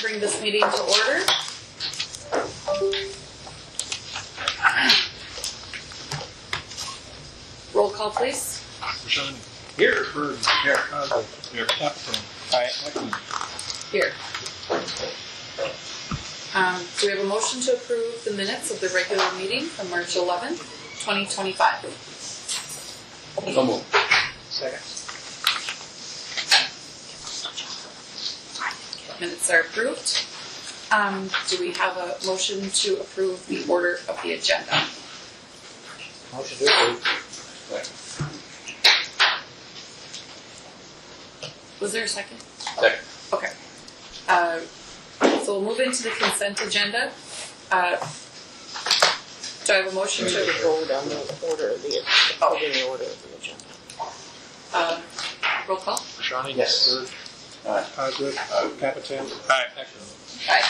to bring this meeting to order. Roll call, please. Shawnee. Here. Bird. Here. Cosgrove. Here. Capital. Aye. Here. Do we have a motion to approve the minutes of the regular meeting from March 11th, 2025? So moved. Second. Minutes are approved. Do we have a motion to approve the order of the agenda? Motion to approve. Was there a second? Second. Okay. So we'll move into the consent agenda. Do I have a motion to vote on the order of the order of the agenda. roll call? Shawnee. Yes. Bird. Aye. Cosgrove. Capitan. Aye. Aye.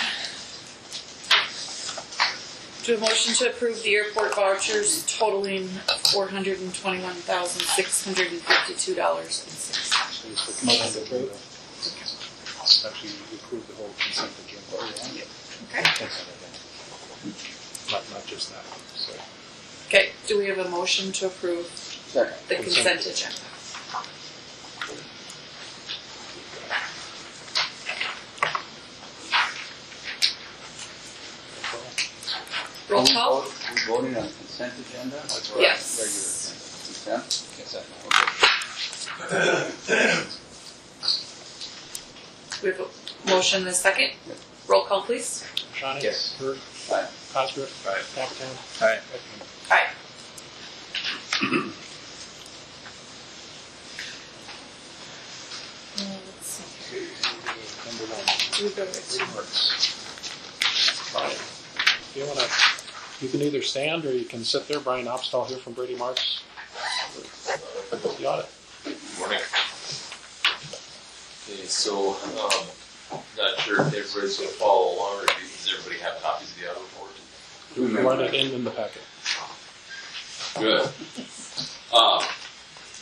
Do we have a motion to approve the airport vouchers totaling $421,652.06? Motion to approve. Actually, we approved the whole consent agenda. Okay. Not just that. So. Okay. Do we have a motion to approve Second. the consent agenda? Roll call? We're voting on the consent agenda? Yes. Regular consent? Consent, We have a motion and a second. Roll call, please. Shawnee. Yes. Bird. Aye. Cosgrove. Aye. Capitan. Aye. Aye. Let's see. Number 1. Do we go to two? You want to? You can either stand or you can sit there. Brian Opstall here from Brady Marks. The audit. Morning. Okay, so not sure if everybody's going to follow along, or does everybody have copies of the audit report? We write it in the packet. Good. I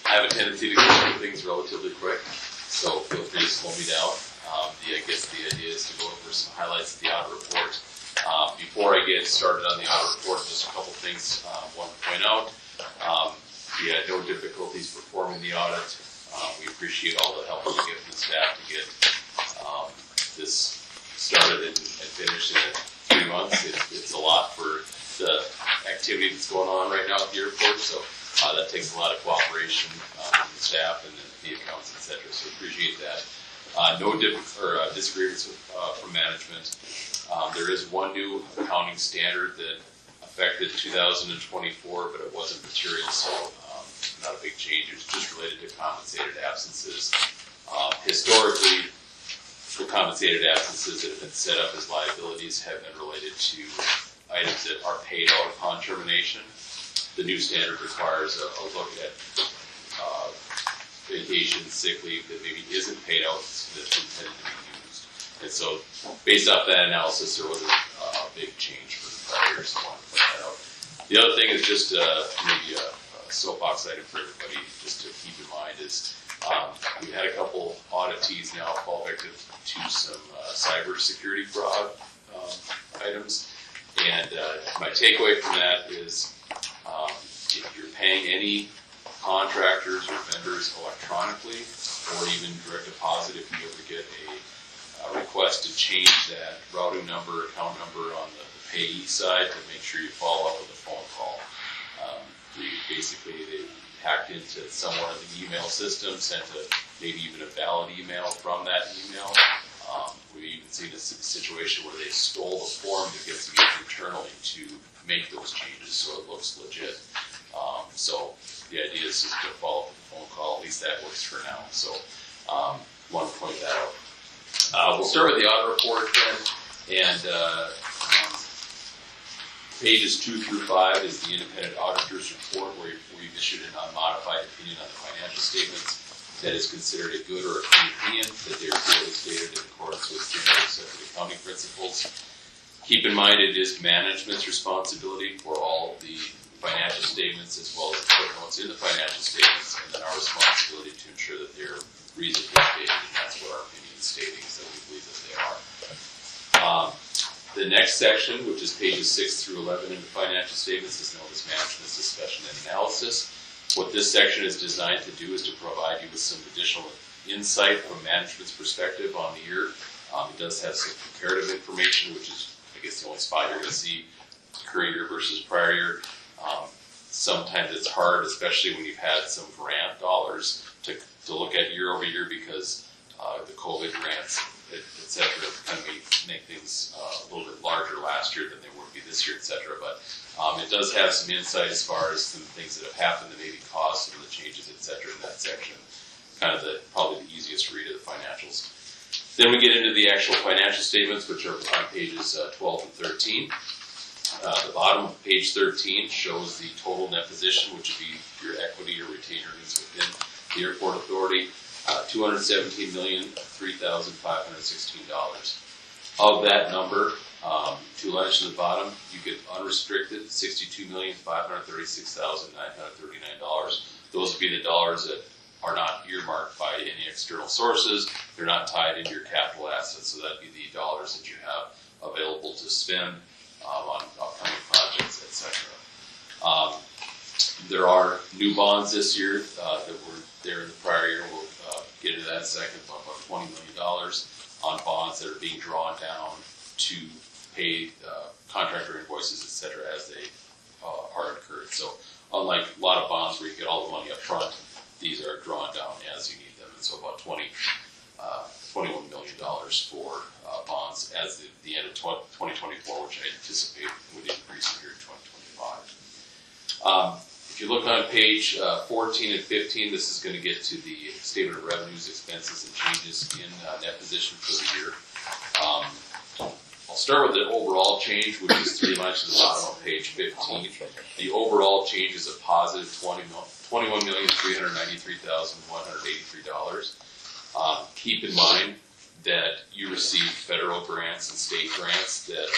have a tendency to go through things relatively quick, so feel free to slow me down. I guess the idea is to go over some highlights of the audit report. Before I get started on the audit report, just a couple things I want to point out. We had no difficulties performing the audit. We appreciate all the help we get from the staff to get this started and finished in 3 months. It's a lot for the activity that's going on right now at the airport, so that takes a lot of cooperation from the staff and the accounts, etc. So appreciate that. No disagreements from management. There is one new accounting standard that affected 2024, but it wasn't material, so not a big change. It's just related to compensated absences. Historically, the compensated absences that have been set up as liabilities have been related to items that are paid out upon termination. The new standard requires a look at vacation, sick leave that maybe isn't paid out that's intended to be used. And so, based off that analysis, there wasn't a big change for the prior years. So I want to point that out. The other thing is just maybe a soapbox item for everybody just to keep in mind is we've had a couple auditees now fall victim to some cybersecurity fraud items. And my takeaway from that is if you're paying any contractors or vendors electronically, or even direct deposit, if you ever get a request to change that routing number, account number on the payee side, to make sure you follow up with a phone call. They hacked into somewhere in the email system, sent maybe even a valid email from that email. We've even seen a situation where they stole the form that gets used internally to make those changes, so it looks legit. So the idea is just to follow up with a phone call. At least that works for now. So want to point that out. We'll start with the audit report then, and pages 2 through 5 is the independent auditor's report, where we've issued an unmodified opinion on the financial statements that is considered a good or a clean opinion, that they are clearly stated in accordance with generally accepted accounting principles. Keep in mind it is management's responsibility for all the financial statements as well as the footnotes in the financial statements, and then our responsibility to ensure that they're reasonably stated, and that's what our opinion is stating, is that we believe that they are. next section, which is pages 6 through 11 in the financial statements, is known as management's discussion and analysis. What this section is designed to do is to provide you with some additional insight from management's perspective on the year. It does have some comparative information, which is, I guess, the only spot you're going to see current year versus prior year. Sometimes it's hard, especially when you've had some grant dollars, to look at year over year because the COVID grants, et cetera, kind of make things a little bit larger last year than they would be this year, et cetera. But it does have some insight as far as some things that have happened that maybe caused some of the changes, et cetera, in that section. Kind of probably the easiest read of the financials. Then we get into the actual financial statements, which are on pages 12 and 13. The bottom of page 13 shows the total net position, which would be your equity or retained earnings within the airport authority, $217,003,516. Of that number, two lines to the bottom, you get unrestricted $62,536,939. Those would be the dollars that are not earmarked by any external sources. They're not tied into your capital assets, so that'd be the dollars that you have available to spend on upcoming projects, etc. There are new bonds this year that were there in the prior year. We'll get into that in a second. About $20 million on bonds that are being drawn down to pay contractor invoices, etc. as they are incurred. So unlike a lot of bonds where you get all the money up front, these are drawn down as you need them. And so about $21 million for bonds as the end of 2024, which I anticipate would increase here in 2025. If you look on page 14 and 15, this is going to get to the statement of revenues, expenses, and changes in net position for the year. I'll start with the overall change, which is 3 lines to the bottom on page 15. The overall change is a positive $21,393,183. Keep in mind that you receive federal grants and state grants that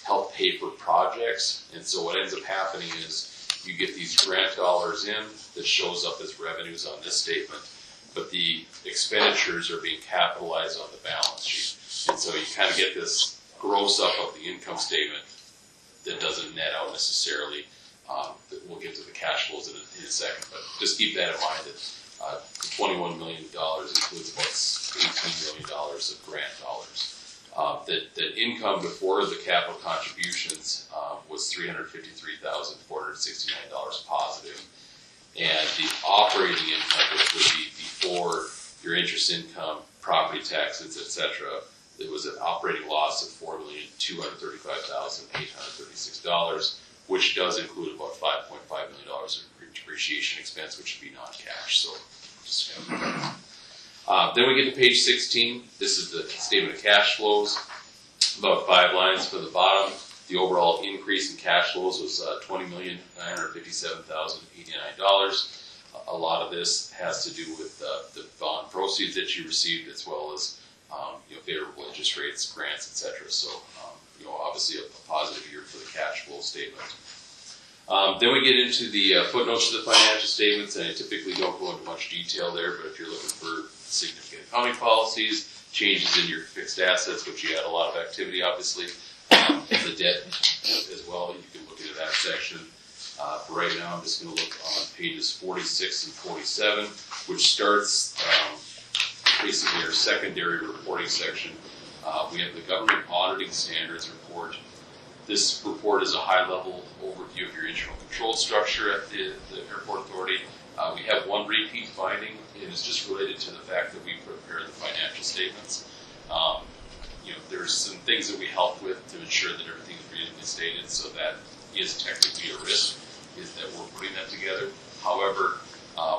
help pay for projects, and so what ends up happening is you get these grant dollars in that shows up as revenues on this statement, but the expenditures are being capitalized on the balance sheet, and so you kind of get this gross up of the income statement that doesn't net out necessarily. We'll get to the cash flows in a second, but just keep that in mind that the $21 million includes about $18 million of grant dollars. That income before the capital contributions was $353,469 positive, and the operating income, which would be before your interest income, property taxes, etc., it was an operating loss of $4,235,836, which does include about $5.5 million of depreciation expense, which would be non-cash. So, then we get to page 16. This is the statement of cash flows. About 5 lines from the bottom. The overall increase in cash flows was $20,957,089. A lot of this has to do with the bond proceeds that you received, as well as favorable interest rates, grants, etc. So, obviously a positive year for the cash flow statement. Then we get into the footnotes to the financial statements, and I typically don't go into much detail there, but if you're looking for significant accounting policies, changes in your fixed assets, which you had a lot of activity, obviously, the debt as well, you can look into that section. For right now, I'm just going to look on pages 46 and 47, which starts basically our secondary reporting section. We have the government auditing standards report. This report is a high-level overview of your internal control structure at the airport authority. We have one repeat finding, and it's just related to the fact that we prepare the financial statements. There's some things that we help with to ensure that everything is reasonably stated, so that is technically a risk, is that we're putting that together. However,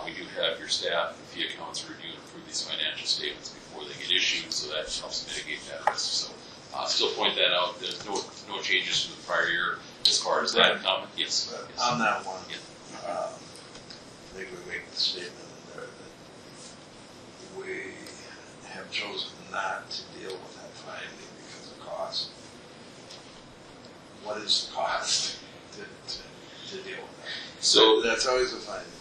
we do have your staff and fee accounts review and approve these financial statements before they get issued, so that helps mitigate that risk. So still point that out. There's no changes from the prior year as far as that comment. Yes. On that one, Yeah. I think we make the statement in there that we have chosen not to deal with that finding because of cost. What is the cost to deal with that? So that's always a finding.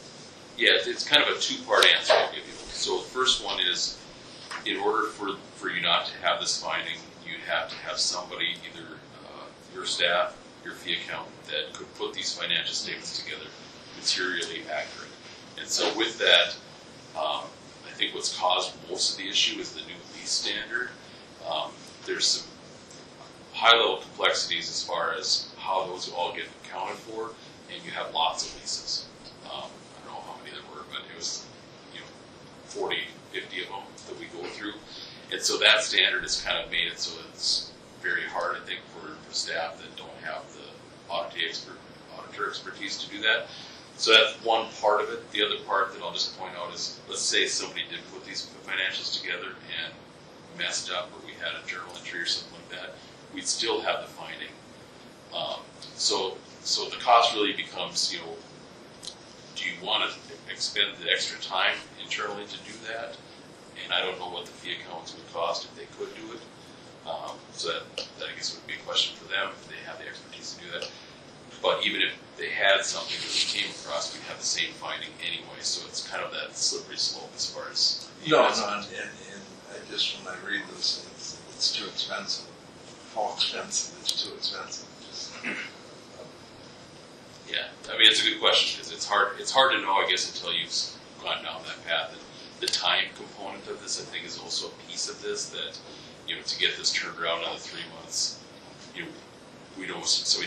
yeah, it's kind of a two-part answer I'll give you. So the first one is, in order for you not to have this finding, you'd have to have somebody either your staff, your fee accountant that could put these financial statements together materially accurate. And so with that, I think what's caused most of the issue is the new lease standard. There's some high-level complexities as far as how those all get accounted for, and you have lots of leases. I don't know how many there were, but it was 40, 50 of them that we go through. And so that standard has kind of made it so it's very hard, I think, for staff that don't have the auditor expertise to do that. So that's one part of it. The other part that I'll just point out is, let's say somebody did put these financials together and messed up, or we had a journal entry or something like that, we'd still have the finding. So the cost really becomes, do you want to expend the extra time internally to do that? And I don't know what the fee accountants would cost if they could do it. So that I guess would be a question for them if they have the expertise to do that. But even if they had something that we came across, we'd have the same finding anyway. So it's kind of that slippery slope as far as No, and I just, when I read those things, it's too expensive. How expensive? It's too expensive. Yeah, I mean, it's a good question because it's hard to know, I guess, until you've gone down that path. And the time component of this, I think, is also a piece of this that, to get this turned around in 3 months, we'd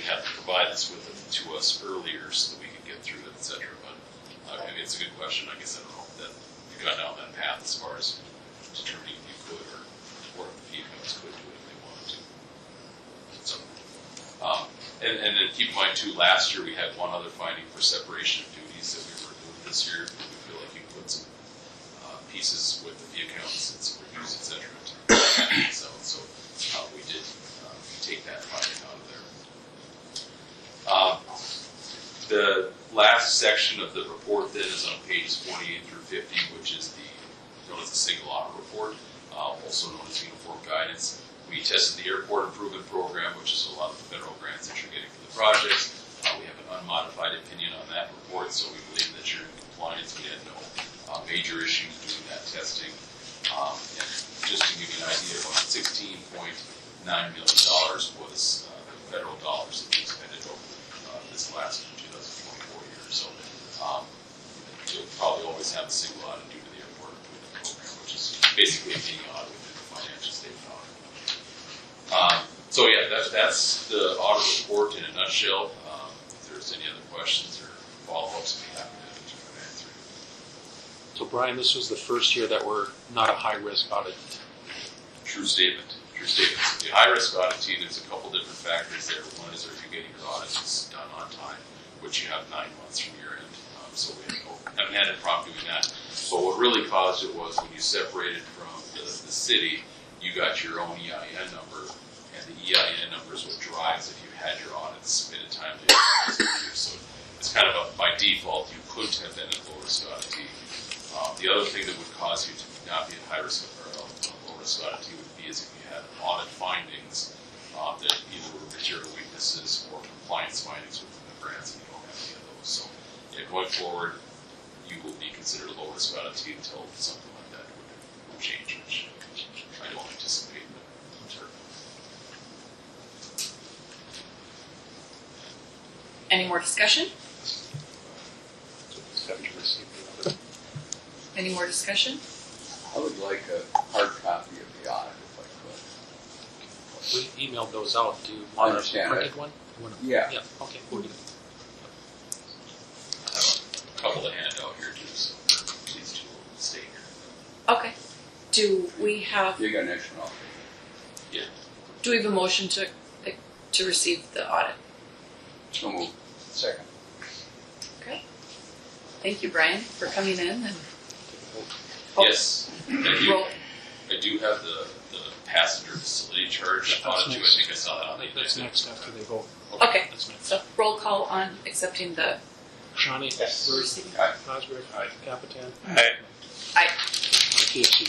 have to provide this to us earlier so that we could get through it, et cetera. But I mean, it's a good question. I guess I don't know that you got down that path as far as determining if you could or if the fee accounts could do it if they wanted to. So, and then keep in mind too, last year we had one other finding for separation of duties that we were doing this year. We feel like you can put some pieces with the fee accounts and some reviews, et cetera. So we did take that finding out of there. The last section of the report then is on pages 48 through 50, which is known as the single audit report, also known as uniform guidance. We tested the airport improvement program, which is a lot of the federal grants that you're getting for the projects. We have an unmodified opinion on that report, so we believe that you're in compliance. We had no major issues doing that testing. And just to give you an idea, about $16.9 million was federal dollars that we expended over this last 2024 year. So you'll probably always have a single audit due to the airport improvement program, which is basically being audited in the financial statement audit. So yeah, that's the audit report in a nutshell. If there's any other questions or follow-ups, I'd be happy to answer. So Brian, this was the first year that we're not a high-risk audit. True statement. The high-risk audit team, there's a couple different factors there. One is, are you getting your audits done on time, which you have 9 months from your end. So we haven't had a problem doing that. But what really caused it was when you separated from the city, you got your own EIN number, and the EIN number is what drives if you had your audits submitted timely. So it's kind of by default, you couldn't have been a low-risk audit team. The other thing that would cause you to not be a high-risk or a low-risk audit team would be is if you had audit findings that either were material weaknesses or compliance findings within the grants, and you don't have any of those. So going forward, you will be considered a low-risk audit team until something like that would change, which I don't anticipate. Any more discussion? Any more discussion? I would like a hard copy of the audit if I We emailed those out. Do you I want a understand printed that. one? Yeah. Yeah, okay, we'll do it. I have a couple to hand out here too, so please do stay here. Okay. Do we have could. You got an extra one. Yeah. do we have a motion to receive the audit? So move. Second. Okay. Thank you, Brian, for coming in and Yes, roll. I do have the passenger facility charge Yeah, that's audit too. I next. think I saw that on the That's agenda. next after they vote. Okay. That's next. So roll call on accepting the Shawnee, Yes. Bird, receiving. Aye. Cosgrove, Capitan, Aye. PFC.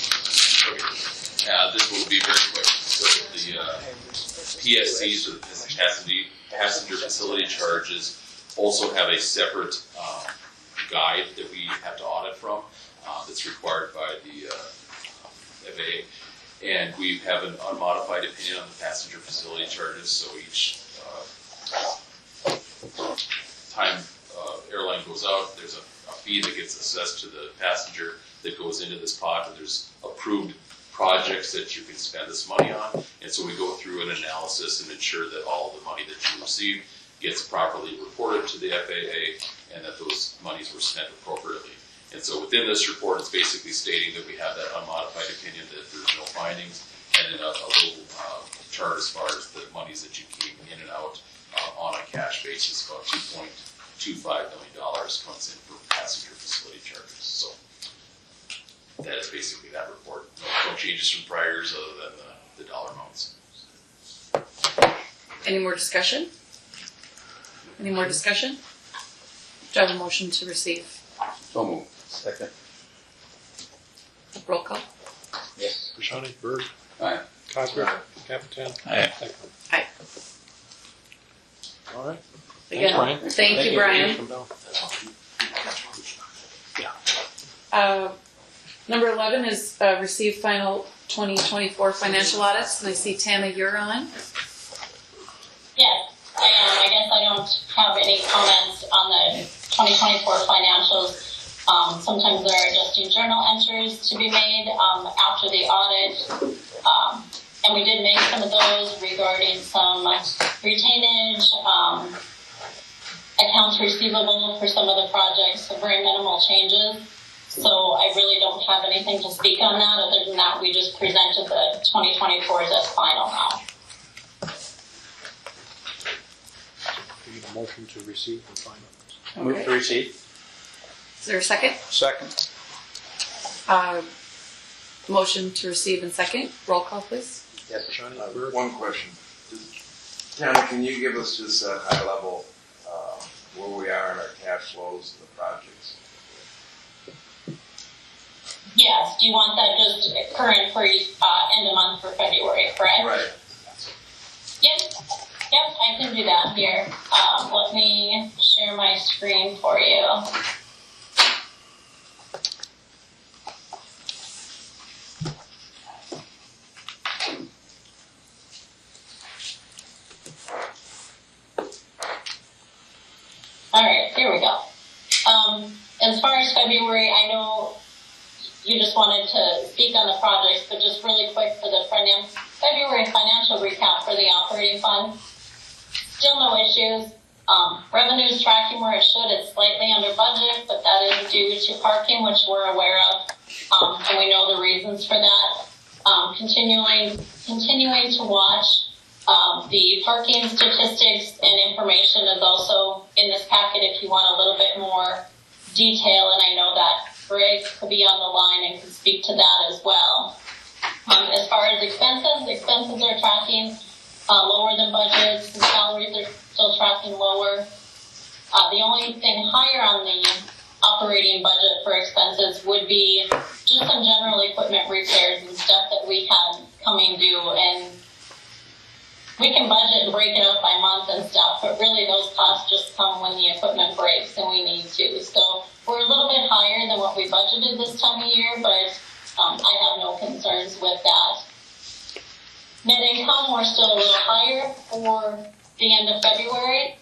This will be very quick. So the PSCs, or the passenger facility charges, also have a separate guide that we have to audit from that's required by the FAA. And we have an unmodified opinion on the passenger facility charges, so each time airline goes out, there's a fee that gets assessed to the passenger that goes into this pot, and there's approved projects that you can spend this money on. And so we go through an analysis and ensure that all the money that you receive gets properly reported to the FAA and that those monies were spent appropriately. And so within this report, it's basically stating that we have that unmodified opinion that there's no findings, and then a little chart as far as the monies that you came in and out on a cash basis. About $2.25 million comes in for passenger facility charges. So that is basically that report. No changes from prior years other than the dollar amounts. Any more discussion? Any more discussion? Do I have a motion to receive? So moved. Second. Roll call. Yes. Bashani, Bird, Aye. Cochran, Capitan. Aye. Heckman. Aye. All right. Again, Brian. thank you, Brian. Come down. Number 11 is receive final 2024 financial audits, and I see Tama, you're on. Yes, I am. I guess I don't have any comments on the 2024 financials. Sometimes there are adjusting journal entries to be made after the audit. And we did make some of those regarding some retainage, accounts receivable for some of the projects, so very minimal changes. So I really don't have anything to speak on that. Other than that, we just presented the 2024s as final now. We need a motion to receive and final. Move to receive. Is there a second? Second. Motion to receive and second. Roll call, please. Yes. Bashani, Bird. One question. Tammy, can you give us just a high level, where we are in our cash flows and the projects? Yes, do you want that just current for end of month for February, correct? Right. Yep, I can do that here. Let me share my screen for you. All right, here we go. As far as February, I know you just wanted to speak on the projects, but just really quick for the February financial recap for the operating fund. Still no issues. Revenue's tracking where it should. It's slightly under budget, but that is due to parking, which we're aware of, and we know the reasons for that. Continuing to watch the parking statistics and information is also in this packet if you want a little bit more detail, and I know that Greg could be on the line and could speak to that as well. As far as expenses are tracking lower than budgets, and salaries are still tracking lower. The only thing higher on the operating budget for expenses would be just some general equipment repairs and stuff that we had coming due, and we can budget and break it up by month and stuff, but really those costs just come when the equipment breaks and we need to. So we're a little bit higher than what we budgeted this time of year, but I have no concerns with that. Net income, we're still a little higher for the end of February.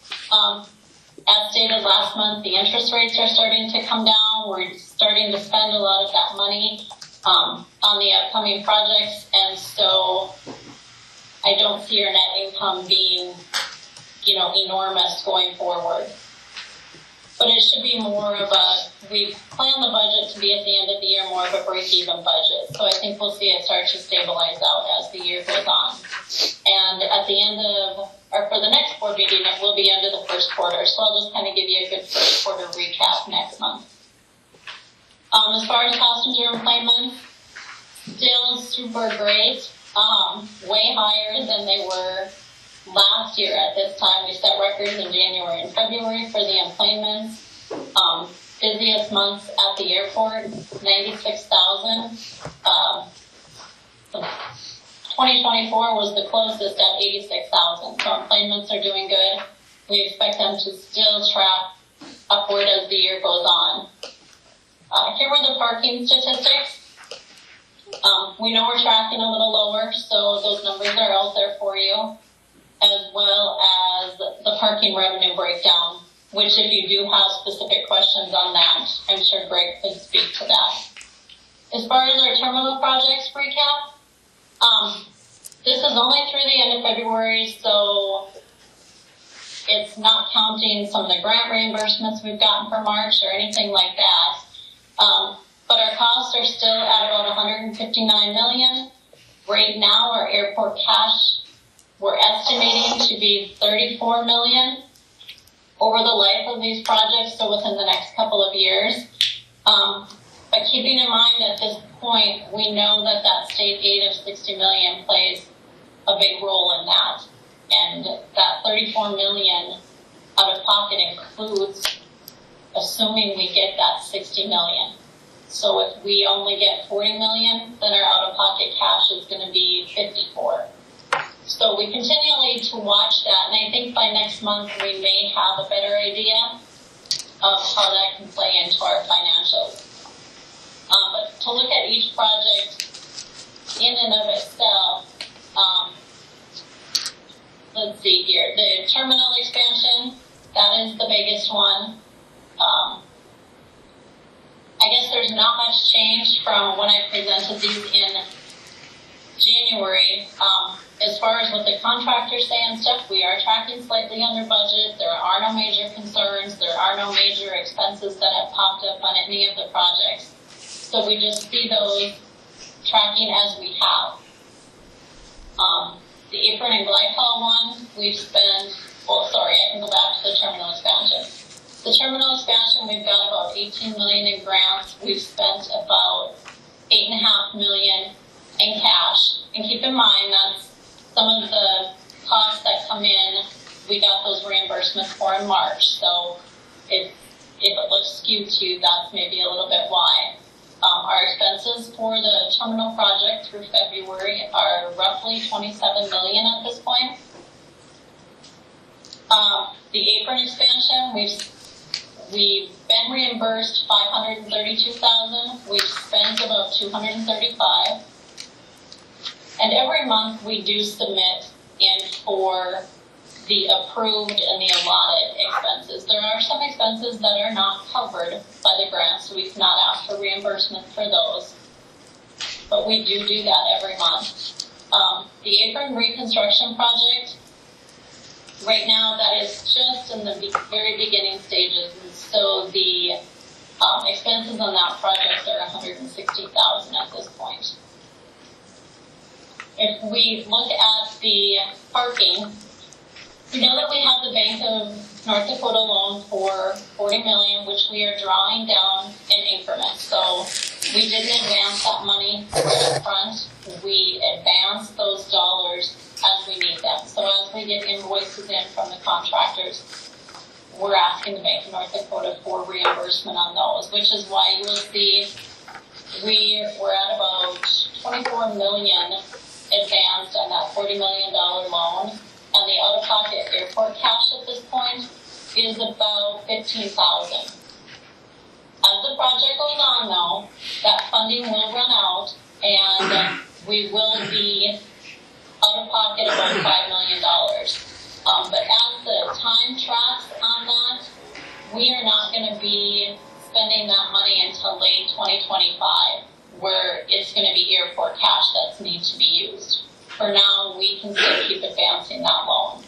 As stated last month, the interest rates are starting to come down. We're starting to spend a lot of that money on the upcoming projects, and so I don't see our net income being, enormous going forward. But it should be more of we plan the budget to be at the end of the year more of a break-even budget. So I think we'll see it start to stabilize out as the year goes on. And at the end for the next board meeting, it will be end of the first quarter. So I'll just kind of give you a good first quarter recap next month. As far as passenger employments, still super great. Way higher than they were last year at this time. We set records in January and February for the employments. Busiest months at the airport, 96,000. 2024 was the closest at 86,000. So employments are doing good. We expect them to still track upward as the year goes on. Here were the parking statistics. We know we're tracking a little lower, so those numbers are out there for you. as well as the parking revenue breakdown, which if you do have specific questions on that, I'm sure Greg could speak to that. As far as our terminal projects recap, this is only through the end of February, so it's not counting some of the grant reimbursements we've gotten for March or anything like that. But our costs are still at about $159 million. Right now, our airport cash, we're estimating to be $34 million over the life of these projects, so within the next couple of years. But keeping in mind at this point, we know that that state aid of $60 million plays a big role in that. And that $34 million out of pocket includes assuming we get that $60 million. So if we only get $40 million, then our out of pocket cash is going to be $54. So we continually to watch that, and I think by next month we may have a better idea of how that can play into our financials. But to look at each project in and of itself, let's see here. The terminal expansion, that is the biggest one. I guess there's not much change from when I presented these in January. As far as what the contractors say and stuff, we are tracking slightly under budget. There are no major concerns. There are no major expenses that have popped up on any of the projects. So we just see those tracking as we have. The apron and glycol one, we've spent, I can go back to the terminal expansion. The terminal expansion, we've got about $18 million in grants. We've spent about $8.5 million in cash. And keep in mind, that's some of the costs that come in. We got those reimbursements for in March. So if it looks skewed to you, that's maybe a little bit why. Our expenses for the terminal project through February are roughly $27 million at this point. The apron expansion, we've been reimbursed $532,000. We've spent about $235,000. And every month we do submit in for the approved and the allotted expenses. There are some expenses that are not covered by the grant, so we've not asked for reimbursement for those. But we do that every month. The apron reconstruction project, right now that is just in the very beginning stages, and so the expenses on that project are $160,000 at this point. If we look at the parking, we know that we have the Bank of North Dakota loan for $40 million, which we are drawing down in increments. So we didn't advance that money up front. We advance those dollars as we need them. So as we get invoices in from the contractors, we're asking the Bank of North Dakota for reimbursement on those, which is why you will see we're at about $24 million advanced on that $40 million loan. And the out-of-pocket airport cash at this point is about $15,000. As the project goes on, though, that funding will run out, and we will be out-of-pocket about $5 million. But as the time tracks on that, we are not going to be spending that money until late 2025, where it's going to be airport cash that needs to be used. For now, we can still keep advancing that loan.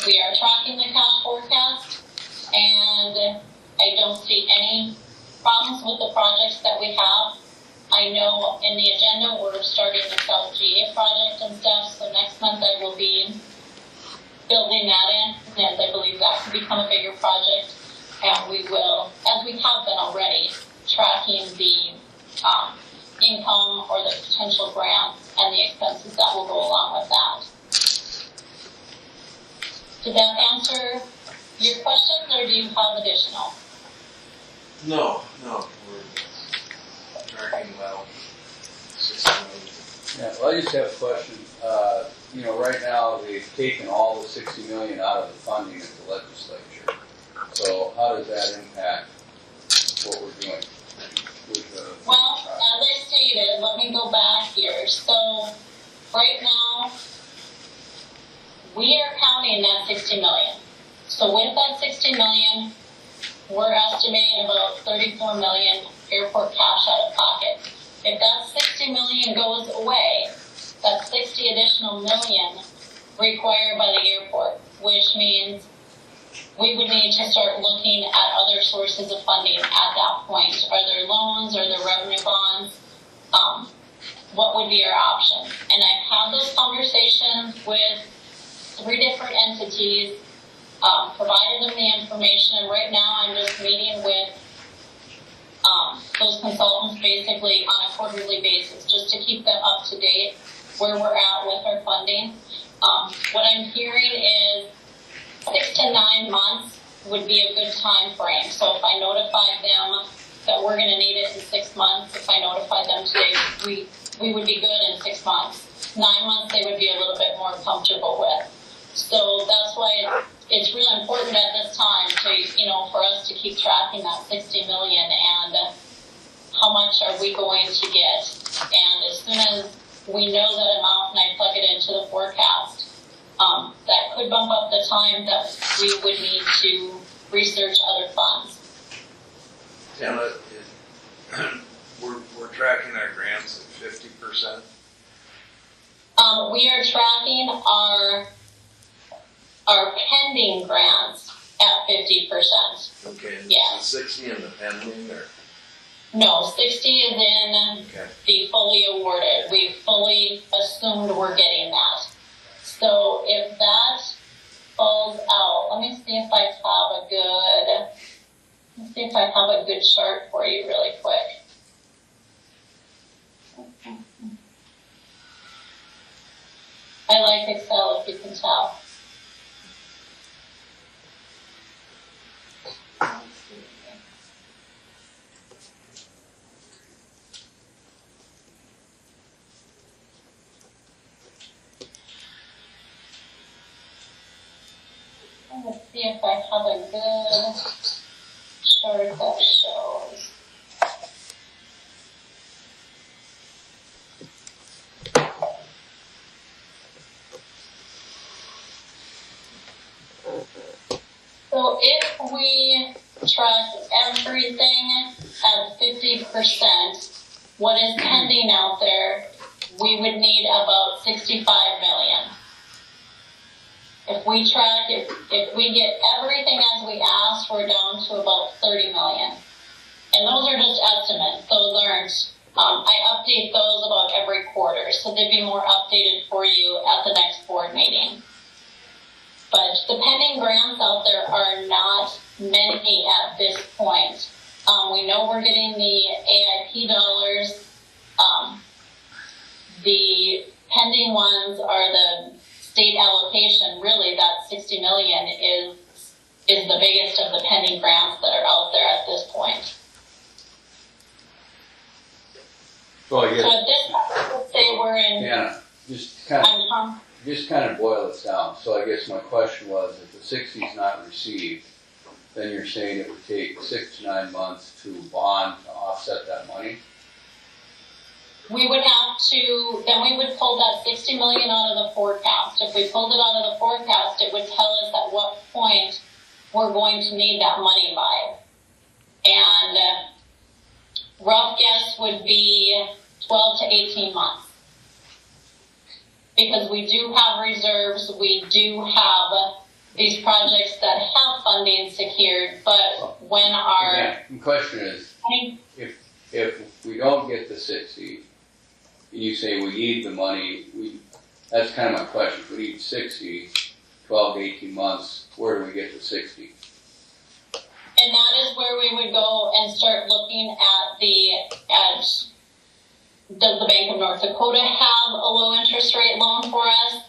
We are tracking the cash forecast, and I don't see any problems with the projects that we have. I know in the agenda we're starting the South GA project and stuff, so next month I will be building that in, and I believe that could become a bigger project. And we will, as we have been already, tracking the income or the potential grants and the expenses that will go along with that. Did that answer your questions, or do you have additional? No, we're tracking well. Yeah, well, I just have a question. Right now they've taken all the $60 million out of the funding of the legislature. So how does that impact what we're doing? Well, as I stated, let me go back here. So right now, we are counting that 60 million. So with that 60 million, we're estimating about 34 million airport cash out of pocket. If that 60 million goes away, that's 60 additional million required by the airport, which means we would need to start looking at other sources of funding at that point. Are there loans? Are there revenue bonds? What would be our options? And I've had those conversations with 3 different entities, provided them the information, and right now I'm just meeting with those consultants basically on a quarterly basis, just to keep them up to date where we're at with our funding. What I'm hearing is 6 to 9 months would be a good time frame. So if I notified them that we're going to need it in 6 months, if I notified them today, we would be good in 6 months. 9 months they would be a little bit more comfortable with. So that's why it's really important at this time to, for us to keep tracking that 60 million and how much are we going to get. And as soon as we know that amount and I plug it into the forecast, that could bump up the time that we would need to research other funds. Tamara, we're tracking our grants at 50%. We are tracking our pending grants at 50%. Okay, and Yeah. 60 in the pending, or? No, 60 is in Okay. the fully awarded. We fully assumed we're getting that. So if that falls out, let me see if I have a good chart for you really quick. I like Excel, if you can tell. Let's see. Let's see if I have a good chart that shows. So if we track everything at 50%, what is pending out there, we would need about 65 million. If we track, if we get everything as we asked, we're down to about 30 million. And those are just estimates. Those aren't, I update those about every quarter, so they'd be more updated for you at the next board meeting. But the pending grants out there are not many at this point. We know we're getting the AIP dollars. The pending ones are the state allocation. Really, that 60 million is the biggest of the pending grants that are out there at this point. So I guess, So at this point, let's say we're in. yeah, just kind of boil this down. So I guess my question was, if the 60 is not received, then you're saying it would take 6 to 9 months to bond to offset that money? We would have to, then we would pull that 60 million out of the forecast. If we pulled it out of the forecast, it would tell us at what point we're going to need that money by. And rough guess would be 12 to 18 months. Because we do have reserves, we do have these projects that have funding secured, but when our... Again, the question is, if we don't get the 60, and you say we need the money, that's kind of my question. If we need 60, 12 to 18 months, where do we get the 60? And that is where we would go and start looking at does the Bank of North Dakota have a low interest rate loan for us?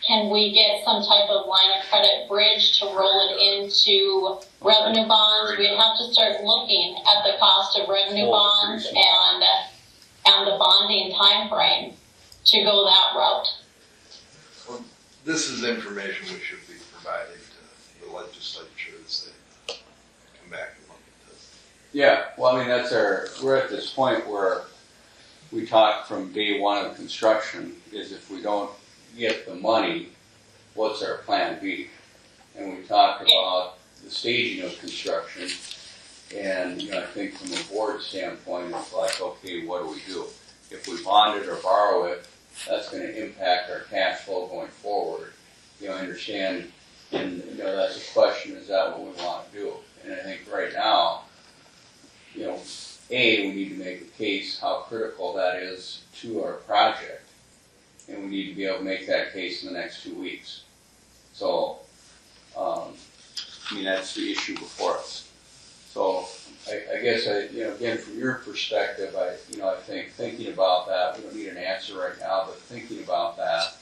Can we get some type of line of credit bridge to roll it into revenue bonds? We'd have to start looking at the cost of revenue bonds and the bonding time frame to go that route. Well, this is information we should be providing to the legislature as they come back and look at this. Yeah, well, I mean, we're at this point where we talked from day one of construction, is if we don't get the money, what's our plan B? And we talked about the staging of construction. And, you know, I think from a board standpoint, it's like, okay, what do we do? If we bond it or borrow it, that's going to impact our cash flow going forward. You know, I understand, and, you know, that's a question, is that what we want to do? And I think right now, you know, we need to make a case how critical that is to our project. And we need to be able to make that case in the next 2 weeks. So, I mean, that's the issue before us. So, I guess, you know, again, from your perspective, I think thinking about that, we don't need an answer right now, but thinking about that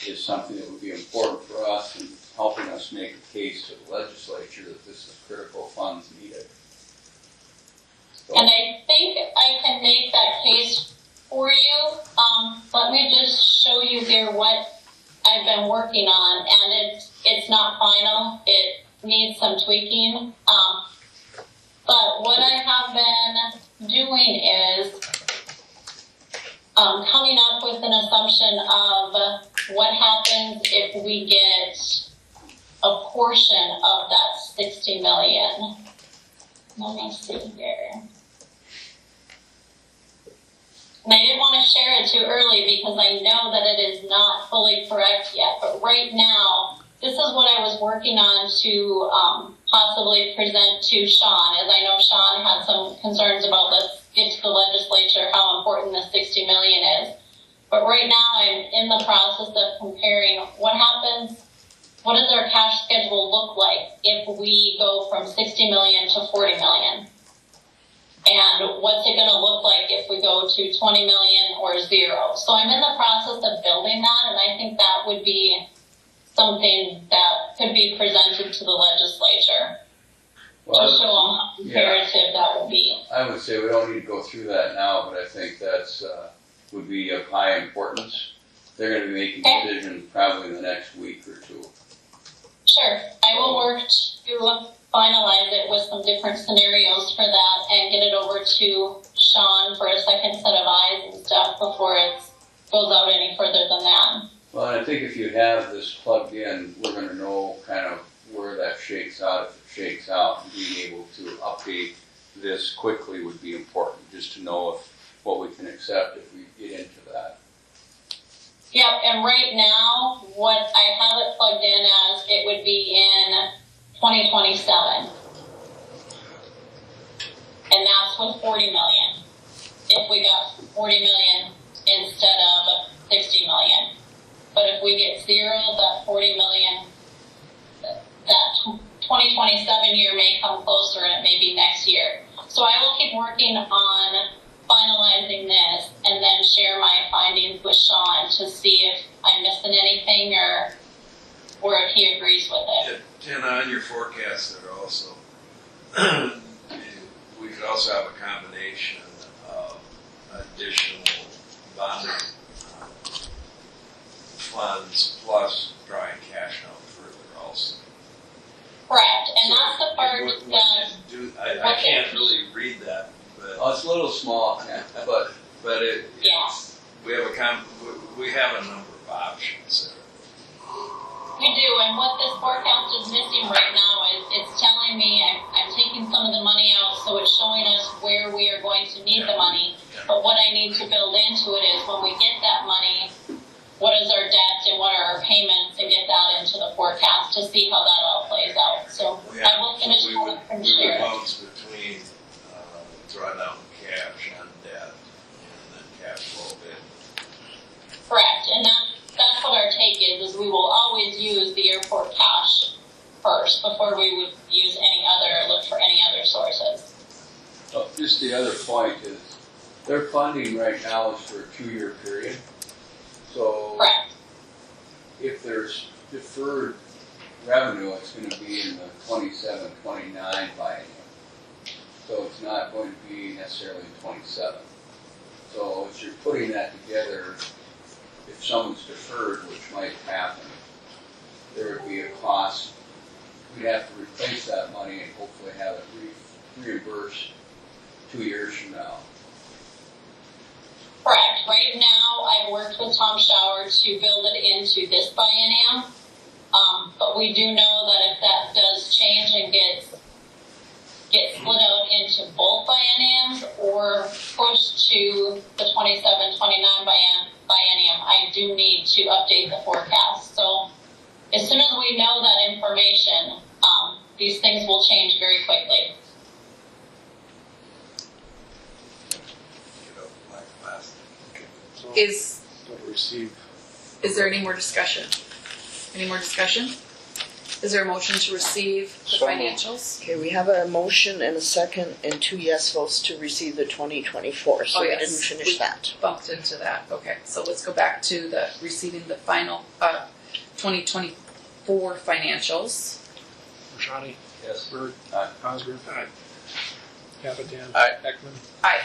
is something that would be important for us in helping us make a case to the legislature that this is critical funds needed. So, And I think I can make that case for you. Let me just show you here what I've been working on, and it's not final. It needs some tweaking. But what I have been doing is coming up with an assumption of what happens if we get a portion of that 60 million. Let me see here. And I didn't want to share it too early because I know that it is not fully correct yet. But right now, this is what I was working on to possibly present to Sean, as I know Sean had some concerns about let's get to the legislature how important the 60 million is. But right now, I'm in the process of comparing what happens, what does our cash schedule look like if we go from 60 million to 40 million? And what's it going to look like if we go to 20 million or zero? So I'm in the process of building that, and I think that would be something that could be presented to the legislature to show them how comparative that would be. I would say we don't need to go through that now, but I think that's would be of high importance. They're going to be making decisions probably in the next week or two. Sure. I will work to finalize it with some different scenarios for that and get it over to Sean for a second set of eyes and stuff before it goes out any further than that. Well, and I think if you have this plugged in, we're going to know kind of where that shakes out. If it shakes out, and being able to update this quickly would be important, just to know what we can accept if we get into that. Yep, and right now, what I have it plugged in as, it would be in 2027. And that's with 40 million. If we got 40 million instead of 60 million. But if we get zero, that 40 million, that 2027 year may come closer and it may be next year. So I will keep working on finalizing this and then share my findings with Sean to see if I'm missing anything or if he agrees with it. And on your forecast there also, we could also have a combination of additional bonding funds plus drawing cash out further also. Correct, and that's the part that I can't really read that, but Oh, it's a little small, but we have a number of options there. we do, and what this forecast is missing right now is it's telling me I'm taking some of the money out, so it's showing us where we are going to need the money. But what I need to build into it is when we get that money, what is our debt and what are our payments, and get that into the forecast to see how that all plays out. So I will finish We would and share it. bounce between drawdown cash and debt and then cash flow bid. Correct, and that's what our take is we will always use the airport cash first before we would use any other, look for any other sources. just the other point is their funding right now is for a 2-year period. So Correct. if there's deferred revenue, it's going to be in the 27, 29 biennium. So it's not going to be necessarily 27. So as you're putting that together, if someone's deferred, which might happen, there would be a cost. We'd have to replace that money and hopefully have it reimbursed 2 years from now. Correct. Right now, I've worked with Tom Schauer to build it into this biennium, but we do know that if that does change and gets split out into both bienniums or pushed to the 27-29 biennium, I do need to update the forecast. So as soon as we know that information, these things will change very quickly. So Is don't receive. there any more discussion? Any more discussion? Is there a motion to receive the So moved. financials? Okay, we have a motion and a second and 2 yes votes to receive the 2024, so Oh, we yes. didn't finish that. Bumped into that. Okay, so let's go back to the receiving the final 2024 financials. Rashani? Yes. Bird? Aye. Cosgrove? Aye. Capitan? Aye. Ekman? Aye.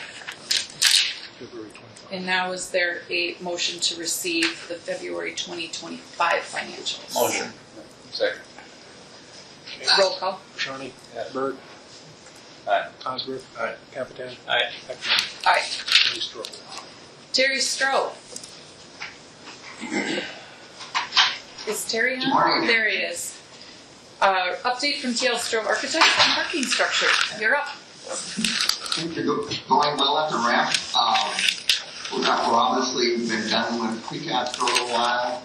February 25. And now is there a motion to receive the February 2025 financials? Motion. Second. Roll call. Rashani? Yes. Bird? Aye. Cosgrove? Aye. Capitan? Aye. Ekman? Aye. Terry Stroh? Terry Stroh. Is Terry on? Morning. There he is. Update from TL Stroh Architects on parking structure. You're up. Things are going well at the ramp. We're obviously been done with precast for a little while.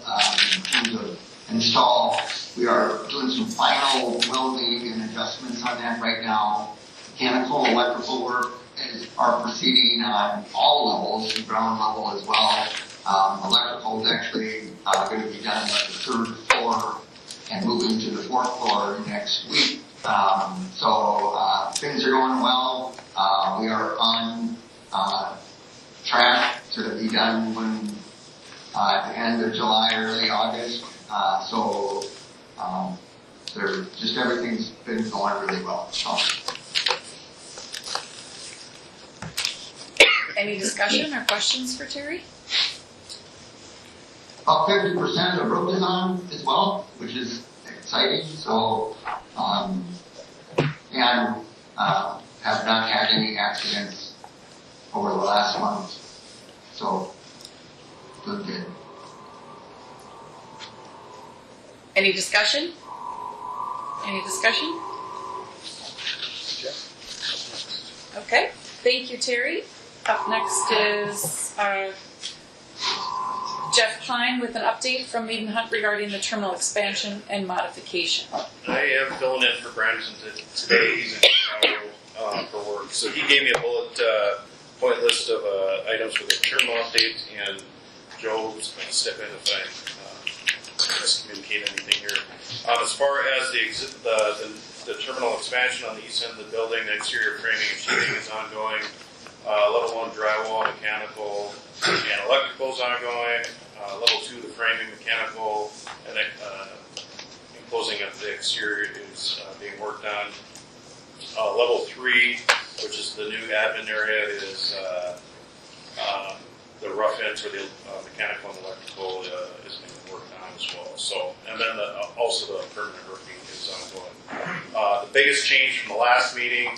In terms of install, we are doing some final welding and adjustments on that right now. Mechanical, electrical work are proceeding on all levels, ground level as well. Electrical is actually going to be done at the 3rd floor and moving to the 4th floor next week. So things are going well. We are on track to be done when at the end of July, early August. So just everything's been going really well. So. Any discussion or questions for Terry? About 50% of the roof is on as well, which is exciting. So, have not had any accidents over the last month. So, good. Any discussion? Any discussion? Okay. Thank you, Terry. Up next is Jeff Klein with an update from Maiden Hunt regarding the terminal expansion and modification. I am filling in for Brandon today. He's in Chicago for work. So he gave me a bullet point list of items for the terminal update, and Joe's going to step in if I miscommunicate anything here. As far as the terminal expansion on the east end of the building, the exterior framing and sheathing is ongoing. Level 1 drywall, mechanical, and electrical is ongoing. Level 2, the framing, mechanical, and enclosing of the exterior is being worked on. Level 3, which is the new admin area, is the rough ends where the mechanical and electrical is being worked on as well. So, and then also the permanent roofing is ongoing. The biggest change from the last meeting,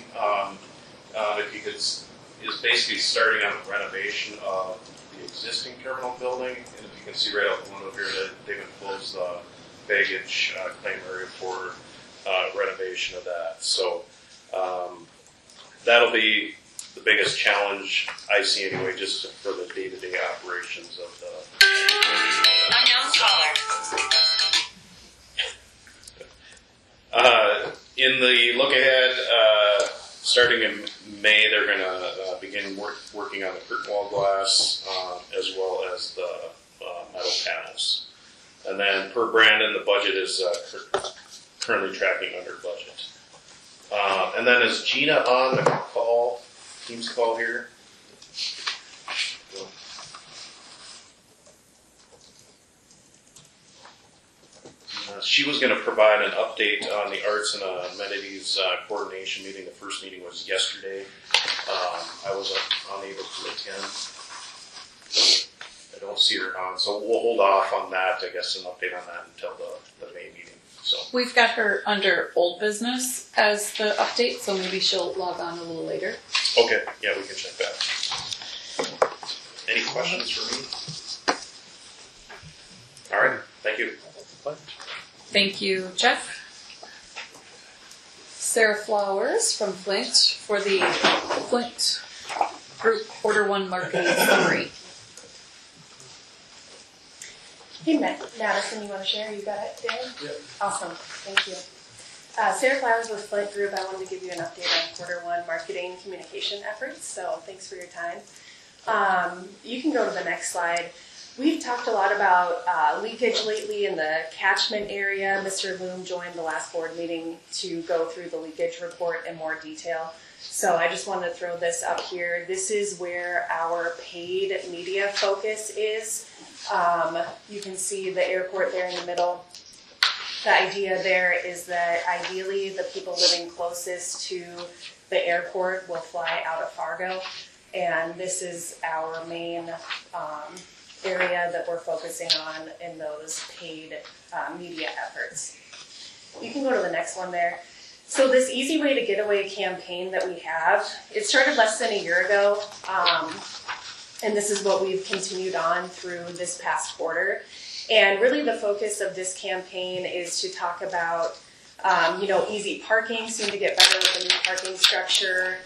if you could, is basically starting on the renovation of the existing terminal building. And if you can see right out the window here that they've enclosed the baggage claim area for renovation of that. So that'll be the biggest challenge I see anyway, just for the day-to-day operations of the Unknown caller. In the look ahead, starting in May, they're going to begin working on the curtain wall glass as well as the metal panels. And then per Brandon, the budget is currently tracking under budget. And then is Gina on the call, Teams call here? She was going to provide an update on the arts and amenities coordination meeting. The first meeting was yesterday. I was unable to attend. I don't see her on, so we'll hold off on that, I guess, an update on that until the May meeting. So We've got her under old business as the update, so maybe she'll log on a little later. okay, yeah, we can check that. Any questions for me? All right, thank you. Thank you, Jeff. Sarah Flowers from Flint for the Flint Group Quarter 1 Marketing Summary. Hey, Madison, you want to share? You got it, Dan? Yep. Awesome. Thank you. Sarah Flowers with Flint Group. I wanted to give you an update on Quarter 1 marketing communication efforts, so thanks for your time. You can go to the next slide. We've talked a lot about leakage lately in the catchment area. Mr. Loom joined the last board meeting to go through the leakage report in more detail. So I just wanted to throw this up here. This is where our paid media focus is. You can see the airport there in the middle. The idea there is that ideally the people living closest to the airport will fly out of Fargo. And this is our main area that we're focusing on in those paid media efforts. You can go to the next one there. So this Easy Way to Get Away campaign that we have, it started less than a year ago, and this is what we've continued on through this past quarter. And really the focus of this campaign is to talk about, easy parking, soon to get better with the new parking structure.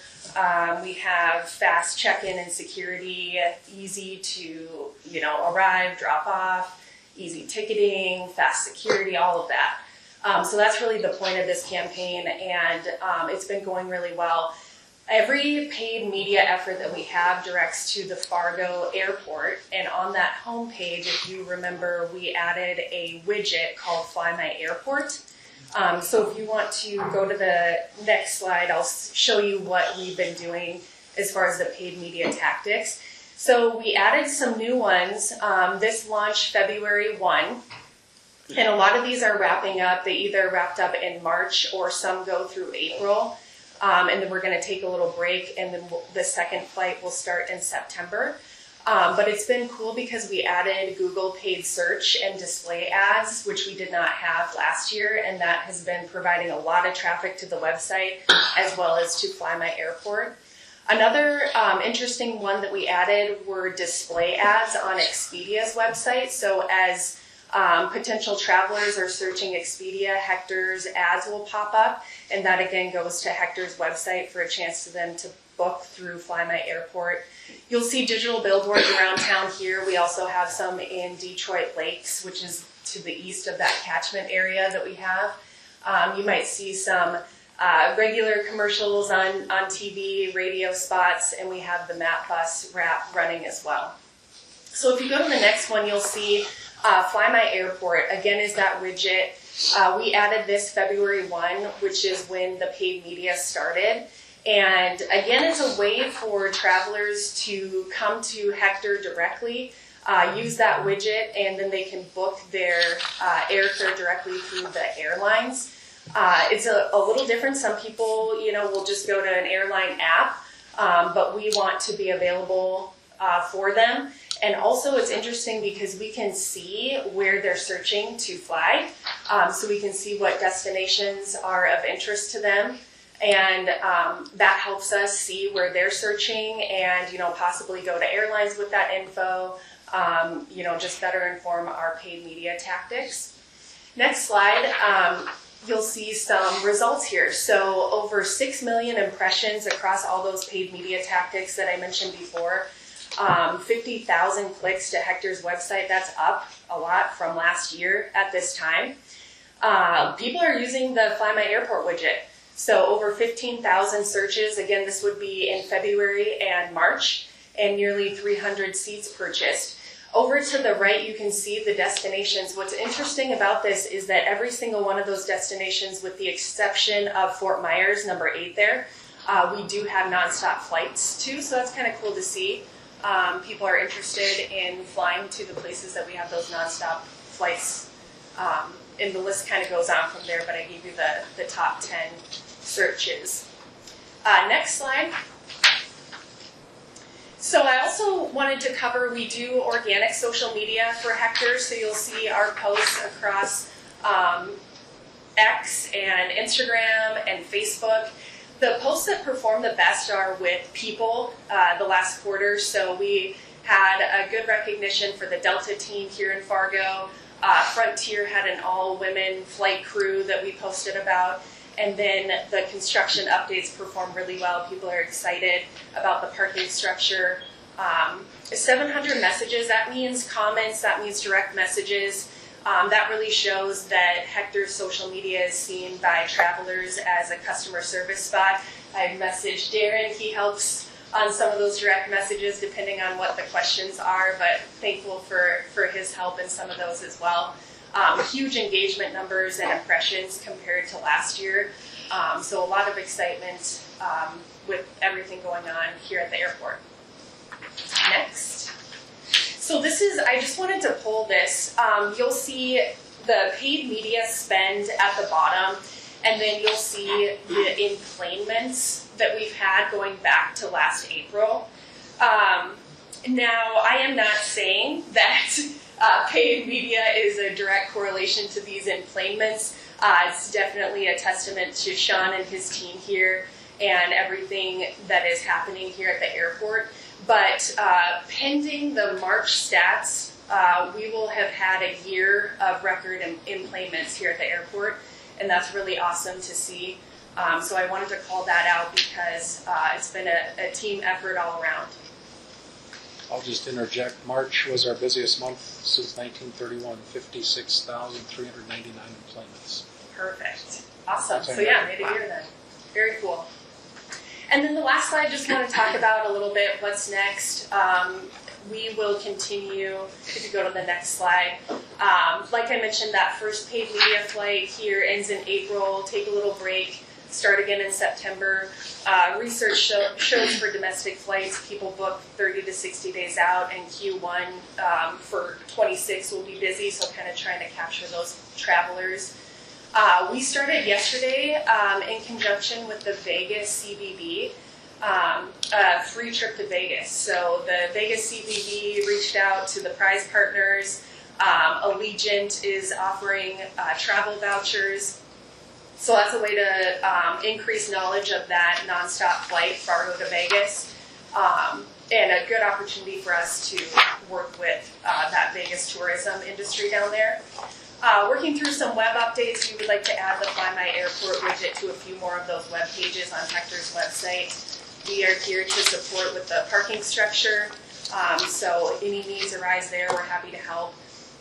We have fast check-in and security, easy to, arrive, drop off, easy ticketing, fast security, all of that. So that's really the point of this campaign, and it's been going really well. Every paid media effort that we have directs to the Fargo airport, and on that homepage, if you remember, we added a widget called Fly My Airport. So if you want to go to the next slide, I'll show you what we've been doing as far as the paid media tactics. So we added some new ones. This launched February 1, and a lot of these are wrapping up. They either wrapped up in March or some go through April. And then we're going to take a little break, and then the second flight will start in September. But it's been cool because we added Google paid search and display ads, which we did not have last year, and that has been providing a lot of traffic to the website as well as to Fly My Airport. Another interesting one that we added were display ads on Expedia's website. So as potential travelers are searching Expedia, Hector's ads will pop up, and that again goes to Hector's website for a chance to them to book through Fly My Airport. You'll see digital billboards around town here. We also have some in Detroit Lakes, which is to the east of that catchment area that we have. You might see some regular commercials on TV, radio spots, and we have the Map Bus wrap running as well. So if you go to the next one, you'll see Fly My Airport, again, is that widget. We added this February 1, which is when the paid media started. And again, it's a way for travelers to come to Hector directly, use that widget, and then they can book their airfare directly through the airlines. It's a little different. Some people, will just go to an airline app, but we want to be available for them. And also it's interesting because we can see where they're searching to fly. So we can see what destinations are of interest to them. And that helps us see where they're searching and, possibly go to airlines with that info, just better inform our paid media tactics. Next slide, you'll see some results here. So over 6 million impressions across all those paid media tactics that I mentioned before. 50,000 clicks to Hector's website. That's up a lot from last year at this time. People are using the Fly My Airport widget. So over 15,000 searches. Again, this would be in February and March, and nearly 300 seats purchased. Over to the right, you can see the destinations. What's interesting about this is that every single one of those destinations, with the exception of Fort Myers, number 8 there, we do have nonstop flights too, so that's kind of cool to see. People are interested in flying to the places that we have those nonstop flights. And the list kind of goes on from there, but I gave you the top 10 searches. Next slide. So I also wanted to cover, we do organic social media for Hector, so you'll see our posts across X and Instagram and Facebook. The posts that perform the best are with people the last quarter, so we had a good recognition for the Delta team here in Fargo. Frontier had an all-women flight crew that we posted about. And then the construction updates performed really well. People are excited about the parking structure. 700 messages, that means comments, that means direct messages. That really shows that Hector's social media is seen by travelers as a customer service spot. I messaged Darren, he helps on some of those direct messages depending on what the questions are, but thankful for his help in some of those as well. Huge engagement numbers and impressions compared to last year. So a lot of excitement with everything going on here at the airport. Next. So this is, I just wanted to pull this. You'll see the paid media spend at the bottom, and then you'll see the enplanements that we've had going back to last April. Now, I am not saying that paid media is a direct correlation to these enplanements. It's definitely a testament to Sean and his team here and everything that is happening here at the airport. But pending the March stats, we will have had a year of record enplanements here at the airport, and that's really awesome to see. So I wanted to call that out because it's been a team effort all around. I'll just interject. March was our busiest month since 1931, 56,399 employments. Perfect. Awesome. So yeah, made a year then. Very cool. And then the last slide, just want to talk about a little bit what's next. We will continue, if you go to the next slide. Like I mentioned, that first paid media flight here ends in April. Take a little break. Start again in September. Research shows for domestic flights, people book 30 to 60 days out, and Q1 for 26 will be busy, so kind of trying to capture those travelers. We started yesterday in conjunction with the Vegas CBB, a free trip to Vegas. So the Vegas CBB reached out to the prize partners. Allegiant is offering travel vouchers. So that's a way to increase knowledge of that nonstop flight, Fargo to Vegas, and a good opportunity for us to work with that Vegas tourism industry down there. Working through some web updates, we would like to add the Fly My Airport widget to a few more of those web pages on Hector's website. We are here to support with the parking structure, so if any needs arise there, we're happy to help.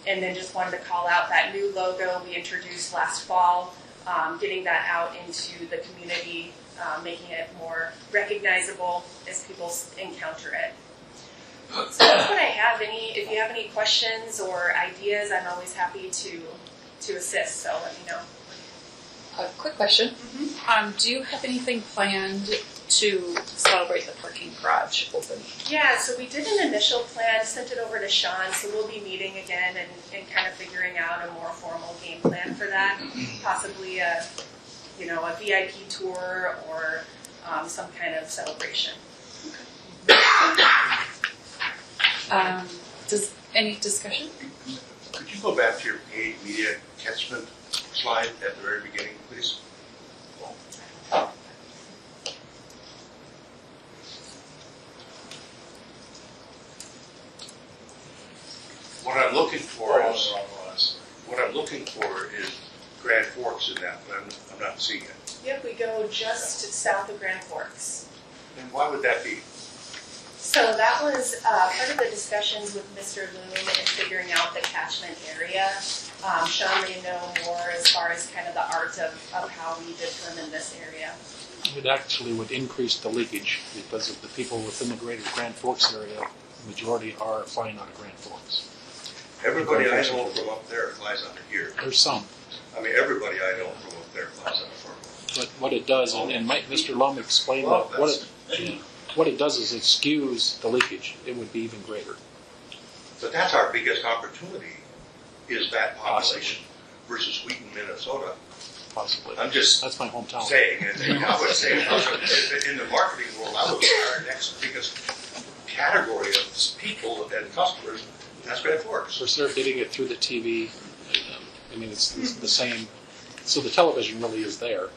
And then just wanted to call out that new logo we introduced last fall. Getting that out into the community, making it more recognizable as people encounter it. So that's what I have. If you have any questions or ideas, I'm always happy to assist, so let me know. A quick question. Do you have anything planned to celebrate the parking garage opening? Yeah, so we did an initial plan, sent it over to Sean, so we'll be meeting again and kind of figuring out a more formal game plan for that. Possibly a VIP tour or some kind of celebration. Does any discussion? Could you go back to your paid media catchment slide at the very beginning, please? What I'm looking for is Grand Forks in that, but I'm not seeing it. Yep, we go just south of Grand Forks. And why would that be? So that was part of the discussions with Mr. Loom in figuring out the catchment area. Sean may know more as far as kind of the art of how we determine this area. It actually would increase the leakage because of the people within the greater Grand Forks area. The majority are flying out of Grand Forks. Everybody I know from up there flies out of here. There's some. I mean, everybody I know from up there flies out of Fargo. But what it does, and Mr. Lum explained Well, that, what it does is it skews the leakage. It would be even greater. But that's our biggest opportunity, is that population versus Wheaton, Minnesota. Possibly. That's my hometown. Saying, and I would say in the marketing world, I would say our next biggest category of people and customers, that's Grand Forks. We're sort of getting it through the TV. I mean, it's the same. So the television really is there.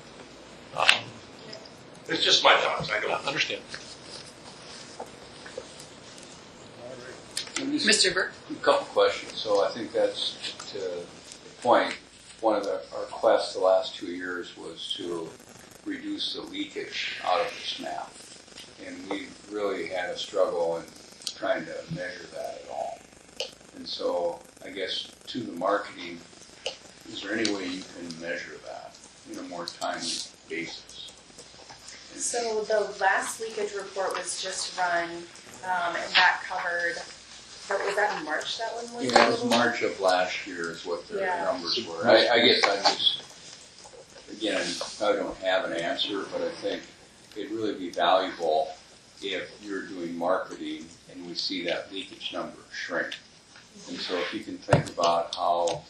It's just my thoughts. I don't understand. Mr. Burke? A couple questions. So I think that's to the point, one of our quests the last 2 years was to reduce the leakage out of the SNAP. And we really had a struggle in trying to measure that at all. And so I guess to the marketing, is there any way you can measure that in a more timely basis? So the last leakage report was just run, and that covered, was that in March that one was? Yeah, it was March of last year is what their Yeah. numbers were. I guess I just, again, I don't have an answer, but I think it'd really be valuable if you're doing marketing and we see that leakage number shrink. And so if you can think about how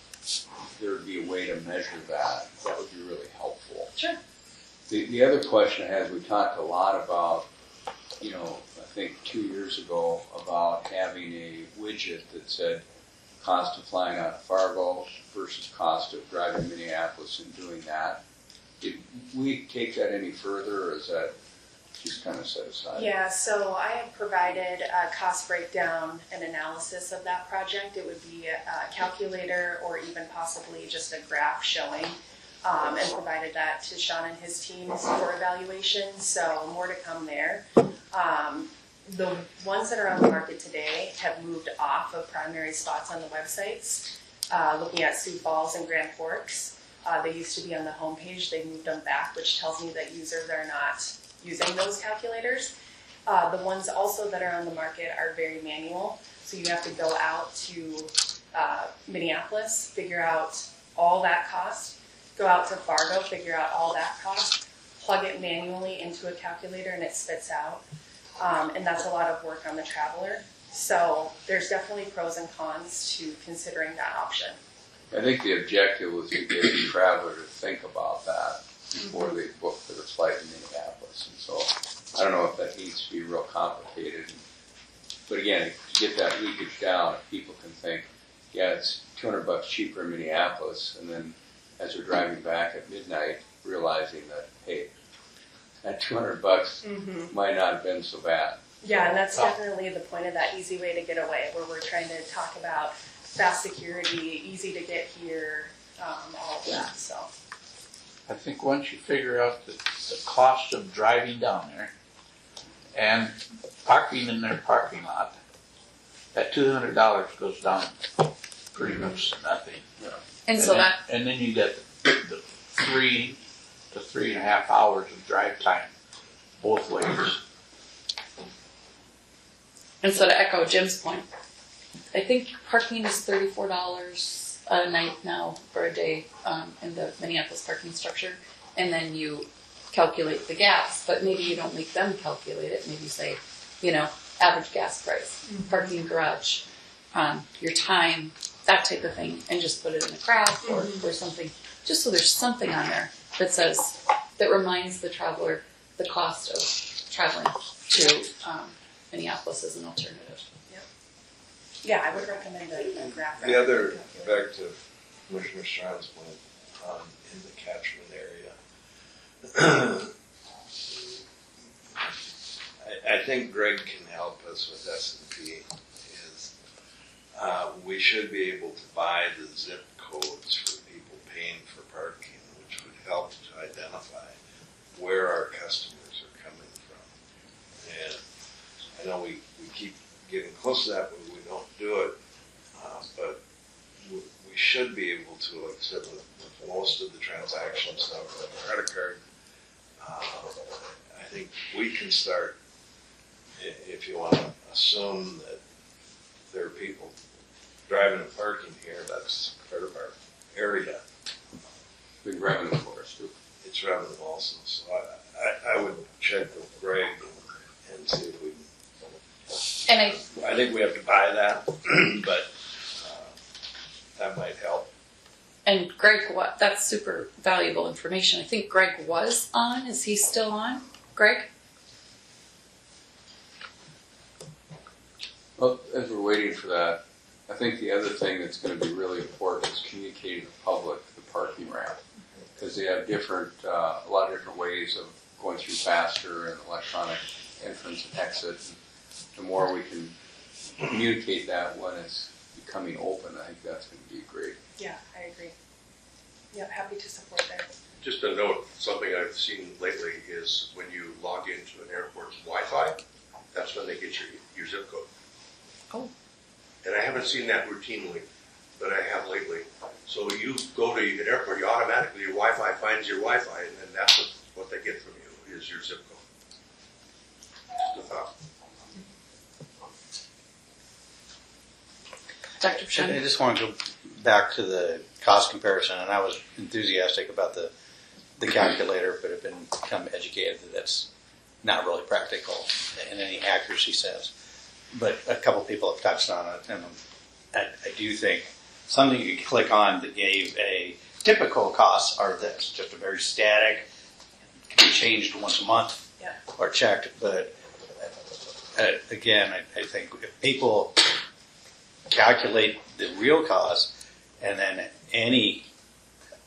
there would be a way to measure that, that would be really helpful. Sure. The other question I had is we talked a lot about, I think 2 years ago about having a widget that said cost of flying out of Fargo versus cost of driving Minneapolis and doing that. Did we take that any further, or is that just kind of set aside? Yeah, so I have provided a cost breakdown and analysis of that project. It would be a calculator or even possibly just a graph showing, and provided that to Sean and his teams for evaluation. So more to come there. The ones that are on the market today have moved off of primary spots on the websites. Looking at Sioux Falls and Grand Forks, they used to be on the homepage. They moved them back, which tells me that users are not using those calculators. The ones also that are on the market are very manual. So you have to go out to Minneapolis, figure out all that cost, go out to Fargo, figure out all that cost, plug it manually into a calculator, and it spits out. And that's a lot of work on the traveler. So there's definitely pros and cons to considering that option. I think the objective was to get the traveler to think about that before they book for the flight in Minneapolis. And so I don't know if that needs to be real complicated. But again, to get that leakage down, people can think, yeah, it's $200 cheaper in Minneapolis, and then as they're driving back at midnight, realizing that, hey, that $200 might not have been so bad. Yeah, and that's definitely the point of that easy way to get away, where we're trying to talk about fast security, easy to get here, all of that. So I think once you figure out the cost of driving down there and parking in their parking lot, that $200 goes down pretty much to nothing. Yeah. And then you get the 3 to 3.5 hours of drive time both ways. And so to echo Jim's point, I think parking is $34 a night now for a day in the Minneapolis parking structure, and then you calculate the gas, but maybe you don't make them calculate it. Maybe you say, average gas price, parking garage, your time, that type of thing, and just put it in a graph or something, just so there's something on there that reminds the traveler the cost of traveling to Minneapolis as an alternative. yeah, I would recommend a graph. The other, back to Commissioner Strawn's point, in the catchment area, I think Greg can help us with S&P. We should be able to buy the zip codes for people paying for parking, which would help to identify where our customers are coming from. And I know we keep getting close to that, but we don't do it. But we should be able to, like I said, with most of the transactions now with a credit card, I think we can start, if you want to assume that there are people driving and parking here, that's part of our area. Big revenue for us, too. It's revenue also. So I would check with Greg and see if we can. And I think we have to buy that, but that might help. And Greg, that's super valuable information. I think Greg was on. Is he still on? Greg? Well, as we're waiting for that, I think the other thing that's going to be really important is communicating to the public the parking ramp, because they have a lot of different ways of going through faster and electronic entrance and exit. The more we can communicate that when it's becoming open, I think that's going to be great. Yeah, I agree. Yep, happy to support there. Just a note, something I've seen lately is when you log into an airport's Wi-Fi, that's when they get your zip code. Oh. And I haven't seen that routinely, but I have lately. So you go to an airport, you automatically, your Wi-Fi finds your Wi-Fi, and then that's what they get from you, is your zip code. Just a thought. Dr. I Pashani? just want to go back to the cost comparison, and I was enthusiastic about the calculator, but have become educated that that's not really practical in any accuracy sense. But a couple people have touched on it, and I do think something you could click on that gave a typical costs are this, just a very static, can be changed once a month or checked, but again, I think if people calculate the real cost, and then any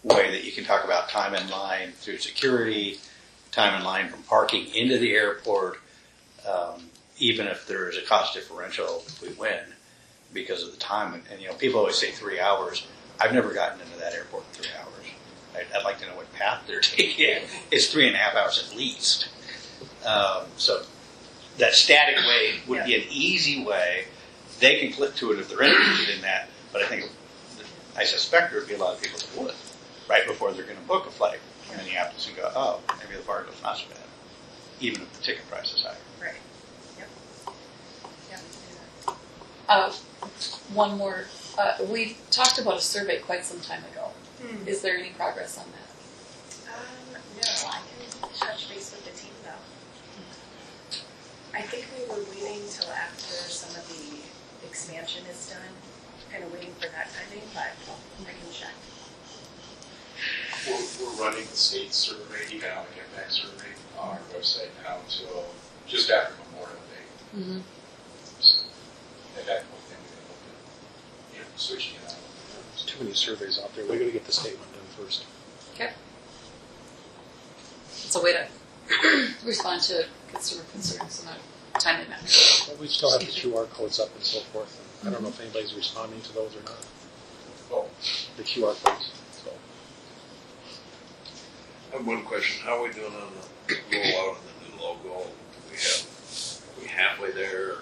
way that you can talk about time in line through security, time in line from parking into the airport, even if there is a cost differential, we win because of the time. And you know, people always say 3 hours. I've never gotten into that airport in 3 hours. I'd like to know what path they're taking. It's 3.5 hours at least. So that static way would be an easy way. They can click to it if they're interested in that, but I suspect there would be a lot of people that would, right before they're going to book a flight from Minneapolis and go, oh, maybe the Fargo's not so bad, even if the ticket price is higher. Right. Yep. One more. We talked about a survey quite some time ago. Is there any progress on that? No, I can touch base with the team though. I think we were waiting till after some of the expansion is done, kind of waiting for that timing, but I can check. We're running the state survey, economic impact survey, on our website now until just after Memorial Day. Mm-hmm. So at that point, then we can look at switching it out. There's too many surveys out there. We got to get the statement done first. Okay. It's a way to respond to consumer concerns in a timely manner. Well, we still have the QR codes up and so forth. And I don't know if anybody's responding to those or not. Oh, the QR codes. So. I have one question. How are we doing on the rollout of the new logo? Are we halfway there?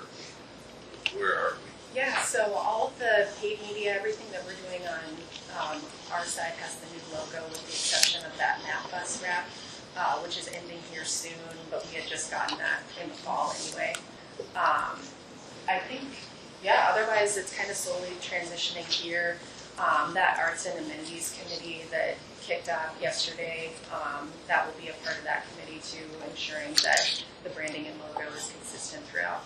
Where are we? Yeah, so all of the paid media, everything that we're doing on our side has the new logo with the exception of that map bus wrap, which is ending here soon, but we had just gotten that in the fall anyway. I think, yeah, otherwise it's kind of slowly transitioning here. That Arts and Amenities Committee that kicked off yesterday, that will be a part of that committee too, ensuring that the branding and logo is consistent throughout.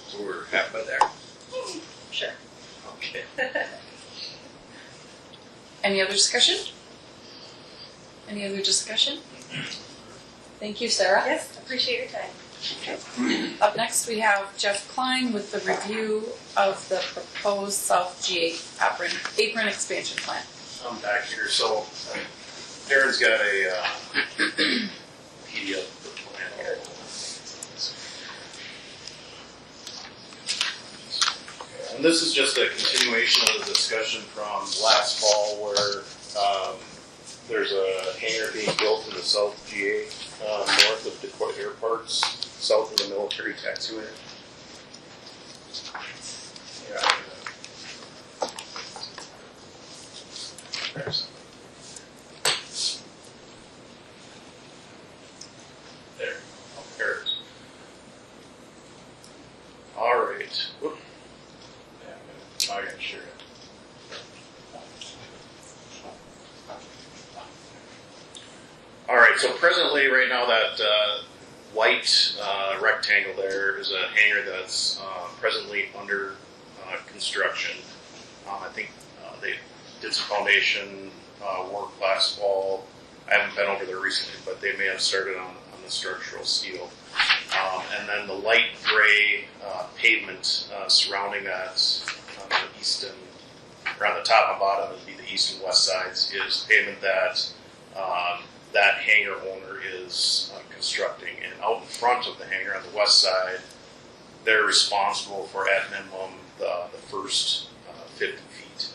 So we're halfway there. Sure. Okay. Any other discussion? Any other discussion? Thank you, Sarah. Yes, appreciate your time. Up next, we have Jeff Klein with the review of the proposed South G8 apron expansion plan. I'm back here. So Darren's got a PDF of the plan here. And this is just a continuation of the discussion from last fall where there's a hangar being built in the South GA north of Detroit Airports, south of the military taxiway. Yeah. There. Oh, there it is. All right. Whoop. Yeah, I gotta share it. All right, so presently, right now, that white rectangle there is a hangar that's presently under construction. I think they did some foundation work last fall. I haven't been over there recently, but they may have started on the structural steel. And then the light gray pavement surrounding that on the east and around the top and bottom would be the east and west sides is pavement that that hangar owner is constructing. And out in front of the hangar on the west side, they're responsible for at minimum the first 50 feet.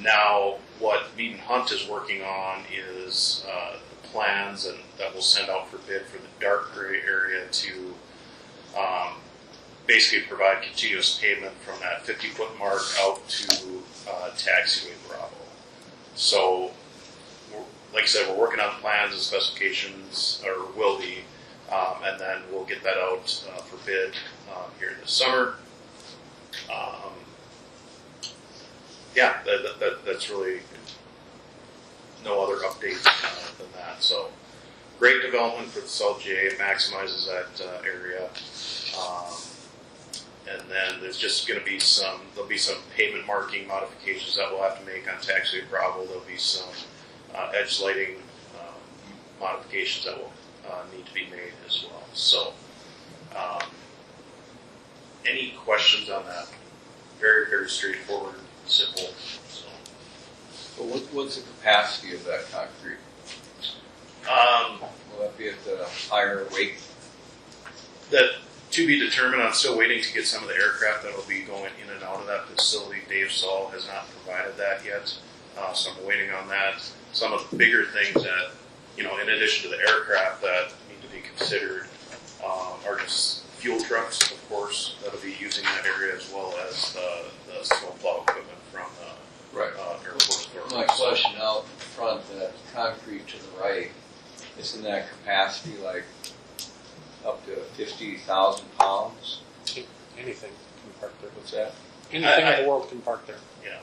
Now, what Mead and Hunt is working on is the plans and that we'll send out for bid for the dark gray area to basically provide continuous pavement from that 50-foot mark out to Taxiway Bravo. So, like I said, we're working on the plans and specifications, or will be, and then we'll get that out for bid here this summer. Yeah, that's really no other update than that. So, great development for the South J. It maximizes that area. And then there's just going to be there'll be some pavement marking modifications that we'll have to make on Taxiway Bravo. There'll be some edge lighting modifications that will need to be made as well. So, any questions on that? Very, very straightforward, simple. So what's the capacity of that concrete? Will that be at the higher weight? That to be determined. I'm still waiting to get some of the aircraft that will be going in and out of that facility. Dave Saul has not provided that yet, so I'm waiting on that. Some of the bigger things that, in addition to the aircraft that need to be considered, are just fuel trucks, of course, that'll be using that area, as well as the snowplow equipment from the airport authority. My question out in front, that concrete to the right, isn't that capacity like up to 50,000 pounds? Anything can park there. What's that? Anything in the world can park there. Yeah.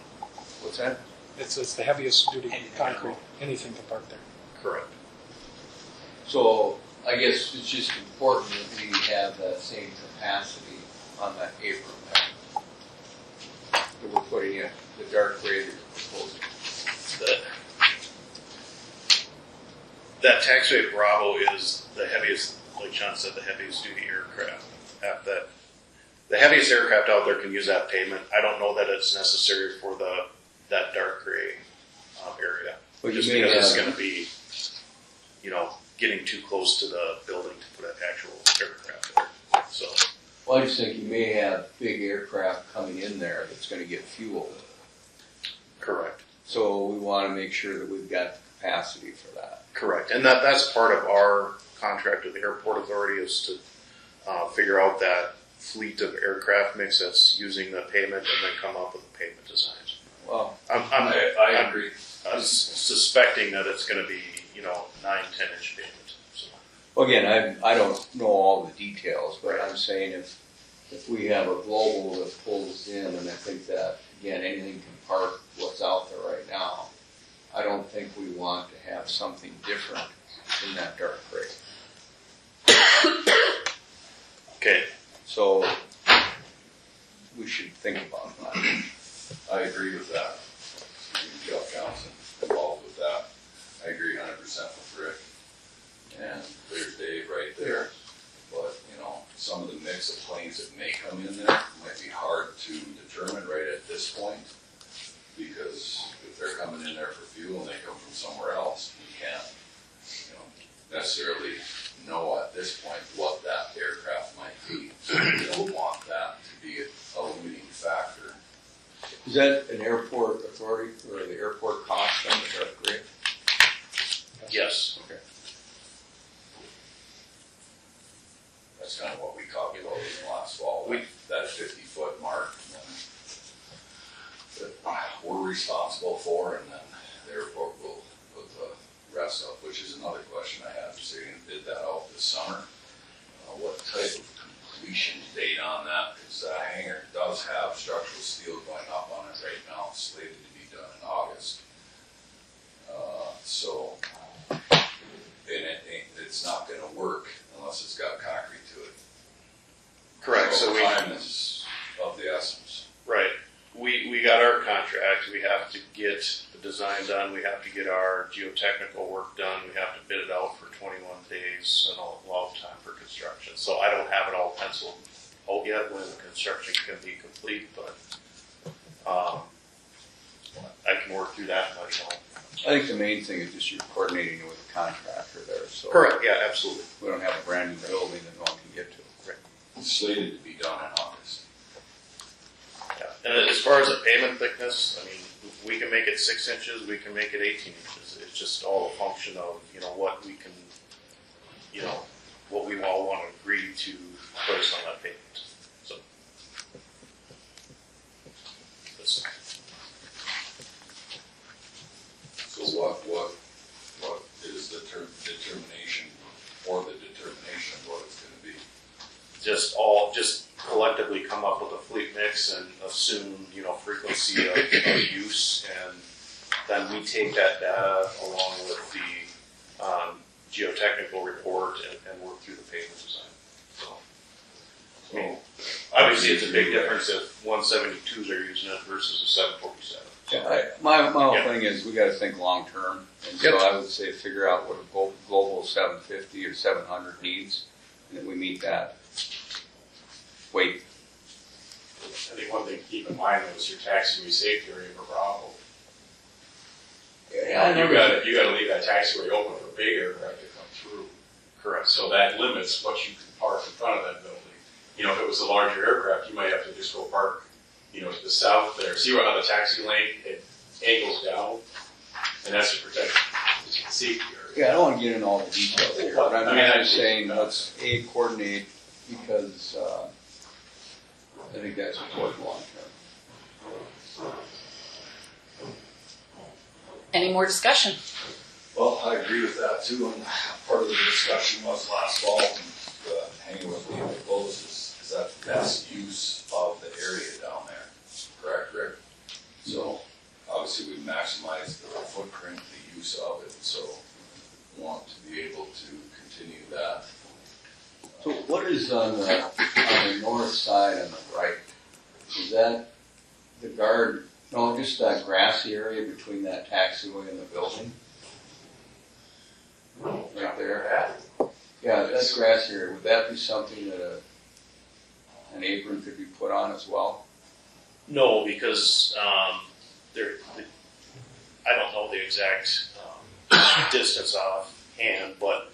What's that? It's the heaviest duty concrete. Anything can park there. Correct. So I guess it's just important that we have that same capacity on that apron there that we're putting in, the dark gray that you're proposing. That Taxiway Bravo is the heaviest, like John said, the heaviest duty aircraft. The heaviest aircraft out there can use that pavement. I don't know that it's necessary for that dark gray area. Well, just because it's going to be, getting too close to the building to put an actual aircraft there. So, well, I just think you may have big aircraft coming in there that's going to get fueled. Correct. So we want to make sure that we've got the capacity for that. Correct. And that's part of our contract with the airport authority, is to figure out that fleet of aircraft mix that's using the pavement and then come up with the pavement designs. Well, I agree. I'm suspecting that it's going to be, 9-10 inch pavement. So. Well, again, I don't know all the details, but I'm saying if we have a global that pulls in, and I think that, again, anything can park what's out there right now, I don't think we want to have something different in that dark gray. Okay. So we should think about that. I agree with that. Jeff Johnson involved with that. I agree 100% with Rick. And there's Dave right there. But, some of the mix of planes that may come in there might be hard to determine right at this point. Because if they're coming in there for fuel and they come from somewhere else, we can't, necessarily know at this point what that aircraft might be. So we don't want that to be a limiting factor. Is that an airport authority or the airport cost on the dark gray? Yes. Okay. That's kind of what we talked about in the last fall, that 50-foot mark. That we're responsible for, and then the airport will put the rest up, which is another question I have. So you're going to bid that out this summer. What type of completion date on that? Because that hangar does have structural steel going up on it right now. It's slated to be done in August. It's not going to work unless it's got concrete to it. Correct. So time is of the essence. Right. We got our contract. We have to get the design done. We have to get our geotechnical work done. We have to bid it out for 21 days and allow time for construction. So I don't have it all penciled out yet when the construction can be complete, but I can work through that and let you know. I think the main thing is just you're coordinating with the contractor there. So Correct. Yeah, absolutely. we don't have a brand new building that no one can get to. Right. It's slated to be done in August. Yeah. And as far as the pavement thickness, I mean, we can make it 6 inches, we can make it 18 inches. It's just all a function of, what we can, what we all want to agree to place on that pavement. So. So what is the determination or the determination of what it's going to be? Just collectively come up with a fleet mix and assume, frequency of use, and then we take that data along with the geotechnical report and work through the pavement design. So, I mean, obviously it's a big difference if 172s are using it versus a 747. Yeah, my whole thing is we got to think long term, and so I would say figure out what a global 750 or 700 needs, and then we meet that. Wait. I think one thing to keep in mind though is your taxiway safety area for Bravo. Yeah, You got to leave that taxiway open for big aircraft to come through. Correct. So that limits what you can park in front of that building. If it was a larger aircraft, you might have to just go park, to the south there. See how the taxi lane, it angles down, and that's to protect the safety area. Yeah, I don't want to get into all the details here, but I'm just saying let's coordinate because I think that's important long term. Any more discussion? Well, I agree with that too, and part of the discussion was last fall, hanging with the proposals, is that the best use of the area down there, correct, Rick? So, obviously we maximize the footprint, the use of it, so we want to be able to continue that. So what is on the north side on the right? Is that the guard? No, just that grassy area between that taxiway and the building? Right there? Yeah, that grassy area. Would that be something that an apron could be put on as well? No, because I don't know the exact distance offhand, but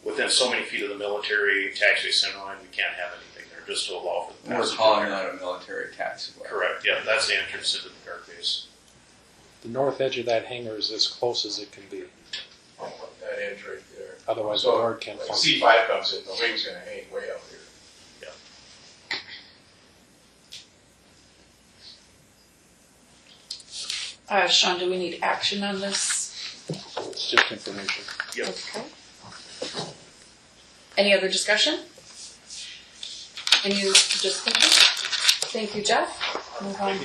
within so many feet of the military taxiway center line, we can't have anything there just to allow for the We're calling that a military taxiway. Correct, yeah, that's the entrance to the guard base. The north edge of that hangar is as close as it can be. That end right there. Otherwise, the guard can't function. C5 comes in, the wing's going to hang way out here. Sean, do we need action on this? It's just information. Yep. Okay. Any other discussion? Any discussion? Thank you, Jeff. Move on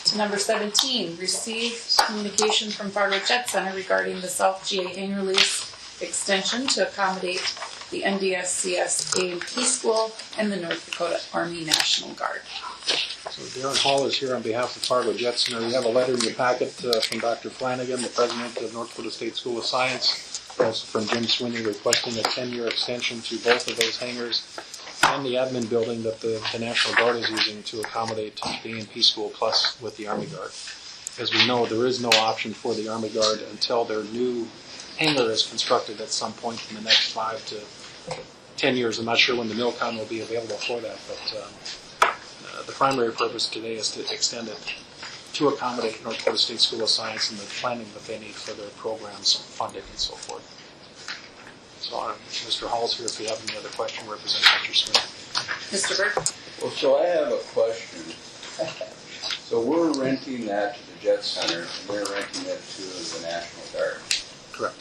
to number 17. Receive communication from Fargo Jet Center regarding the South GA hangar lease extension to accommodate the NDSCS A&P School and the North Dakota Army National Guard. So Darren Hall is here on behalf of Fargo Jet Center. You have a letter in your packet from Dr. Flanagan, the president of North Dakota State School of Science, also from Jim Sweeney requesting a 10-year extension to both of those hangars and the admin building that the National Guard is using to accommodate the A&P School plus with the Army Guard. As we know, there is no option for the Army Guard until their new hangar is constructed at some point in the next 5 to 10 years. I'm not sure when the MILCON will be available for that, but the primary purpose today is to extend it to accommodate North Dakota State School of Science and the planning that they need for their programs, funding, and so forth. So Mr. Hall's here if you have any other question, Representative Smith. Mr. Burke? Well, so I have a question. So we're renting that to the Jet Center, and they're renting it to the National Guard. Correct.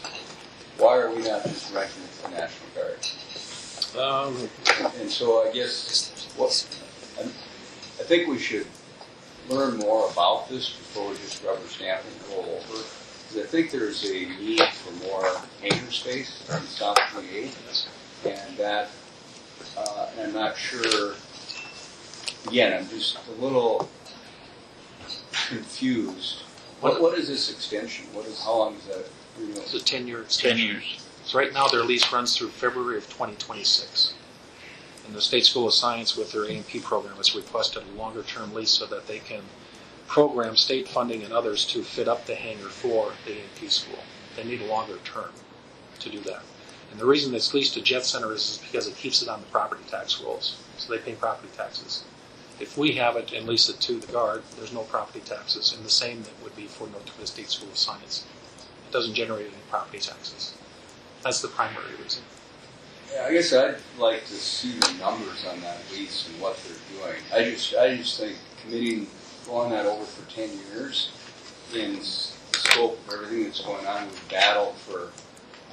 Why are we not just renting it to the National Guard? And so I guess I think we should learn more about this before we just rubber stamp and roll over. Because I think there's a need for more hangar space in South 28, and that I'm not sure. Again, I'm just a little confused. What is this extension? How long is that? It's a 10-year extension. 10 years. So right now their lease runs through February of 2026. And the State School of Science with their A&P program has requested a longer-term lease so that they can program state funding and others to fit up the hangar for the A&P school. They need a longer term to do that. And the reason it's leased to Jet Center is because it keeps it on the property tax rolls. So they pay property taxes. if we have it and lease it to the Guard, there's no property taxes, and the same that would be for North Dakota State School of Science. It doesn't generate any property taxes. That's the primary reason. Yeah, I guess I'd like to see the numbers on that lease and what they're doing. I just think committing, going that over for 10 years in the scope of everything that's going on, we've battled for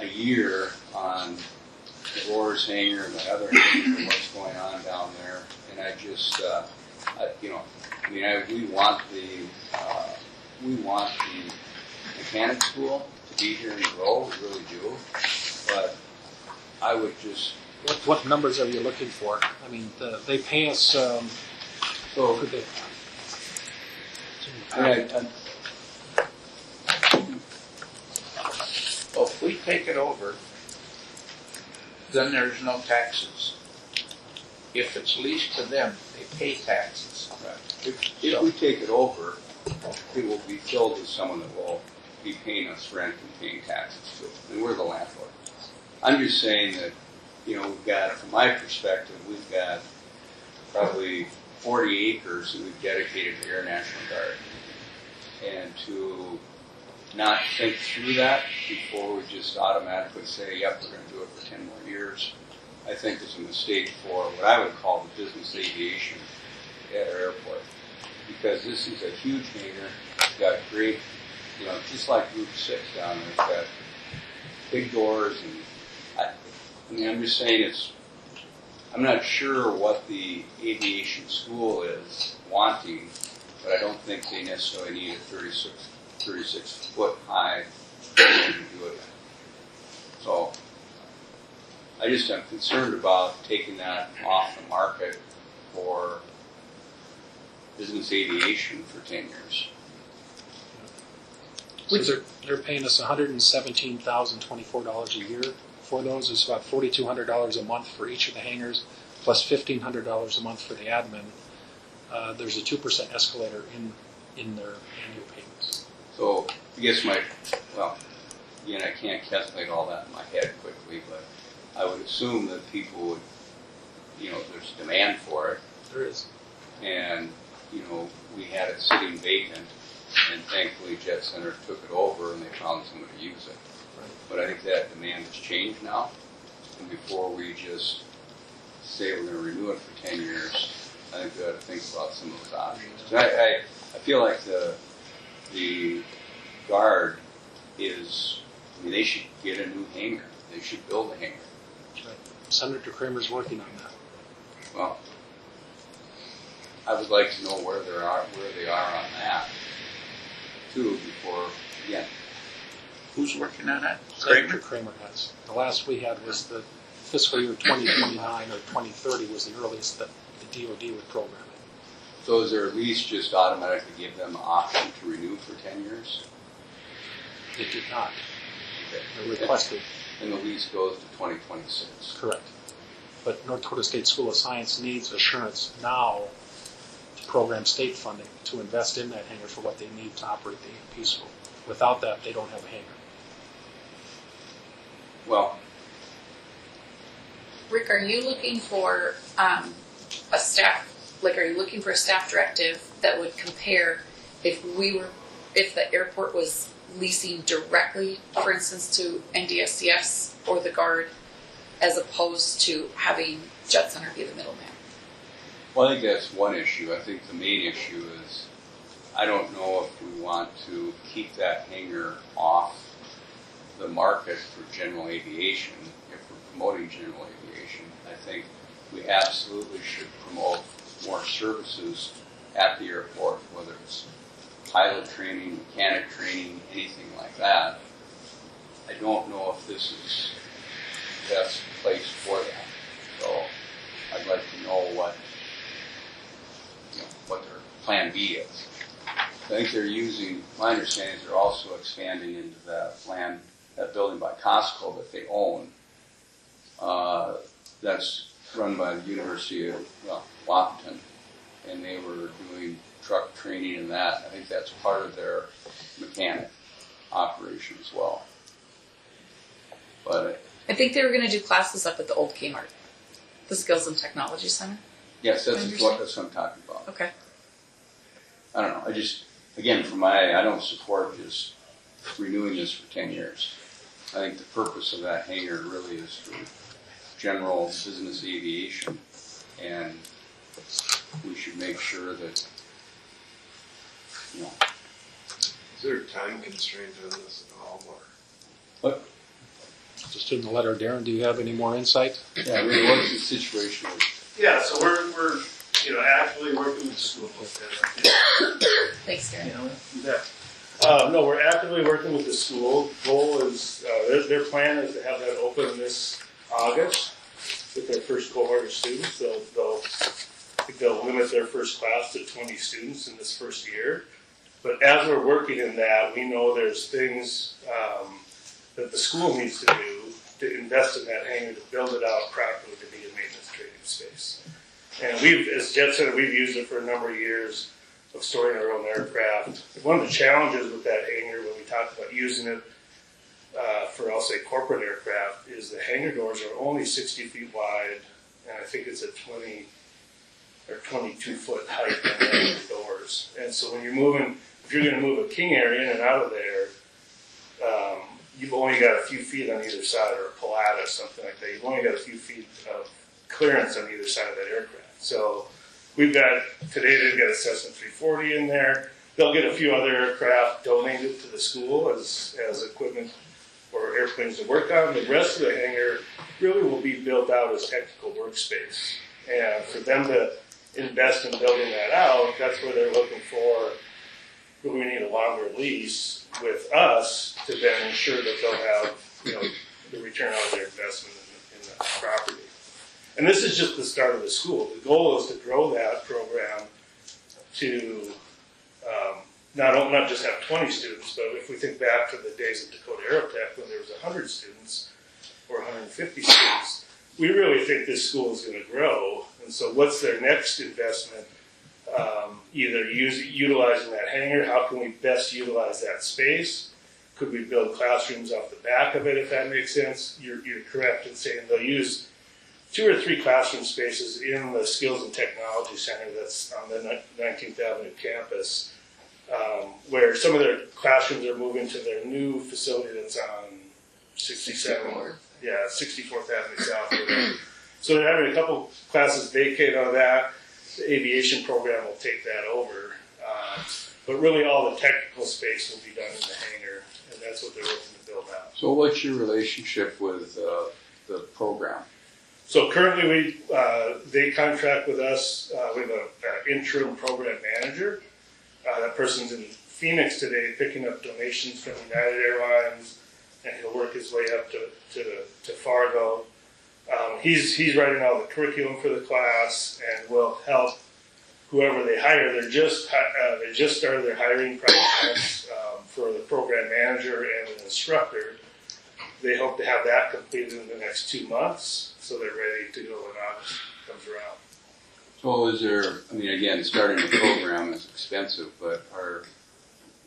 a year on the Roars hangar and the other hangar and what's going on down there. And I just, we want the mechanic school to be here and grow, we really do. But I would just. What numbers are you looking for? I mean, they pay us. So could they? Well, if we take it over, then there's no taxes. If it's leased to them, they pay taxes. Right. If we take it over, it will be filled with someone that will be paying us rent and paying taxes too. And we're the landlord. I'm just saying that, we've got, from my perspective, we've got probably 40 acres that we've dedicated to Air National Guard. And to not think through that before we just automatically say, yep, we're going to do it for 10 more years, I think is a mistake for what I would call the business aviation at our airport. Because this is a huge hangar, it's got great, just like Route 6 down there, it's got big doors, and I'm just saying I'm not sure what the aviation school is wanting, but I don't think they necessarily need a 36 foot high building to do it. So I just am concerned about taking that off the market for business aviation for 10 years. So they're paying us $117,024 a year for those. It's about $4,200 a month for each of the hangars, plus $1,500 a month for the admin. There's a 2% escalator in their annual payments. So I guess again, I can't calculate all that in my head quickly, but I would assume that people would, there's demand for it. There is. And, we had it sitting vacant, and thankfully Jet Center took it over and they found someone to use it. Right. But I think that demand has changed now. And before we just say we're going to renew it for 10 years, I think we ought to think about some of those options. I feel like the Guard they should get a new hangar. They should build a hangar. Right. Senator Kramer's working on that. Well, I would like to know where they are on that too before again. Who's working on that? Senator Kramer has. The last we had was the fiscal year 2029 or 2030 was the earliest that the DOD would program it. So is there at least just automatically give them an option to renew for 10 years? It did not. Okay. They requested. And the lease goes to 2026. Correct. But North Dakota State School of Science needs assurance now to program state funding to invest in that hangar for what they need to operate the EMP school. Without that, they don't have a hangar. Well, Rick, are you looking for a staff? Are you looking for a staff directive that would compare if the airport was leasing directly, for instance, to NDSCS or the Guard, as opposed to having Jet Center be the middleman? Well, I think that's one issue. I think the main issue is I don't know if we want to keep that hangar off the market for general aviation. If we're promoting general aviation, I think we absolutely should promote more services at the airport, whether it's pilot training, mechanic training, anything like that. I don't know if this is the best place for that. So I'd like to know what their plan B is. I think they're using, my understanding is they're also expanding into that building by Costco that they own. That's run by the University of Washington, and they were doing truck training and that. I think that's part of their mechanic operation as well. But I think they were going to do classes up at the old Kmart, the Skills and Technology Center. Yes, that's what I'm talking about. Okay. I don't know, I just, again, I don't support just renewing this for 10 years. I think the purpose of that hangar really is for general business aviation, and we should make sure that, you know. Is there a time constraint on this at all, or? What? Just in the letter, Darren, do you have any more insight? Yeah, I mean, what's the situation with? Yeah, so we're actively working with the school. Thanks, Darren. No, we're actively working with the school. Goal is, their plan is to have that open this August with their first cohort of students. I think they'll limit their first class to 20 students in this first year. But as we're working in that, we know there's things that the school needs to do to invest in that hangar, to build it out properly to be a maintenance training space. And as Jeff said, we've used it for a number of years of storing our own aircraft. One of the challenges with that hangar when we talked about using it for, I'll say, corporate aircraft, is the hangar doors are only 60 feet wide, and I think it's a 20 or 22 foot height on the doors. And so when if you're going to move a King Air in and out of there, you've only got a few feet on either side, or a Pilatus, something like that. You've only got a few feet of clearance on either side of that aircraft. So they've got a Cessna 340 in there. They'll get a few other aircraft donated to the school as equipment or airplanes to work on. The rest of the hangar really will be built out as technical workspace. And for them to invest in building that out, that's where they're looking for, we need a longer lease with us to then ensure that they'll have, the return on their investment in the property. And this is just the start of the school. The goal is to grow that program to not just have 20 students, but if we think back to the days of Dakota Aerotech when there was 100 students or 150 students, we really think this school is going to grow. And so what's their next investment? Either utilizing that hangar, how can we best utilize that space? Could we build classrooms off the back of it, if that makes sense? You're correct in saying they'll use 2 or 3 classroom spaces in the Skills and Technology Center that's on the 19th Avenue campus, where some of their classrooms are moving to their new facility that's on 64th Avenue South. So they're having a couple classes vacate on that. The aviation program will take that over. But really all the technical space will be done in the hangar, and that's what they're looking to build out. So what's your relationship with the program? So currently they contract with us. We have an interim program manager. That person's in Phoenix today picking up donations from United Airlines, and he'll work his way up to Fargo. He's writing all the curriculum for the class and will help whoever they hire. They just started their hiring process for the program manager and an instructor. They hope to have that completed in the next 2 months, so they're ready to go when August comes around. So again, starting a program is expensive, but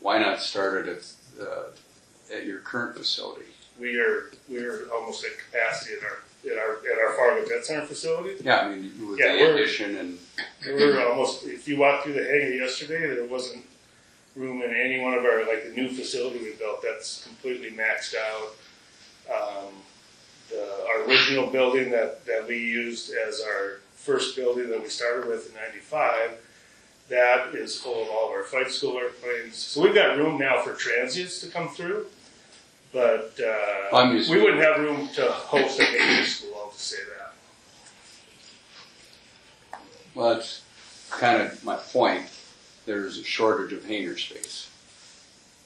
why not start it at your current facility? We're almost at capacity at our Fargo Jet Center facility. Yeah, with the addition and we're almost. If you walked through the hangar yesterday, there wasn't room in any one of the new facility we built. That's completely maxed out. Our original building that we used as our first building that we started with in '95, that is full of all of our flight school airplanes. So we've got room now for transients to come through, but we wouldn't have room to host a maintenance school. I'll just say that. Well, that's kind of my point. There's a shortage of hangar space.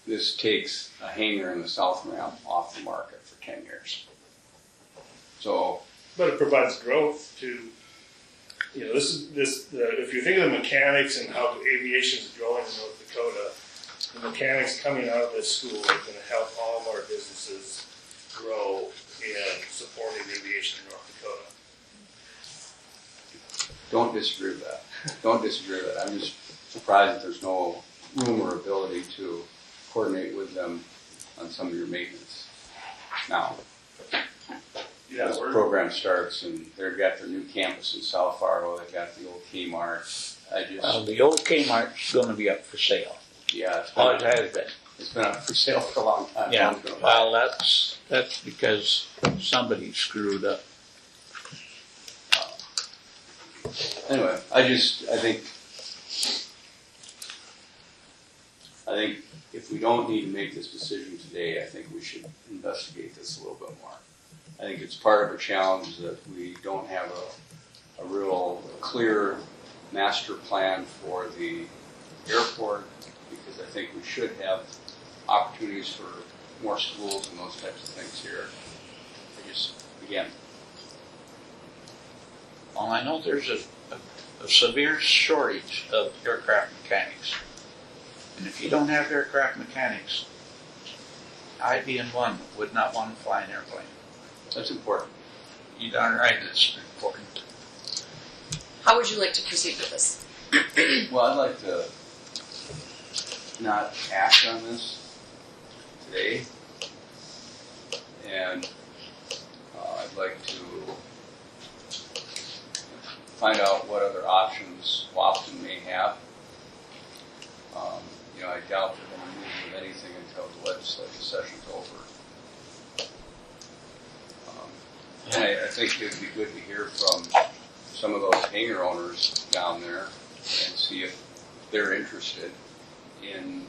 This takes a hangar in the South Ramp off the market for 10 years. So, but it provides growth to, if you think of the mechanics and how aviation is growing in North Dakota, the mechanics coming out of this school are going to help all of our businesses grow in supporting aviation in North Dakota. Don't disagree with that. I'm just surprised that there's no room or ability to coordinate with them on some of your maintenance now. Yeah, this program starts, and they've got their new campus in South Fargo, they've got the old Kmart. The old Kmart's gonna be up for sale. Yeah, Oh, it has been. It's been up for sale for a long time. Yeah, No one's gonna buy it. well, that's because somebody screwed up. Anyway, I think if we don't need to make this decision today, I think we should investigate this a little bit more. I think it's part of a challenge that we don't have a real clear master plan for the airport, because I think we should have opportunities for more schools and those types of things here. Again. Well, I know there's a severe shortage of aircraft mechanics. And if you don't have aircraft mechanics, I, being one, would not want to fly an airplane. That's important. You darn right it's important. How would you like to proceed with this? Well, I'd like to not act on this today, and I'd like to find out what other options Wahpeton may have. I doubt they're going to move with anything until the legislative session's over. And I think it would be good to hear from some of those hangar owners down there and see if they're interested in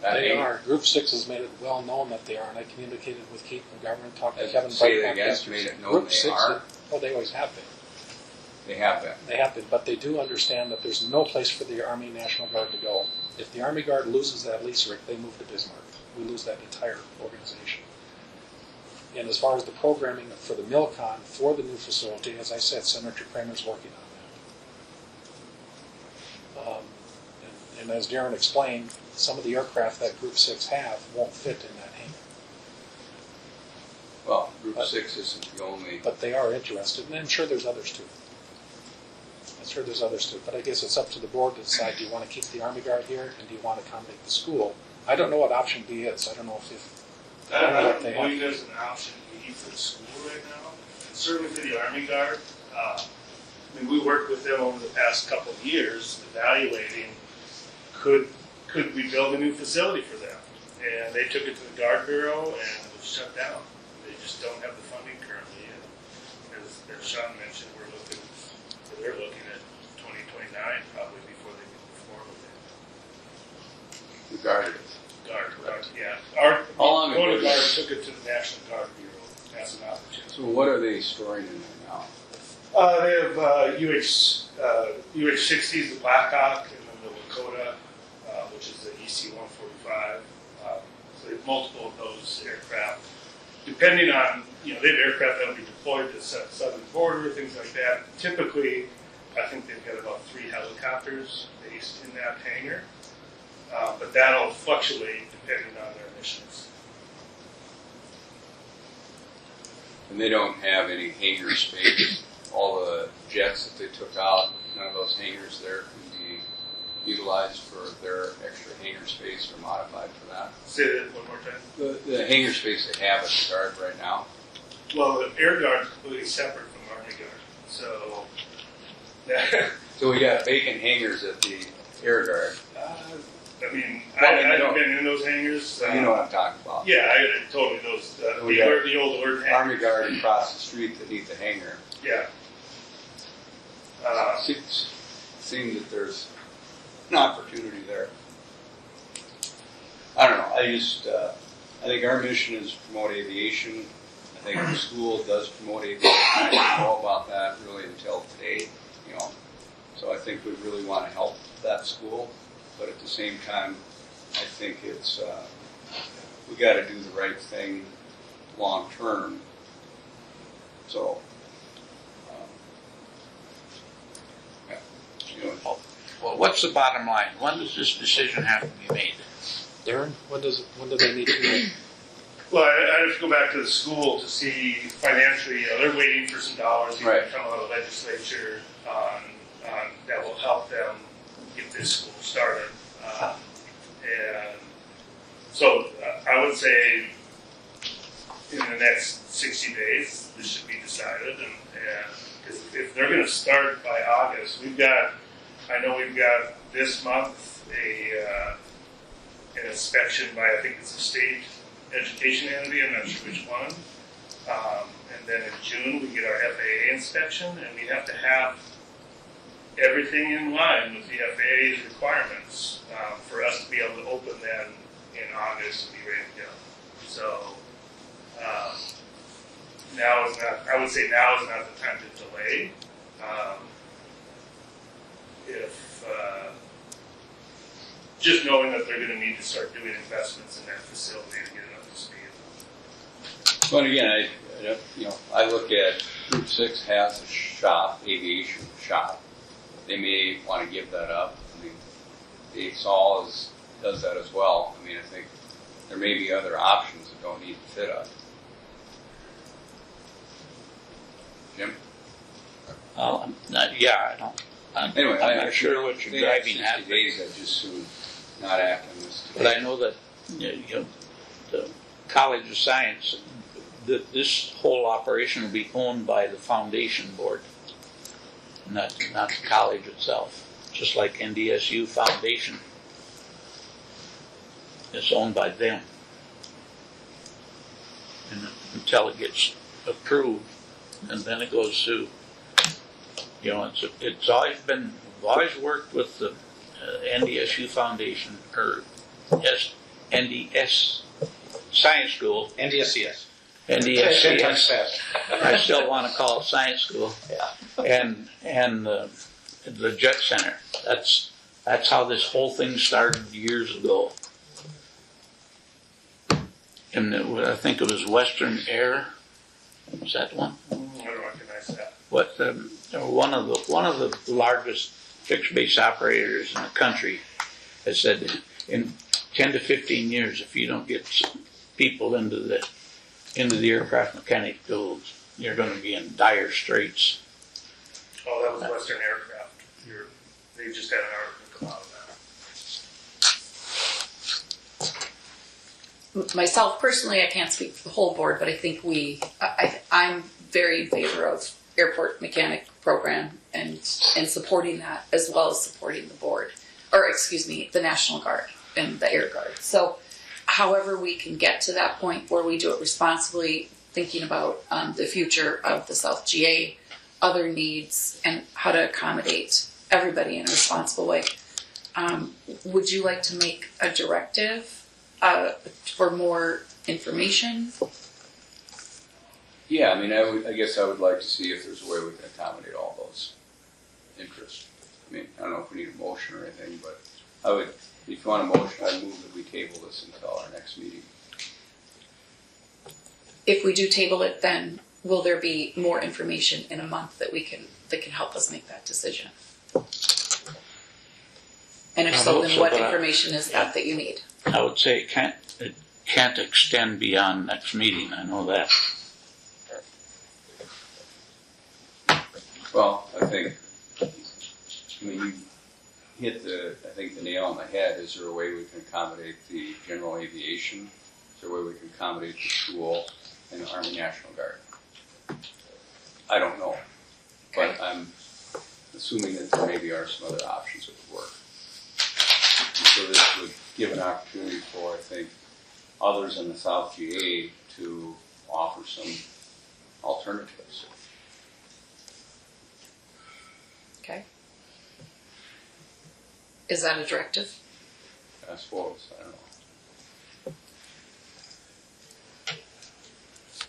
that. They hangar. are. Group 6 has made it well known that they are, and I communicated with Keith McGovern, talked to Kevin Say Brightback that again, yesterday. made it known Group they 6, are. oh, they always have been. They have been. They have been, but they do understand that there's no place for the Army National Guard to go. If the Army Guard loses that lease, Rick, they move to Bismarck. We lose that entire organization. And as far as the programming for the MilCon, for the new facility, as I said, Senator Kramer's working on that. And as Darren explained, some of the aircraft that Group 6 have won't fit in that hangar. Well, Group 6 isn't the only. But they are interested, and I'm sure there's others too. But I guess it's up to the board to decide, do you want to keep the Army Guard here, and do you want to accommodate the school? I don't know what option B is. I don't know if I don't they have. believe there's an option B for the school right now, and certainly for the Army Guard. We worked with them over the past couple of years, evaluating could we build a new facility for them, and they took it to the Guard Bureau and it was shut down. They just don't have the funding currently, and as Sean mentioned, they're looking at 2029 probably before they move forward with it. The Guard. Guard, yeah. How long ago? The Guard took it to the National Guard Bureau as an opportunity. So what are they storing in there now? They have UH-60s, the Blackhawk, and then the Lakota, which is the EC-145. So they have multiple of those aircraft. Depending on, they have aircraft that will be deployed to the southern border, things like that. Typically, I think they've got about 3 helicopters based in that hangar. But that'll fluctuate depending on their missions. And they don't have any hangar space. All the jets that they took out, none of those hangars there can be utilized for their extra hangar space or modified for that. Say that one more time. The hangar space they have at the Guard right now. Well, the Air Guard is completely separate from Army Guard. So, So we got vacant hangars at the Air Guard. I haven't been in those hangars. You know what I'm talking about. Yeah, I totally those the old alert hangars. Army Guard across the street that need the hangar. Yeah. Seems that there's an opportunity there. I don't know. I think our mission is to promote aviation. I think the school does promote aviation. I didn't know about that really until today. So I think we really want to help that school, but at the same time, I think it's we got to do the right thing long term. So. Well, what's the bottom line? When does this decision have to be made? Darren, when do they need to be? Well, I have to go back to the school to see financially. They're waiting for some dollars to come out of the legislature that will help them get this school started. And so I would say in the the next 60 days, this should be decided, and because if they're going to start by August, I know we've got this month an inspection by, I think it's a state education entity, I'm not sure which one, and then in June we get our FAA inspection, and we have to have everything in line with the FAA's requirements for us to be able to open then in August and be ready to go. So now is not, I would say now is not the time to delay. Just knowing that they're going to need to start doing investments in that facility to get it up to speed. But again, I look at Group 6 has a shop, aviation shop. They may want to give that up. I mean, Dave Saul does that as well. I mean, I think there may be other options that don't need to fit up. Jim? Yeah, I don't. Anyway, I'm not sure what you're driving at. 60 days, I just soon not act on this today. But I know that the College of Science, this whole operation will be owned by the foundation board, not the college itself. Just like NDSU Foundation, it's owned by them, and until it gets approved, and then it goes to. It's always been. We've always worked with the NDSU Foundation or NDS Science School. NDSCS. NDSCS. I still want to call it Science School. Yeah. And the Jet Center. That's how this whole thing started years ago. And I think it was Western Air. Was that one? I don't recognize that. One of the largest fixed base operators in the country has said in 10 to 15 years, if you don't get people into the aircraft mechanic fields, you're going to be in dire straits. Oh, that was Western Aircraft. They just had an article come out of that. Myself personally, I can't speak for the whole board, but I think I'm very in favor of airport mechanic program and supporting that, as well as supporting the board, or excuse me, the National Guard and the Air Guard. So however we can get to that point where we do it responsibly, thinking about the future of the South GA, other needs, and how to accommodate everybody in a responsible way. Would you like to make a directive for more information? Yeah, I mean, I guess I would like to see if there's a way we can accommodate all those interests. I mean, I don't know if we need a motion or anything, but I would, if you want a motion, I'd move that we table this until our next meeting. If we do table it, then will there be more information in a month that can help us make that decision? And if so, then what information is that you need? I would say it can't extend beyond next meeting. I know that. Well, I think, you hit the nail on the head. Is there a way we can accommodate the general aviation? Is there a way we can accommodate the school and the Army National Guard? I don't know, but I'm assuming that there maybe are some other options that would work. And so this would give an opportunity for, I think, others in the South GA to offer some alternatives. Okay. Is that a directive? I suppose, I don't know.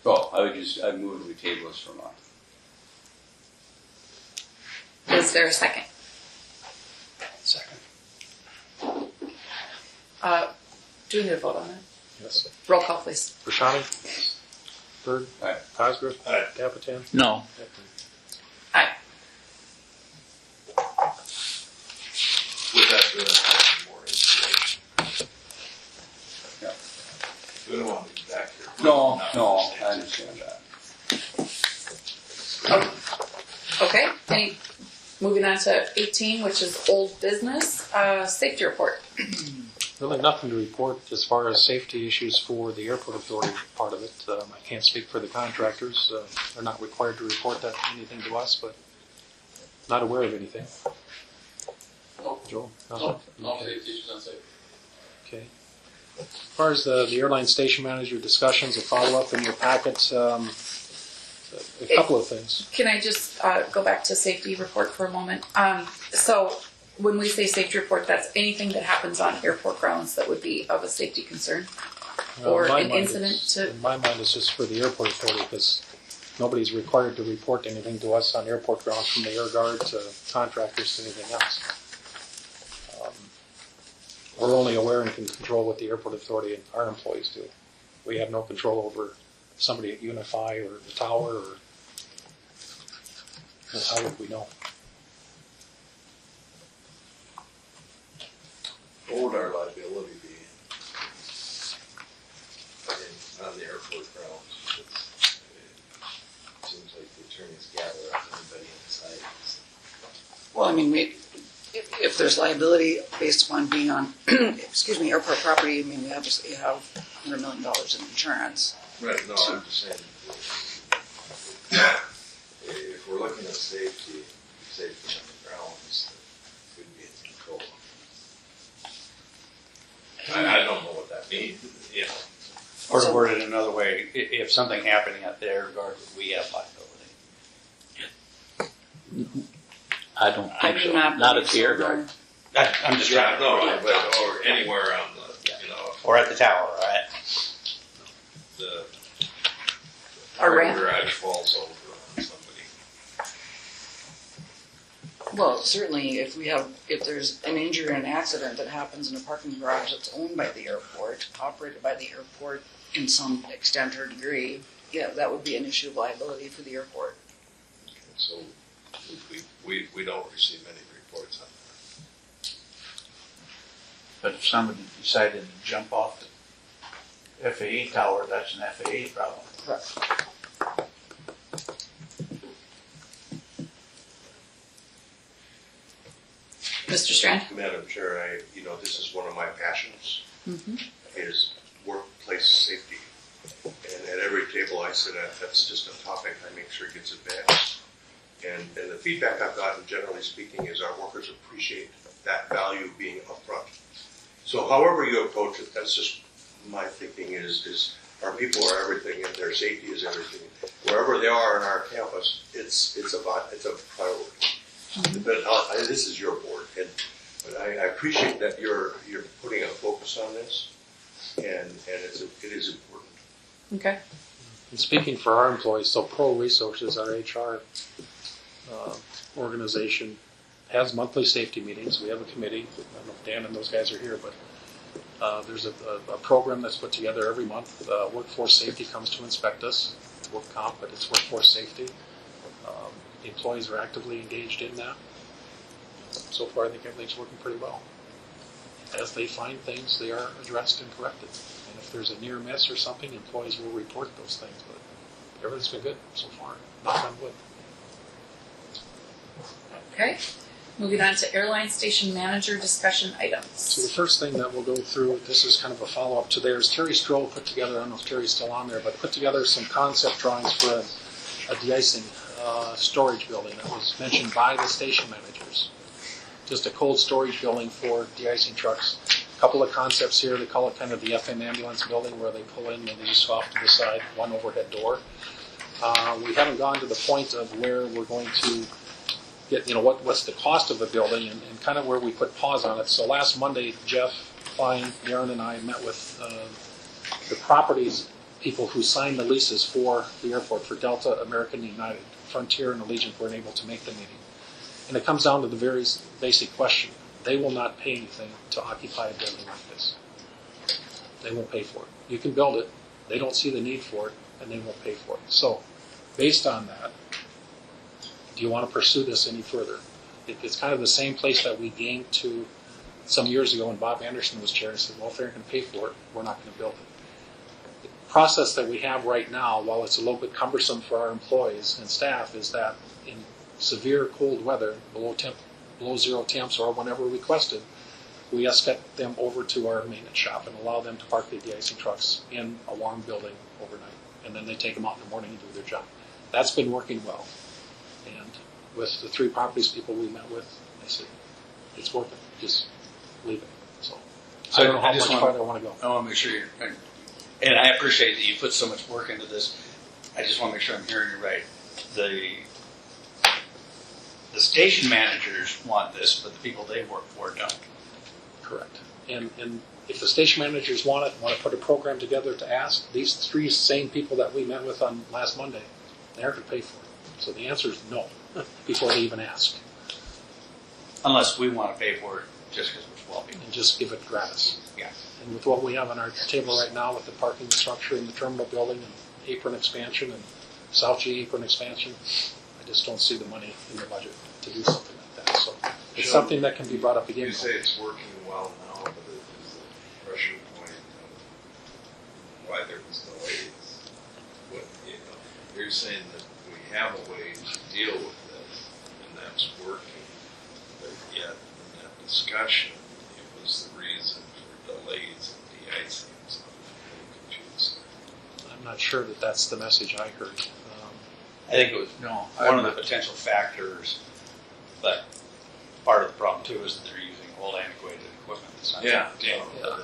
So I'd move that we table this for a month. Is there a second? Second. Do we need to vote on that? Yes. Roll call, please. Rashani? Bird? Aye. Cosgrove? Aye. Capitan? No. Aye. With that, more information. Yeah. We don't want to be back here. No, I understand that. Okay. Moving on to 18, which is old business, safety report. Really nothing to report as far as safety issues for the airport authority part of it. I can't speak for the contractors. They're not required to report anything to us, but not aware of anything. Nope. Joel? No safety issues, unsafe. Okay. As far as the airline station manager discussions, a follow-up in your packet, a couple of things. Can I just go back to safety report for a moment? So when we say safety report, that's anything that happens on airport grounds that would be of a safety concern? Or an incident In my mind, it's just for the airport authority because nobody's required to report anything to us on airport grounds, from the air guard to contractors to anything else. We're only aware and can control what the airport authority and our employees do. We have no control over somebody at Unify or the tower, or how would we know? What would our liability be on the airport grounds? It seems like the attorneys gather up anybody inside. Well, I mean, if there's liability based upon being on, airport property, I mean, we obviously have $100 million in insurance. Right, no, I'm just saying, if we're looking at safety on the grounds, that could be in control. I don't know what that means, you know. Or to word it another way, if something happening at the air guard, we have liability. I don't think I do so. not at the air guard. I'm just trying to. Or anywhere on the, you know. Or at the tower, right? The Our ramp. garage falls over on somebody. Well, certainly if there's an injury or an accident that happens in a parking garage that's owned by the airport, operated by the airport in some extent or degree, yeah, that would be an issue of liability for the airport. Okay, so we don't receive any reports on that. But if somebody decided to jump off the FAA tower, that's an FAA problem. Correct. Mr. Strand? Madam Chair, this is one of my passions, is workplace safety. And at every table I sit at, that's just a topic I make sure gets advanced. And the feedback I've gotten, generally speaking, is our workers appreciate that value being upfront. So however you approach it, that's just my thinking is our people are everything and their safety is everything. Wherever they are on our campus, it's a priority. But this is your board, but I appreciate that you're putting a focus on this, and it is important. Okay. And speaking for our employees, so Pro Resources, our HR organization, has monthly safety meetings. We have a committee. I don't know if Dan and those guys are here, but there's a program that's put together every month. Workforce Safety comes to inspect us. It's work comp, but it's workforce safety. The employees are actively engaged in that. So far, I think everything's working pretty well. As they find things, they are addressed and corrected. And if there's a near miss or something, employees will report those things. But everything's been good so far. Knock on wood. Okay. Moving on to airline station manager discussion items. So the first thing that we'll go through, this is kind of a follow-up to theirs. Terry Stroll put together, I don't know if Terry's still on there, but put together some concept drawings for a de-icing storage building that was mentioned by the station managers. Just a cold storage building for de-icing trucks. A couple of concepts here. They call it kind of the FM ambulance building where they pull in and they just go off to the side, one overhead door. We haven't gone to the point of where we're going to get, what's the cost of the building and kind of where we put pause on it. So last Monday, Jeff Klein, Darren, and I met with the properties people who signed the leases for the airport, for Delta, American, United, Frontier, and Allegiant weren't able to make the meeting. And it comes down to the very basic question. They will not pay anything to occupy a building like this. They won't pay for it. You can build it. They don't see the need for it, and they won't pay for it. So, based on that, do you want to pursue this any further? It's kind of the same place that we gained to some years ago when Bob Anderson was chair and said, well, if they're going to pay for it, we're not going to build it. The process that we have right now, while it's a little bit cumbersome for our employees and staff, is that in severe cold weather, below zero temps or whenever requested, we escort them over to our maintenance shop and allow them to park the de-icing trucks in a warm building overnight. And then they take them out in the morning and do their job. That's been working well. And with the 3 properties people we met with, they said, it's working, just leave it. So I don't know how much farther I want to go. I want to make sure you're, and I appreciate that you put so much work into this. I just want to make sure I'm hearing you right. The station managers want this, but the people they work for don't. Correct. And if the station managers want to put a program together to ask, these 3 same people that we met with on last Monday, they're going to pay for it. So the answer is no, before they even ask. Unless we want to pay for it just because we're 12 people. And just give it gratis. Yeah. And with what we have on our table right now with the parking structure in the terminal building and apron expansion and South G apron expansion, I just don't see the money in the budget to do something like that. So it's something that can be brought up again. You say it's working well now, but it is the pressure point of why there was delays. What, you're saying that we have a way to deal with this, and that's working, but yet in that discussion, it was the reason for delays in de-icing. So I'm confused. I'm not sure that that's the message I heard. I think it was one of the potential factors, but part of the problem too is that they're using old antiquated equipment. That's not Yeah.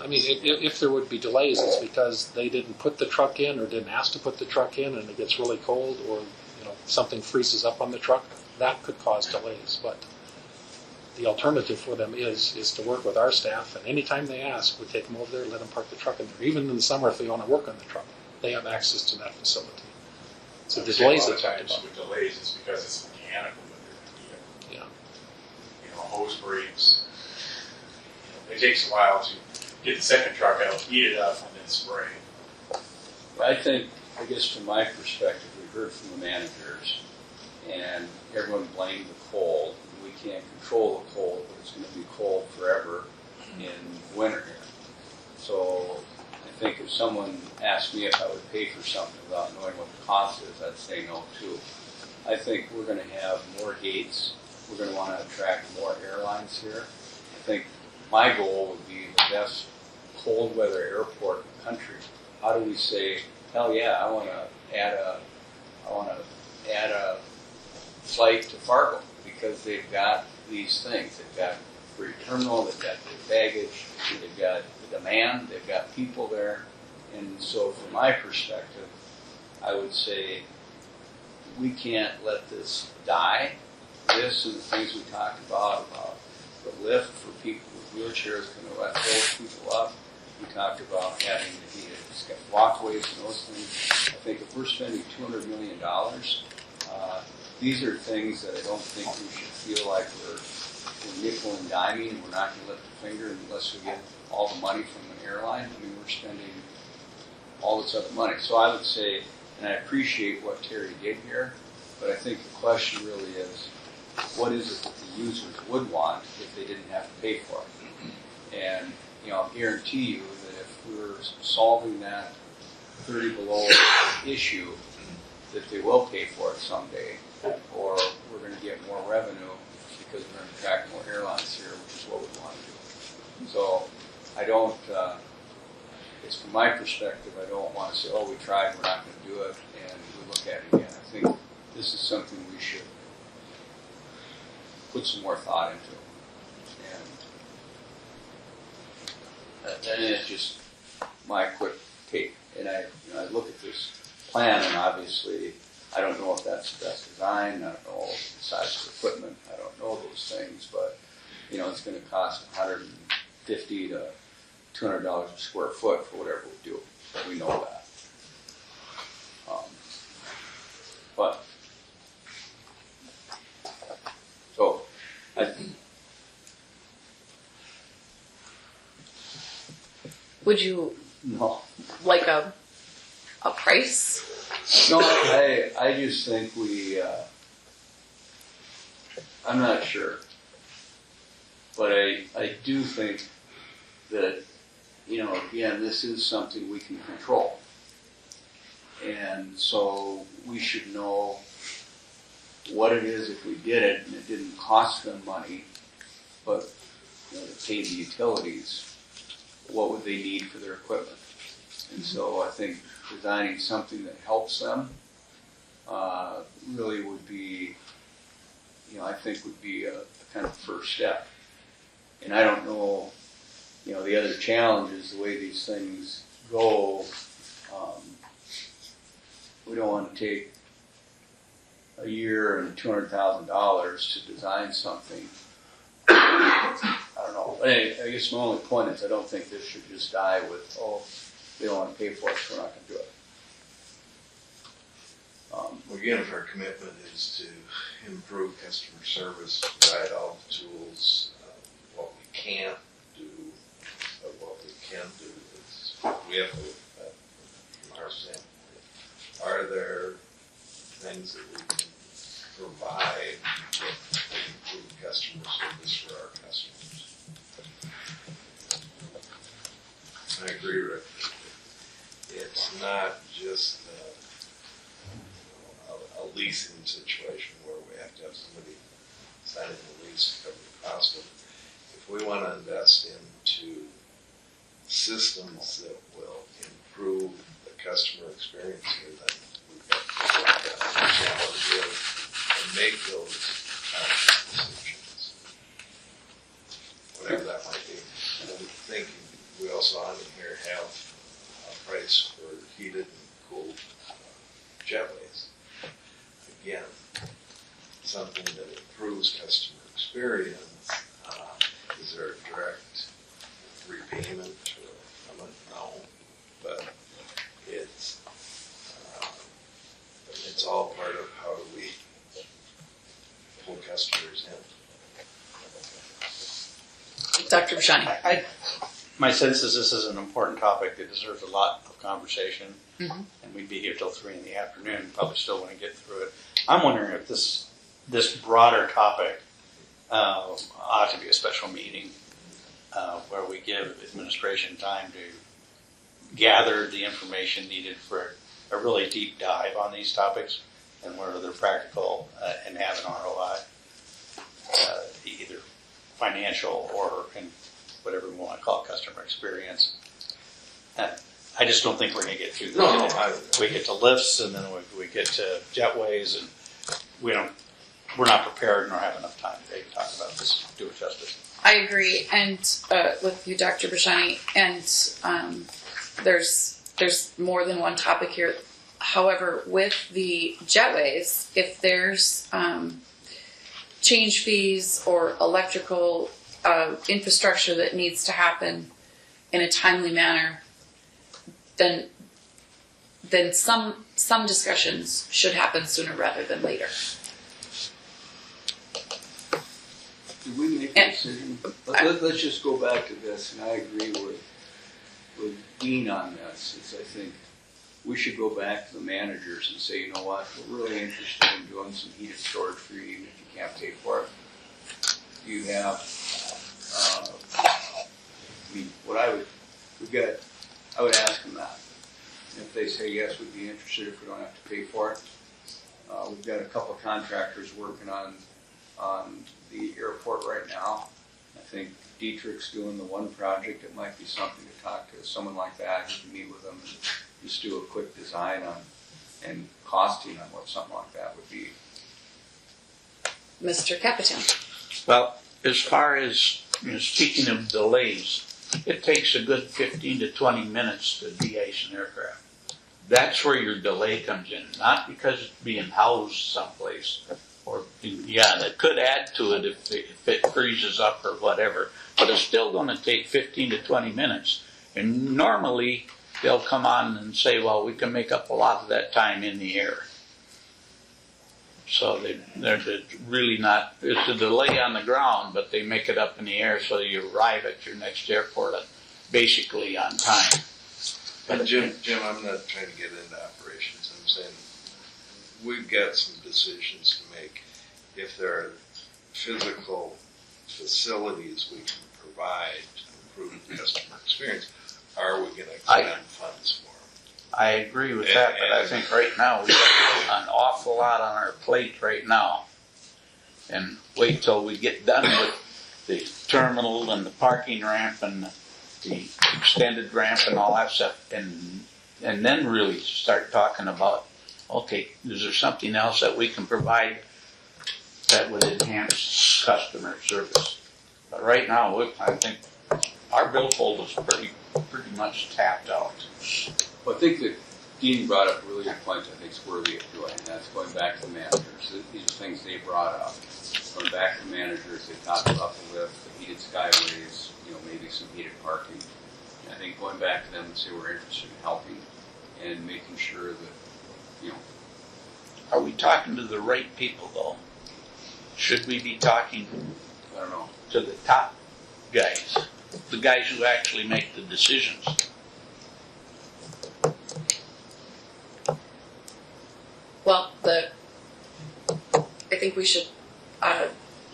I mean, if there would be delays, it's because they didn't put the truck in or didn't ask to put the truck in, and it gets really cold, or something freezes up on the truck. That could cause delays. But the alternative for them is to work with our staff, and anytime they ask, we take them over there, let them park the truck in there. Even in the summer, if they want to work on the truck, they have access to that facility. So the delays a that lot of times with delays, it's because it's mechanical with their vehicle. Yeah. Hose breaks. It takes a while to get the second truck out, heat it up, and then spray. I think, I guess from my perspective, we heard from the managers, and everyone blamed the cold. We can't control the cold, but it's going to be cold forever in winter here. So I think if someone asked me if I would pay for something without knowing what the cost is, I'd say no too. I think we're going to have more gates. We're going to want to attract more airlines here. I think my goal would be the best cold weather airport in the country. How do we say, hell yeah, I want to add a flight to Fargo because they've got these things. They've got free terminal, they've got the baggage, they've got the demand, they've got people there. And so from my perspective, I would say we can't let this die. This and the things we talked about the lift for people with wheelchairs going to let those people up. We talked about having the walkways and those things. I think if we're spending $200 million, these are things that I don't think we should feel like we're nickel and diming and we're not going to lift a finger unless we get all the money from an airline. I mean, we're spending all this other money. So I would say, and I appreciate what Terry did here, but I think the question really is, what is it that the users would want if they didn't have to pay for it? And I'll guarantee you that if we're solving that 30 below issue, that they will pay for it someday, or we're going to get more revenue because we're going to attract more airlines here, which is what we want to do. So I don't, it's from my perspective, I don't want to say, oh, we tried, we're not going to do it, and we look at it again. I think this is something we should put some more thought into. And it's just my quick take. And I look at this plan, and obviously, I don't know if that's the best design. I don't know the size of the equipment. I don't know those things, but it's going to cost $150 to $200 a square foot for whatever we do. But we know that. But so I think. Would you like a price? No, I just think I'm not sure. But I do think that, again, this is something we can control. And so we should know what it is if we did it and it didn't cost them money, but pay the utilities, what would they need for their equipment? And so I think designing something that helps them really would be, I think would be a kind of first step. And I don't know, the other challenge is the way these things go. We don't want to take a year and $200,000 to design something. I don't know. But anyway, I guess my only point is I don't think this should just die with, they don't want to pay for it, so we're not going to do it. Again, if our commitment is to improve customer service, provide all the tools, what we can't do, but what we can do is we have to look at from our standpoint. Are there things that we can provide that improve customer service for our customers? I agree, Rick. It's not just a leasing situation where we have to have somebody signing the lease to cover the cost of it. If we want to invest into systems that will improve the customer experience here, then we've got to look at how to do it and make those decisions, whatever that might be. And I'm thinking we also on here have a price for heated and cooled jetways. Again, something that improves customer experience. Is there a direct repayment from it? No, but it's all part of how do we pull customers in. Dr. Bashani. My sense is this is an important topic that deserves a lot of conversation, and we'd be here till 3 in the afternoon. Probably still want to get through it. I'm wondering if this broader topic ought to be a special meeting where we give administration time to gather the information needed for a really deep dive on these topics and where they're practical and have an ROI, either financial or in whatever we want to call it, customer experience. I just don't think we're going to get through this. We get to lifts and then we get to jetways and we're not prepared nor have enough time today to talk about this, do it justice. I agree, and with you, Dr. Bashani, and there's more than one topic here. However, with the jetways, if there's change fees or electrical infrastructure that needs to happen in a timely manner, then some discussions should happen sooner rather than later. Did we make a decision? Let's just go back to this, and I agree with Dean on this. I think we should go back to the managers and say, you know what, we're really interested in doing some heated storage for you, even if you can't pay for it. You have, I would ask them that. If they say yes, we'd be interested if we don't have to pay for it. We've got a couple of contractors working on the airport right now. I think Dietrich's doing the one project. It might be something to talk to someone like that. You can meet with them and just do a quick design on and costing on what something like that would be. Mr. Capitan. Well, as far as speaking of delays, it takes a good 15 to 20 minutes to de-ice an aircraft. That's where your delay comes in, not because it's being housed someplace. Or, that could add to it if it freezes up or whatever. But it's still going to take 15 to 20 minutes. And normally, they'll come on and say, well, we can make up a lot of that time in the air. So they're really not, it's a delay on the ground, but they make it up in the air so you arrive at your next airport basically on time. But Jim, I'm not trying to get into operations. I'm saying we've got some decisions to make. If there are physical facilities we can provide to improve the customer experience, are we going to expend funds for them? I agree with that, but I think right now we've got an awful lot on our plate right now. And wait till we get done with the terminal and the parking ramp and the extended ramp and all that stuff, and then really start talking about, okay, is there something else that we can provide that would enhance customer service? But right now, I think our billfold is pretty much tapped out. Well, I think that Dean brought up a really good point, I think, squarely at Joy, and that's going back to the managers. These are things they brought up. Going back to the managers, they talked about the lift, the heated skyways, maybe some heated parking. And I think going back to them and say we're interested in helping and making sure that, Are we talking to the right people, though? Should we be talking, I don't know, to the top guys, the guys who actually make the decisions? Well, I think we should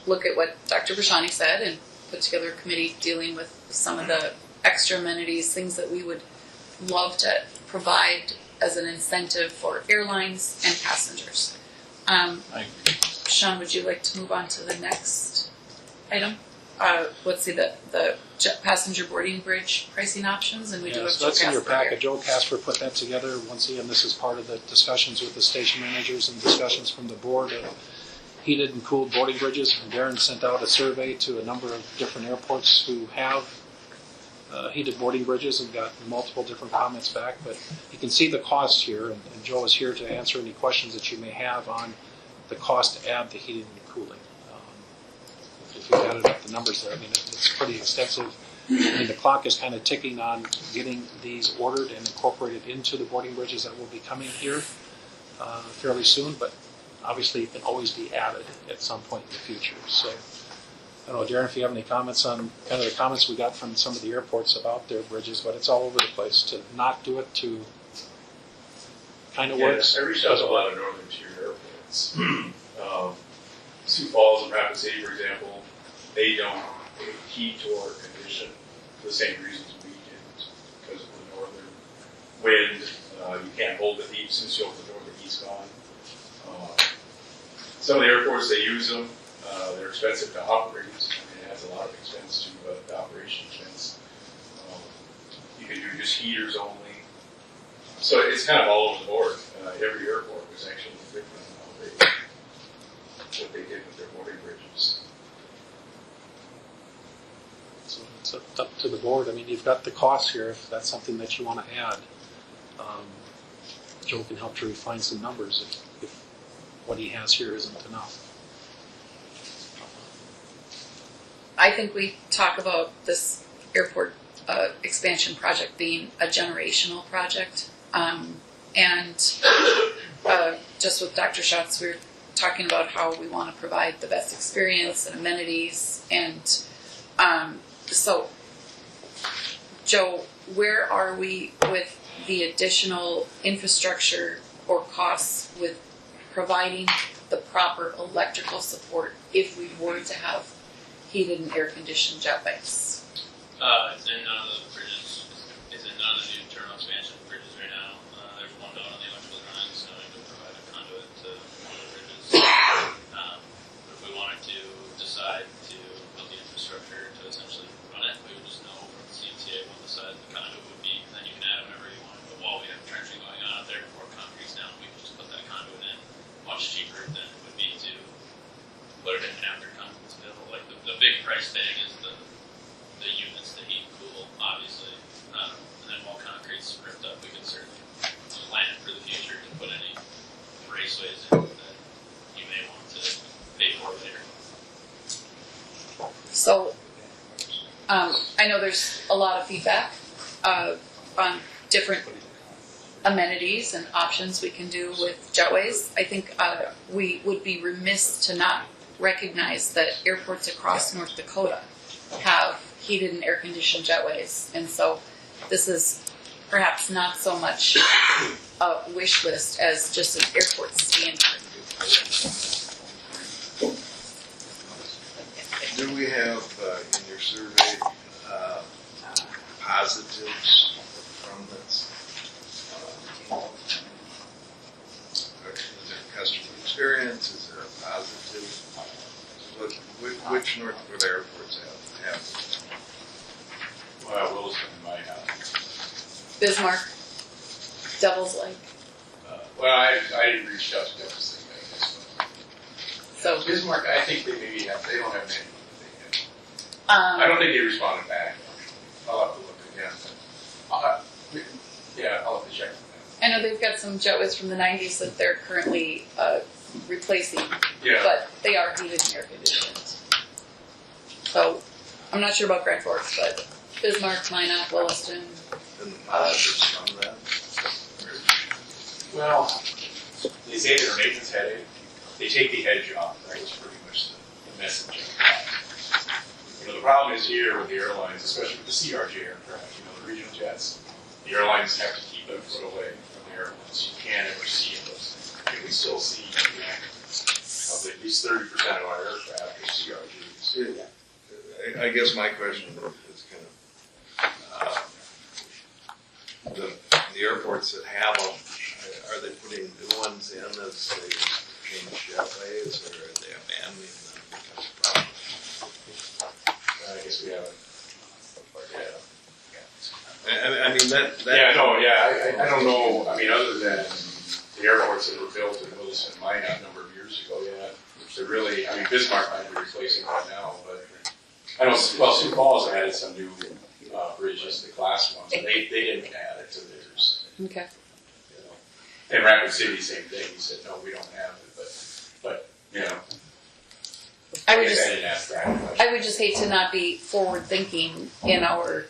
look at what Dr. Brashani said and put together a committee dealing with some of the extra amenities, things that we would love to provide as an incentive for airlines and passengers. Sean, would you like to move on to the next item? Let's see, the passenger boarding bridge pricing options, and we do have So that's in your Joe Casper packet. Joe Casper put that together. Once again, this is part of the discussions with the station managers and discussions from the board of heated and cooled boarding bridges. And Darren sent out a survey to a number of different airports who have heated boarding bridges and got multiple different comments back. But you can see the cost here, and Joe is here to answer any questions that you may have on the cost to add the heating and cooling. If you added up the numbers there, I mean, it's pretty extensive. I mean, the clock is kind of ticking on getting these ordered and incorporated into the boarding bridges that will be coming here fairly soon, but obviously it can always be added at some point in the future. So, I don't know, Darren, if you have any comments on kind of the comments we got from some of the airports about their bridges, but it's all over the place. To not do it to kind of works. I reached out to a lot of northern tier airports. Sioux Falls and Rapid City, for example, they don't heat or condition for the same reasons we do, because of the northern wind. You can't hold the heat since the northern heat's gone. Some of the airports, they use them. They're expensive to operate. I mean, it adds a lot of expense to the operation expense. You can do just heaters only. So it's kind of all over the board. Every airport was actually different on what they did with their boarding bridges. So it's up to the board. I mean, you've got the costs here. If that's something that you want to add, Joe can help to refine some numbers if what he has here isn't enough. I think we talk about this airport expansion project being a generational project. And just with Dr. Schatz, we were talking about how we want to provide the best experience and amenities. And so, Joe, where are we with the additional infrastructure or costs with providing the proper electrical support if we were to have heated and air-conditioned jetways? It's in none of the bridges. It's in none of the new terminal expansion bridges right now. There's one note on the electrical drawings knowing to provide a conduit to one of the bridges. If we wanted to decide to build the infrastructure to essentially run it, we would just know from the CMTA what the size of the conduit would be, and then you can add whenever you want. But while we have trenching going on out there before concrete's down, we can just put that conduit in much cheaper than it would be to put it in after concrete's built. Like the big price tag is the units to heat and cool, obviously. And then while concrete's ripped up, we can certainly plan for the future to put any raceways in that you may want to pay for later. So, I know there's a lot of feedback on different amenities and options we can do with jetways. I think we would be remiss to not recognize that airports across North Dakota have heated and air-conditioned jetways. And so this is perhaps not so much a wish list as just an airport standard. Do we have in your survey positives from this? Is there customer experience? Is there a positive? Which North Dakota airports have Bismarck, Devil's Lake. Well, I didn't reach out to Devil's Lake, I guess. So Bismarck, I think they maybe have, they don't have anything. Um, I don't think they responded back. I'll have to look again. I'll have to check. I know they've got some Joes from the 90s that they're currently replacing, Yeah. but they are heated and air conditioned. So I'm not sure about Grand Forks, but Bismarck, Minot, Williston. And the positives from that. Well, they say they're a maintenance headache. They take the edge off. That was pretty much the message. You know, the problem is here with the airlines, especially with the CRJ aircraft, you know, the regional jets, the airlines have to keep them a foot away from the airports. You can't ever see those. And we still see, of at least 30% of our aircraft are CRJs. I guess my question is kind of, the airports that have them, are they putting new ones in as they change jetways, or are they abandoning them because of problems? I guess we haven't. I mean, that. I don't know, I mean, other than the airports that were built in Williston, Minot a number of years ago, which they really, I mean, Bismarck might be replacing that now, but I know, well, Sioux Falls added some new bridges, the class ones, and they didn't add it to theirs. Okay. You know. And Rapid City, same thing, he said, no, we don't have it, but you know. I would didn't ask that much. I would just hate to not be forward thinking in our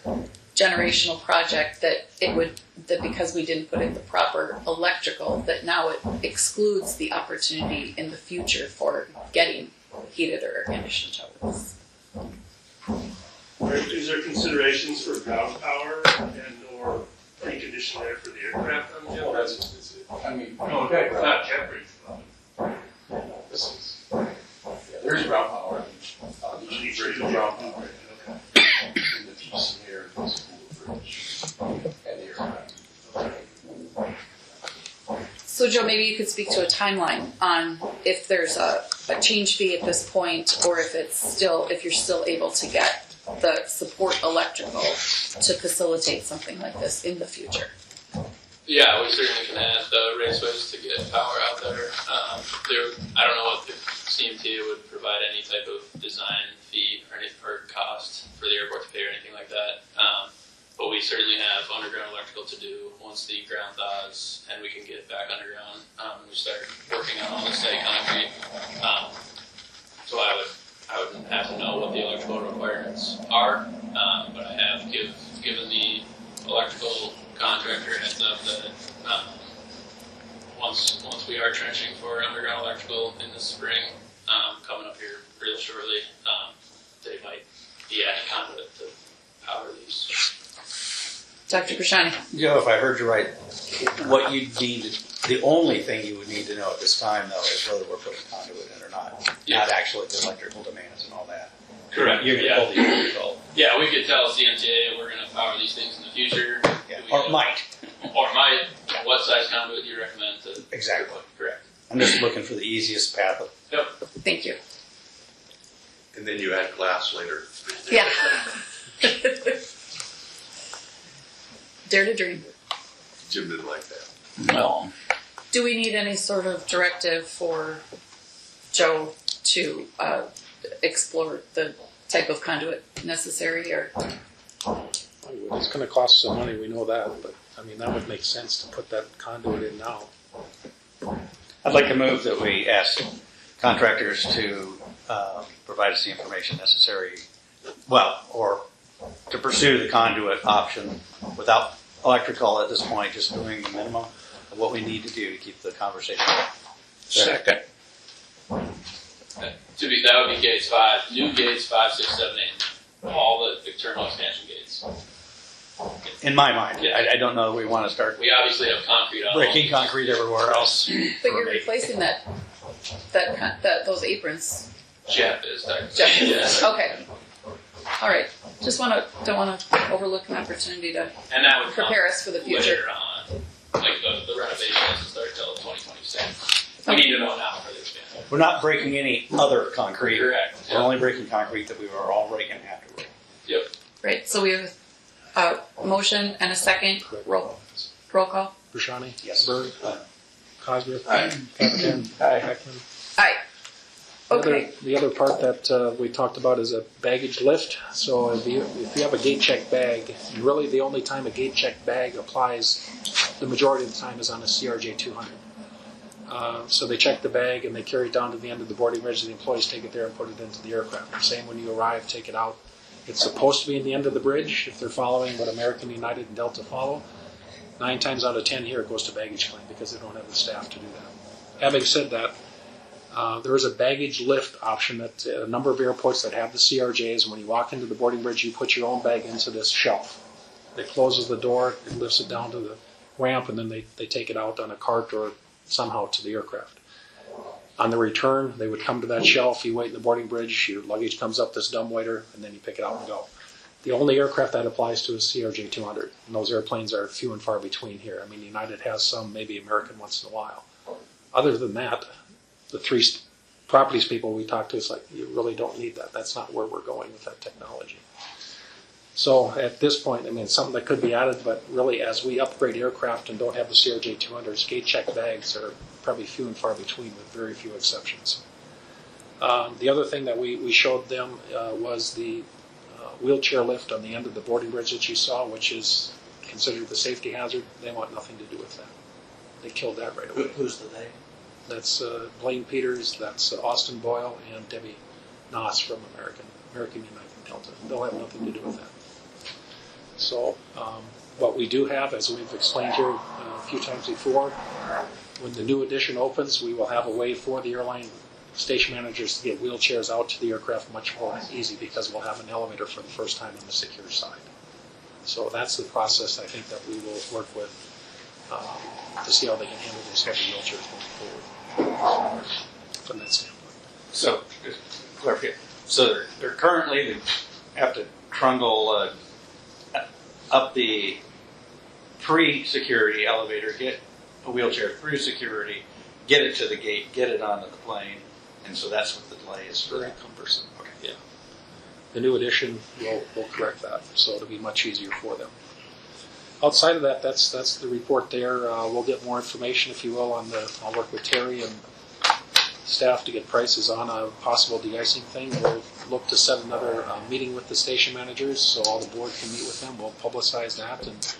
generational project that because we didn't put in the proper electrical, that now it excludes the opportunity in the future for getting heated or air conditioned towers. Is there considerations for ground power and or preconditioned air for the aircraft on the jet? Well, that's I mean, No, it's not jet bridge. this is, there's ground power on each bridge, ground power. In the piece here, this cool bridge, and the aircraft. So Joe, maybe you could speak to a timeline on if there's a change fee at this point, or if you're still able to get the support electrical to facilitate something like this in the future. Yeah, we certainly can add the raceways to get power out there. I don't know what the CMTA would provide any type of design fee or cost for the airport to pay or anything like that. But we certainly have underground electrical to do once the ground thaws and we can get it back underground. We start working on all the site concrete. So I would have to know what the electrical requirements are, but I have given the electrical contractor heads up that once we are trenching for underground electrical in the spring, coming up here real shortly, they might be adding conduit to power these. Dr. Prashani. Joe, if I heard you right, what you need, the only thing you would need to know at this time, though, is whether we're putting conduit in or not. Yeah. Not actually the electrical demands and all that. Correct. You're going to pull the electrical. Yeah, we could tell CMTA we're going to power these things in the future. Yeah. Or might. Or might. What size conduit do you recommend to? Exactly. Correct. I'm just looking for the easiest path. Yep. Thank you. And then you add glass later. Yeah. Dare to dream. Jim didn't like that. No. Do we need any sort of directive for Joe to explore the type of conduit necessary, or? It's going to cost some money, we know that, but I mean, that would make sense to put that conduit in now. I'd like to move that we ask contractors to provide us the information necessary, or to pursue the conduit option without electrical at this point, just doing the minimum of what we need to do to keep the conversation. Second. That would be gates 5, new gates 5, 6, 7, 8. All the terminal expansion gates. In my mind, Yeah. I don't know that we want to start We obviously have concrete on breaking concrete everywhere else. But you're replacing those aprons. Jeff is that. Jeff. Okay. All right. Don't want to overlook an opportunity to And that would prepare come us for the future. later on. Like the renovation doesn't start till 2026. We need to know now for the expansion. We're not breaking any other concrete. Correct. We're only breaking concrete that we were already going to have to break. Yep. Right. So we have motion and a second. Roll call. Brashani? Yes. Bird? Cosgrove? Aye. Captain? Aye. Heckman? Aye. Okay. The other part that we talked about is a baggage lift. So if you have a gate check bag, and really the only time a gate check bag applies, the majority of the time is on a CRJ 200. So they check the bag and they carry it down to the end of the boarding bridge. The employees take it there and put it into the aircraft. Same when you arrive, take it out. It's supposed to be in the end of the bridge if they're following what American, United, and Delta follow. 9 times out of 10 here it goes to baggage claim because they don't have the staff to do that. Having said that, there is a baggage lift option at a number of airports that have the CRJs. And when you walk into the boarding bridge, you put your own bag into this shelf. It closes the door, it lifts it down to the ramp, and then they take it out on a cart or somehow to the aircraft. On the return, they would come to that shelf, you wait in the boarding bridge, your luggage comes up this dumbwaiter, and then you pick it out and go. The only aircraft that applies to is CRJ 200, and those airplanes are few and far between here. I mean, United has some, maybe American once in a while. Other than that, the 3 properties people we talk to, it's like, you really don't need that. That's not where we're going with that technology. So at this point, I mean, it's something that could be added, but really as we upgrade aircraft and don't have the CRJ 200s, gate check bags are probably few and far between with very few exceptions. The other thing that we showed them was the wheelchair lift on the end of the boarding bridge that you saw, which is considered the safety hazard. They want nothing to do with that. They killed that right away. Who's the they? That's Blaine Peters, that's Austin Boyle, and Debbie Noss from American United Delta. They'll have nothing to do with that. So what we do have, as we've explained here a few times before, when the new edition opens, we will have a way for the airline station managers to get wheelchairs out to the aircraft much more easy because we'll have an elevator for the first time on the secure side. So that's the process I think that we will work with to see how they can handle those heavy wheelchairs going forward from that standpoint. So, just clarify. So they're currently, they have to trundle up the pre-security elevator, get a wheelchair through security, get it to the gate, get it onto the plane, and so that's what the delay is for. Very cumbersome. Okay. Yeah. The new edition will correct that, so it'll be much easier for them. Outside of that, that's the report there. We'll get more information, if you will, on I'll work with Terry and staff to get prices on a possible de-icing thing. We'll look to set another meeting with the station managers so all the board can meet with them. We'll publicize that and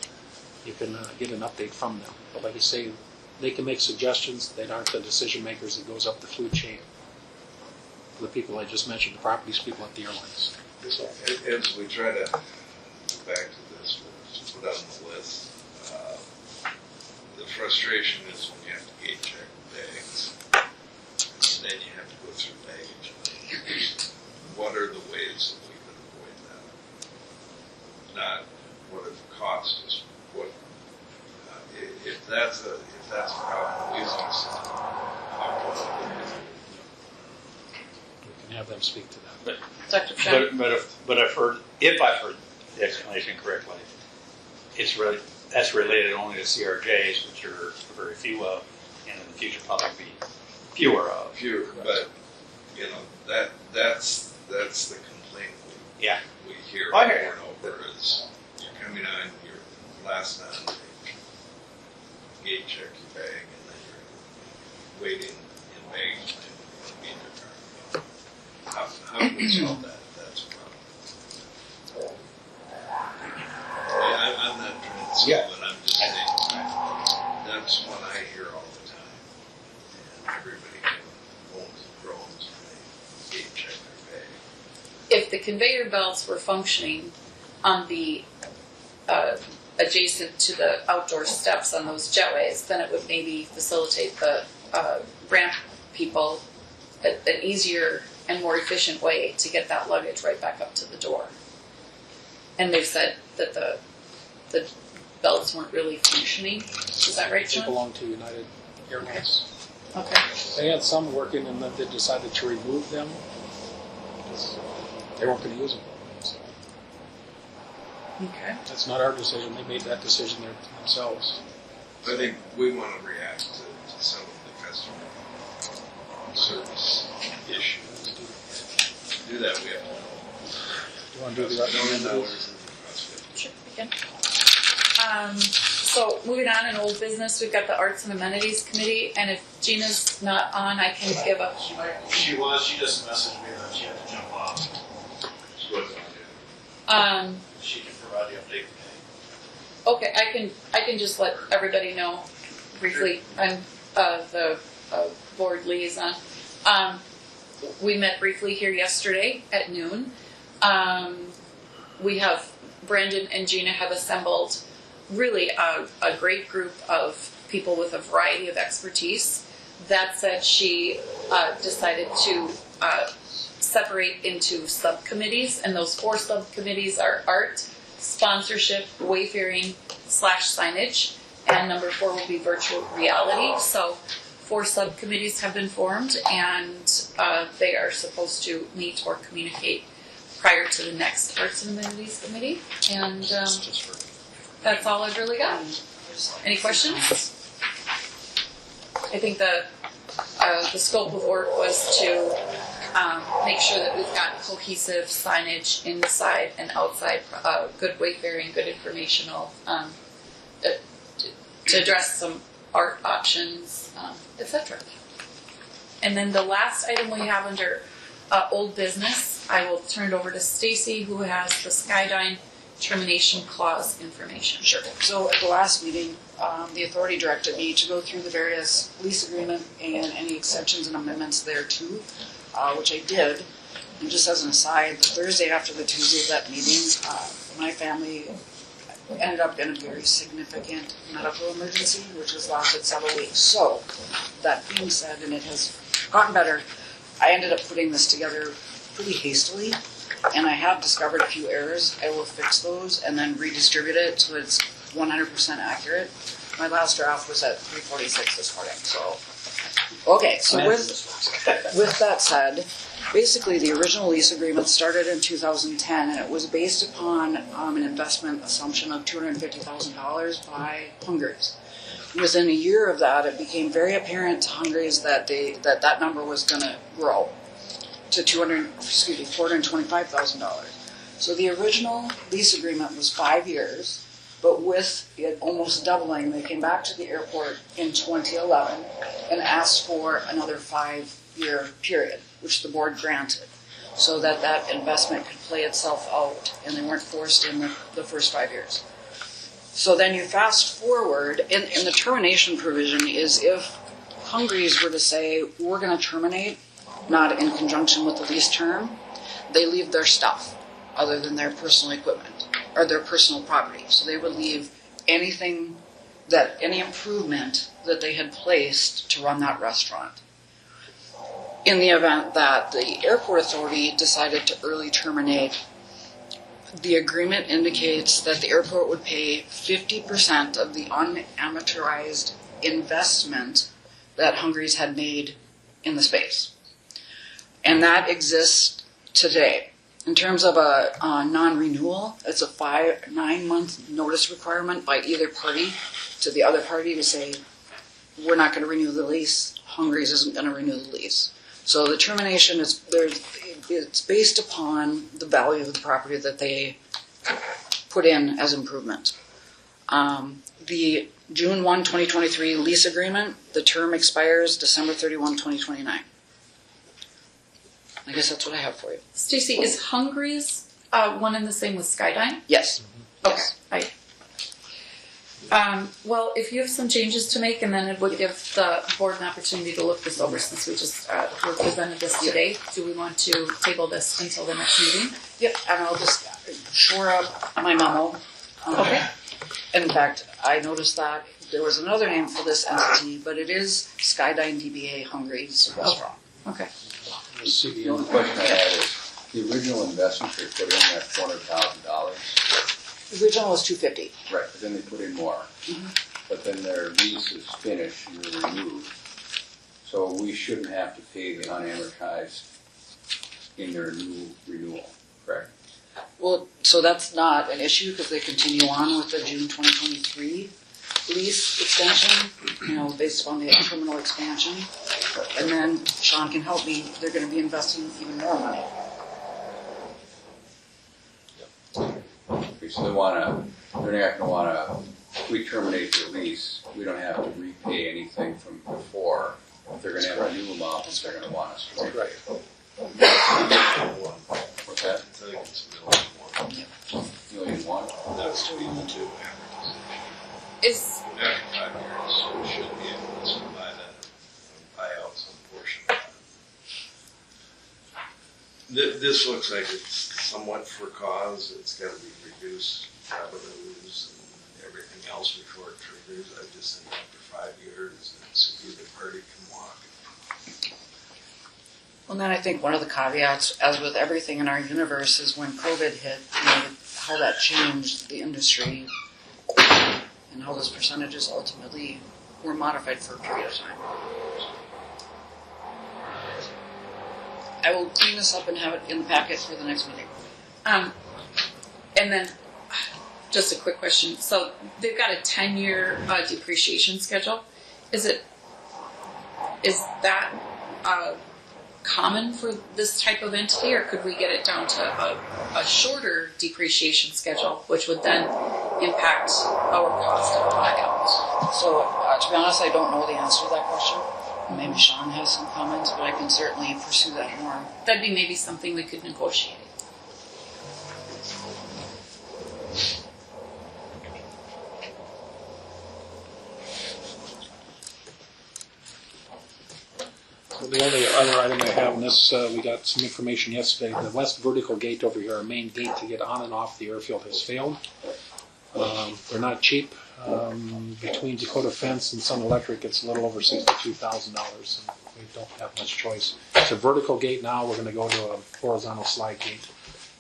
you can get an update from them. But like you say, they can make suggestions. They aren't the decision makers. It goes up the food chain. The people I just mentioned, the properties people at the airlines. So. As we try to go back to this, we'll put on the list. The frustration is when you have to gate check bags. Then you have to go through baggage. What are the ways that we can avoid that? Not what are the costs, what if that's a problem using something, we can have them speak to that. But if I've heard the explanation correctly, that's related only to CRJs, which are very few of, and in the future probably be fewer of. Fewer, but that's the complaint we hear over and over is you're coming on your last on gate check your bag and then you're waiting in baggage to be in your car. How can we solve that? That's a problem. I'm not trying to solve it, I'm just saying that's what I hear all the time. And everybody owns and groans when they gate check their bag. If the conveyor belts were functioning on the adjacent to the outdoor steps on those jetways, then it would maybe facilitate the ramp people an easier and more efficient way to get that luggage right back up to the door. And they've said that the belts weren't really functioning. Is that right, They John? belong to United Airlines. Okay. They had some working and then they decided to remove them because they weren't going to use them. So Okay. that's not our decision. They made that decision themselves. I think we want to react to some of the customer service issues. To do that, we have to know. Do you want to do the $1 million recommendation? in the CrossFit. Sure, we can. So moving on in old business, we've got the Arts and Amenities Committee, and if Gina's not on, I can give a. She just messaged me that she had to jump off. She wasn't on it. She can provide the update today. Okay, I can just let everybody know briefly. I'm the board liaison. We met briefly here yesterday at noon. We have Brandon and Gina have assembled really a great group of people with a variety of expertise. That said, she decided to separate into subcommittees, and those 4 subcommittees are art, sponsorship, wayfaring / signage, and number 4 will be virtual reality. So 4 subcommittees have been formed, and they are supposed to meet or communicate prior to the next Arts and Amenities Committee. And that's all I've really got. Any questions? I think the scope of work was to make sure that we've got cohesive signage inside and outside, good wayfaring, good informational, to address some art options, etc. And then the last item we have under old business, I will turn it over to Stacy, who has the Skydyne termination clause information. Sure. So at the last meeting, the authority directed me to go through the various lease agreement and any extensions and amendments there too, which I did. And just as an aside, the Thursday after the Tuesday of that meeting, my family ended up in a very significant medical emergency, which has lasted several weeks. So, that being said, and it has gotten better, I ended up putting this together pretty hastily, and I have discovered a few errors. I will fix those and then redistribute it so it's 100% accurate. My last draft was at 3:46 this morning, so. Okay, so with that said, basically the original lease agreement started in 2010, and it was based upon an investment assumption of $250,000 by Hungries. Within a year of that, it became very apparent to Hungries that that number was going to grow to $425,000. So the original lease agreement was 5 years, but with it almost doubling, they came back to the airport in 2011 and asked for another 5-year period, which the board granted, so that that investment could play itself out and they weren't forced in the first 5 years. So then you fast forward, and the termination provision is if Hungries were to say, we're going to terminate, not in conjunction with the lease term, they leave their stuff other than their personal equipment or their personal property. So they would leave anything any improvement that they had placed to run that restaurant. In the event that the airport authority decided to early terminate, the agreement indicates that the airport would pay 50% of the unamortized investment that Hungries had made in the space. And that exists today. In terms of a non-renewal, it's a 9-month notice requirement by either party to the other party to say, we're not going to renew the lease, Hungries isn't going to renew the lease. So the termination it's based upon the value of the property that they put in as improvement. The June 1, 2023 lease agreement, the term expires December 31, 2029. I guess that's what I have for you. Stacy, is Hungries one and the same with Skydyne? Yes. Okay. Well, if you have some changes to make, and then it would give the board an opportunity to look this over since we just were presented this today. Do we want to table this until the next meeting? Yep, and I'll just shore up my memo. Okay. In fact, I noticed that there was another name for this entity, but it is Skydyne DBA Hungries Restaurant. Okay. The only question I had is, the original investment they put in that $400,000. The original was $250,000. Right, but then they put in more. Mm-hmm. But then their lease is finished and they're renewed. So we shouldn't have to pay the unamortized in their new renewal, correct? Well, so that's not an issue because they continue on with the June 2023 lease extension, based upon the terminal expansion. And then Sean can help me, they're going to be investing even more money. Okay, so they're not going to want to we terminate the lease, we don't have to repay anything from before. If they're gonna have a new amount, they're gonna want us to repay. What's that? I think it's $1,000,001? That's the two Is after 5 years, so we should be able to buy that, buy out some portion of that. This looks like it's somewhat for cause. It's got to be reduced revenues and everything else before it triggers. I just think after 5 years, it's either party can walk. Well, then I think one of the caveats, as with everything in our universe, is when COVID hit, how that changed the industry and how those percentages ultimately were modified for a period of time. I will clean this up and have it in the packet for the next meeting. and then just a quick question. So they've got a 10-year depreciation schedule. Is that common for this type of entity, or could we get it down to a shorter depreciation schedule, which would then impact our cost of buyout? So, to be honest, I don't know the answer to that question. Maybe Sean has some comments, but I can certainly pursue that more. That'd be maybe something we could negotiate. The only other item I have on this, we got some information yesterday. The west vertical gate over here, our main gate to get on and off the airfield, has failed. They're not cheap. Between Dakota Fence and Sun Electric, it's a little over $62,000, and we don't have much choice. It's a vertical gate now. We're going to go to a horizontal slide gate,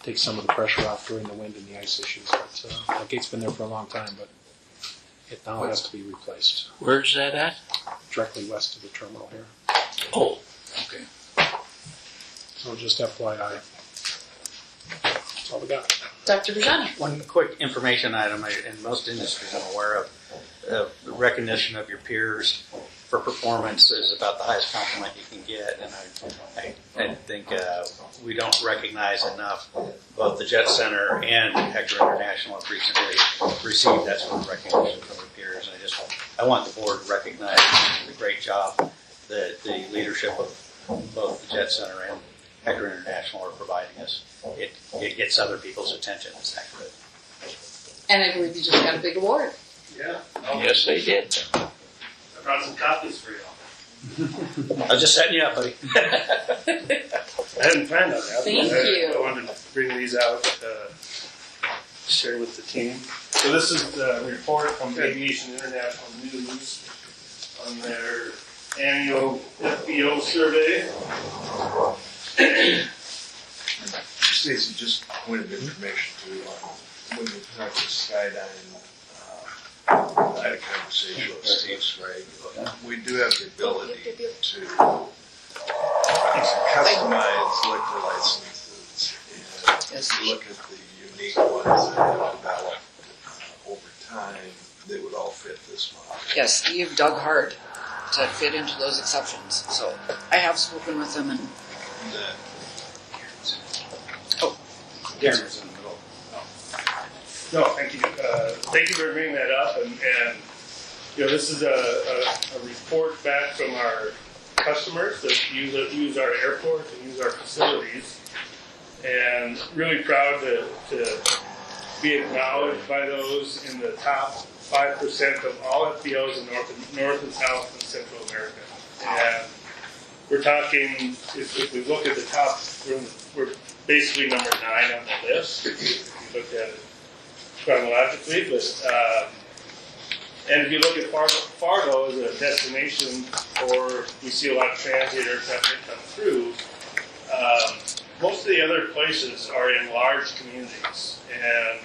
take some of the pressure off during the wind and the ice issues. But that gate's been there for a long time, but it now has to be replaced. Where's that at? Directly west of the terminal here. Oh, okay. So just FYI. That's all we got. Dr. Bajani. One quick information item, and most industries I'm aware of, the recognition of your peers for performance is about the highest compliment you can get, and I think we don't recognize enough. Both the Jet Center and Hector International have recently received that sort of recognition from their peers, and I want the board to recognize the great job that the leadership of both the Jet Center and Hector International are providing us. It gets other people's attention. It's that good. And I believe you just got a big award. Yeah. Yes, they did. I brought some copies for y'all. I was just setting you up, buddy. I hadn't planned on that. Thank you. I wanted to bring these out, share with the team. So this is the report from Aviation International News on their annual FBO survey. Stacy, just a point of information too, when we talked to Skydyne, I had a conversation with Steve Sprague. We do have the ability to customize liquor licenses, and if you look at the unique ones that have developed over time, they would all fit this model. Yes, Steve dug hard to fit into those exceptions. So I have spoken with him, and Darren's in the middle. No, thank you. Thank you for bringing that up. And this is a report back from our customers that use our airport and use our facilities. And really proud to be acknowledged by those in the top 5% of all FBOs in North and South and Central America. And we're talking, if we look at the top, we're basically number 9 on the list, if you look at it chronologically. But and if you look at Fargo as a destination, or we see a lot of transit aircraft that come through, most of the other places are in large communities. And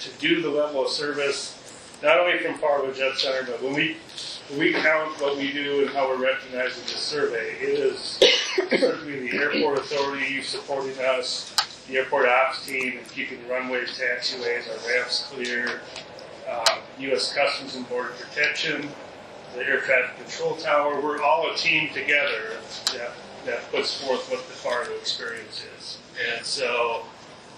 to do the level of service, not only from Fargo Jet Center, but when we count what we do and how we're recognizing this survey, it is certainly the airport authority supporting us, the airport ops team, and keeping the runways, taxiways, our ramps clear, U.S. Customs and Border Protection, the air traffic control tower. We're all a team together that puts forth what the Fargo experience is. And so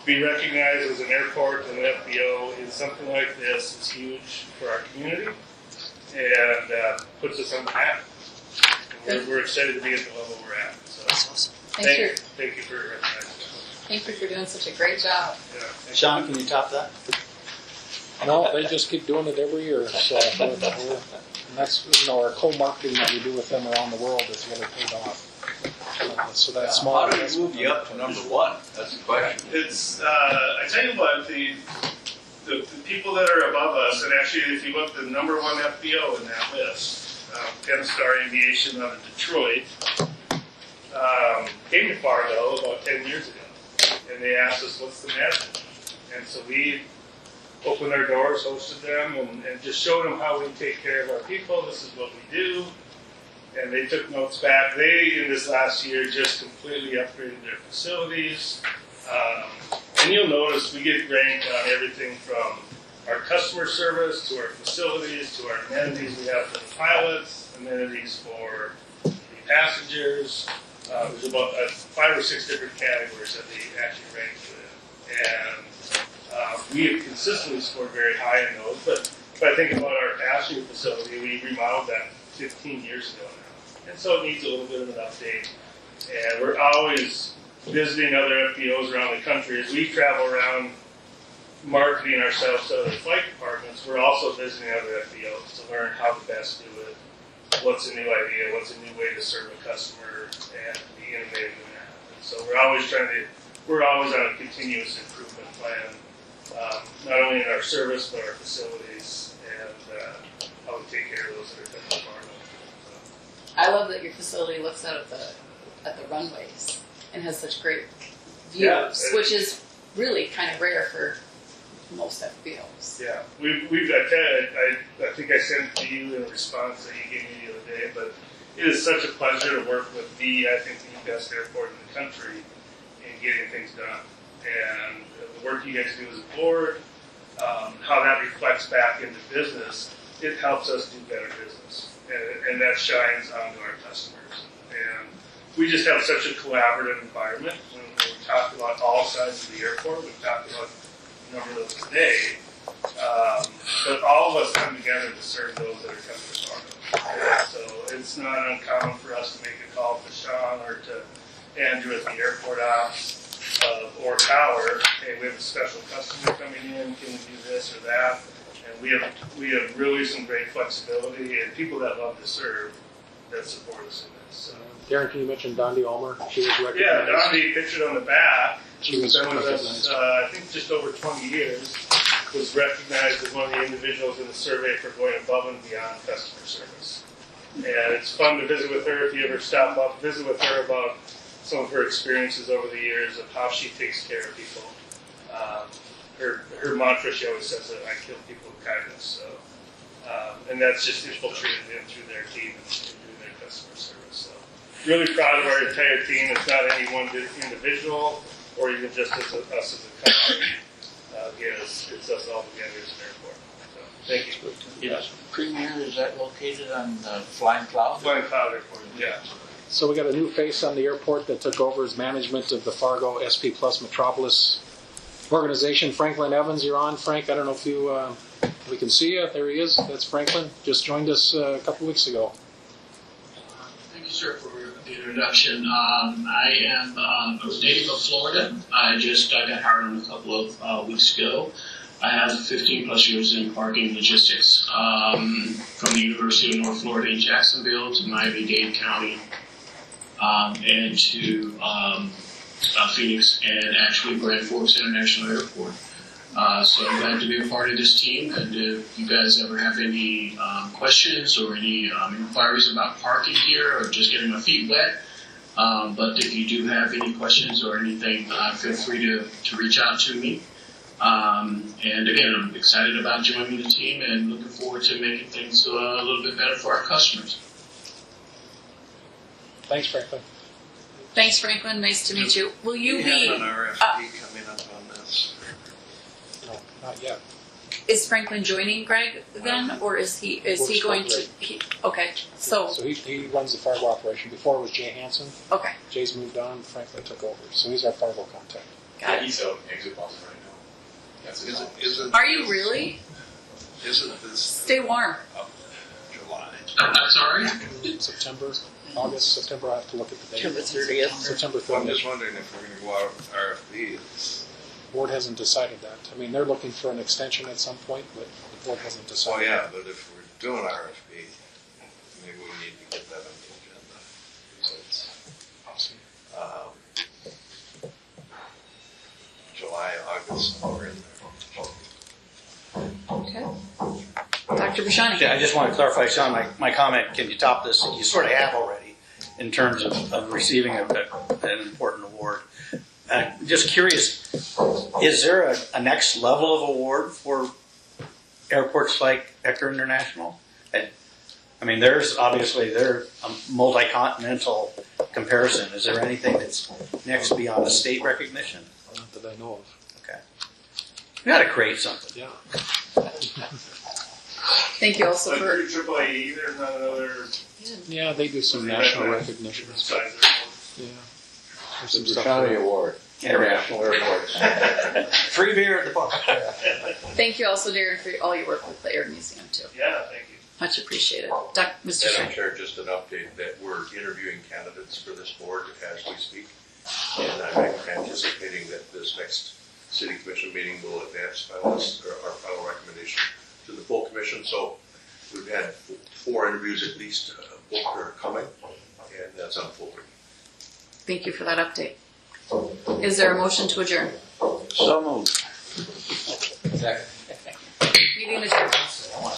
be recognized as an airport and an FBO in something like this is huge for our community and puts us on the map. We're excited to be at the level we're at. So That's awesome. thank you for recognizing us. Thank you for doing such a great job. Yeah, Sean, can you top that? No, they just keep doing it every year. So and that's our co-marketing that we do with them around the world has really paid off. So that's small. How do we move you up to number one? That's the question. It's I tell you what, the people that are above us, and actually if you look, the number one FBO in that list, Penn-Star Aviation out of Detroit, came to Fargo about 10 years ago, and they asked us, what's the matter? And so we opened our doors, hosted them, and just showed them how we take care of our people. This is what we do. And they took notes back. They, in this last year, just completely upgraded their facilities. And you'll notice we get ranked on everything from our customer service to our facilities to our amenities we have for the pilots, amenities for the passengers. There's about 5 or 6 different categories that they actually rank in. And we have consistently scored very high in those. But if I think about our passenger facility, we remodeled that 15 years ago now. And so it needs a little bit of an update. And we're always visiting other FBOs around the country. As we travel around marketing ourselves to other flight departments, we're also visiting other FBOs to learn how to best do it, what's a new idea, what's a new way to serve a customer, and be innovative in that. And so we're always on a continuous improvement plan, not only in our service, but our facilities, and how we take care of those that are coming to Fargo. I love that your facility looks out at the runways and has such great views, which is really kind of rare for most FBOs. Yeah, I think I sent it to you in a response that you gave me the other day, but it is such a pleasure to work with I think the best airport in the country in getting things done. And the work you guys do as a board, how that reflects back into business, it helps us do better business. And that shines onto our customers. And we just have such a collaborative environment. When we talked about all sides of the airport, we've talked about a number of those today. But all of us come together to serve those that are coming to Fargo. So it's not uncommon for us to make a call to Sean or to Andrew at the airport ops or Tower. Hey, we have a special customer coming in. Can we do this or that? And we have really some great flexibility and people that love to serve that support us in this. So. Darren, can you mention Dondi Ulmer? She was recognized. Yeah, Dondi, pictured on the back. She was been with recognized. us, I think, just over 20 years. Was recognized as one of the individuals in the survey for going above and beyond customer service. And it's fun to visit with her. If you ever stop up, visit with her about some of her experiences over the years of how she takes care of people. Her mantra, she always says that I kill people with kindness. So, and that's just infiltrated in through their team and through their customer service. So, really proud of our entire team. It's not any one individual or even just us as a company. Again, it's us all together as an airport. So, thank you. Yes. Premier, is that located on Flying Cloud? Flying Cloud Airport, yeah. So we got a new face on the airport that took over as management of the Fargo SP Plus Metropolis organization. Franklin Evans, you're on. Frank, I don't know if we can see you. There he is. That's Franklin. Just joined us a couple weeks ago. Thank you, sir, for the introduction. I was native of Florida. I just got hired on a couple of weeks ago. I have 15 plus years in parking logistics from the University of North Florida in Jacksonville to Miami-Dade County and to Phoenix and actually Grand Forks International Airport. So I'm glad to be a part of this team, and if you guys ever have any questions or any inquiries about parking here or just getting my feet wet, but if you do have any questions or anything, feel free to reach out to me. And again, I'm excited about joining the team and looking forward to making things a little bit better for our customers. Thanks, Franklin. Thanks, Franklin. Nice to meet you. Will you be? have an RFP coming up on this? No, not yet. Is Franklin joining Greg then, or is he going to? Okay, so he runs the Fargo operation. Before it was Jay Hansen. Okay. Jay's moved on. Franklin took over, so he's our Fargo contact. Yeah, he's out in exit bus right now. That's his office. Are you really? Isn't this Stay warm. July? I'm sorry? September, August, September, I have to look at the date. September 30th. September Well, I'm 30th. just wondering if we're gonna go out with RFP. Board hasn't decided that. I mean, they're looking for an extension at some point, but the board hasn't Well, decided. yeah, but if we're doing RFP, maybe we need to get that on the agenda. So it's, July, August, somewhere in there. Okay. Dr. Bashani. I just want to clarify, Sean, my comment, can you top this? You sort of have already in terms of receiving an important award. Just curious, is there a next level of award for airports like Ecker International? I mean, there's obviously they're a multi-continental comparison. Is there anything that's next beyond the state recognition? Not that I know of. Okay. We got to create something. Yeah. Thank you also But for. through AAA, there's not another. Yeah, they do some national recognition. Besides Yeah. There's The some stuff. Bushani Award, International Airports. Free beer at the bar. Thank you also, Darren, for all your work with the Air Museum too. Yeah, thank you. Much appreciated. Mr. Madam Sherman. Chair, just an update that we're interviewing candidates for this board as we speak. And I'm anticipating that this next city commission meeting will advance our final recommendation to the full commission. So we've had 4 interviews at least, both are coming, and that's unfolding. Thank you for that update. Is there a motion to adjourn? So moved. Second. Meeting adjourned.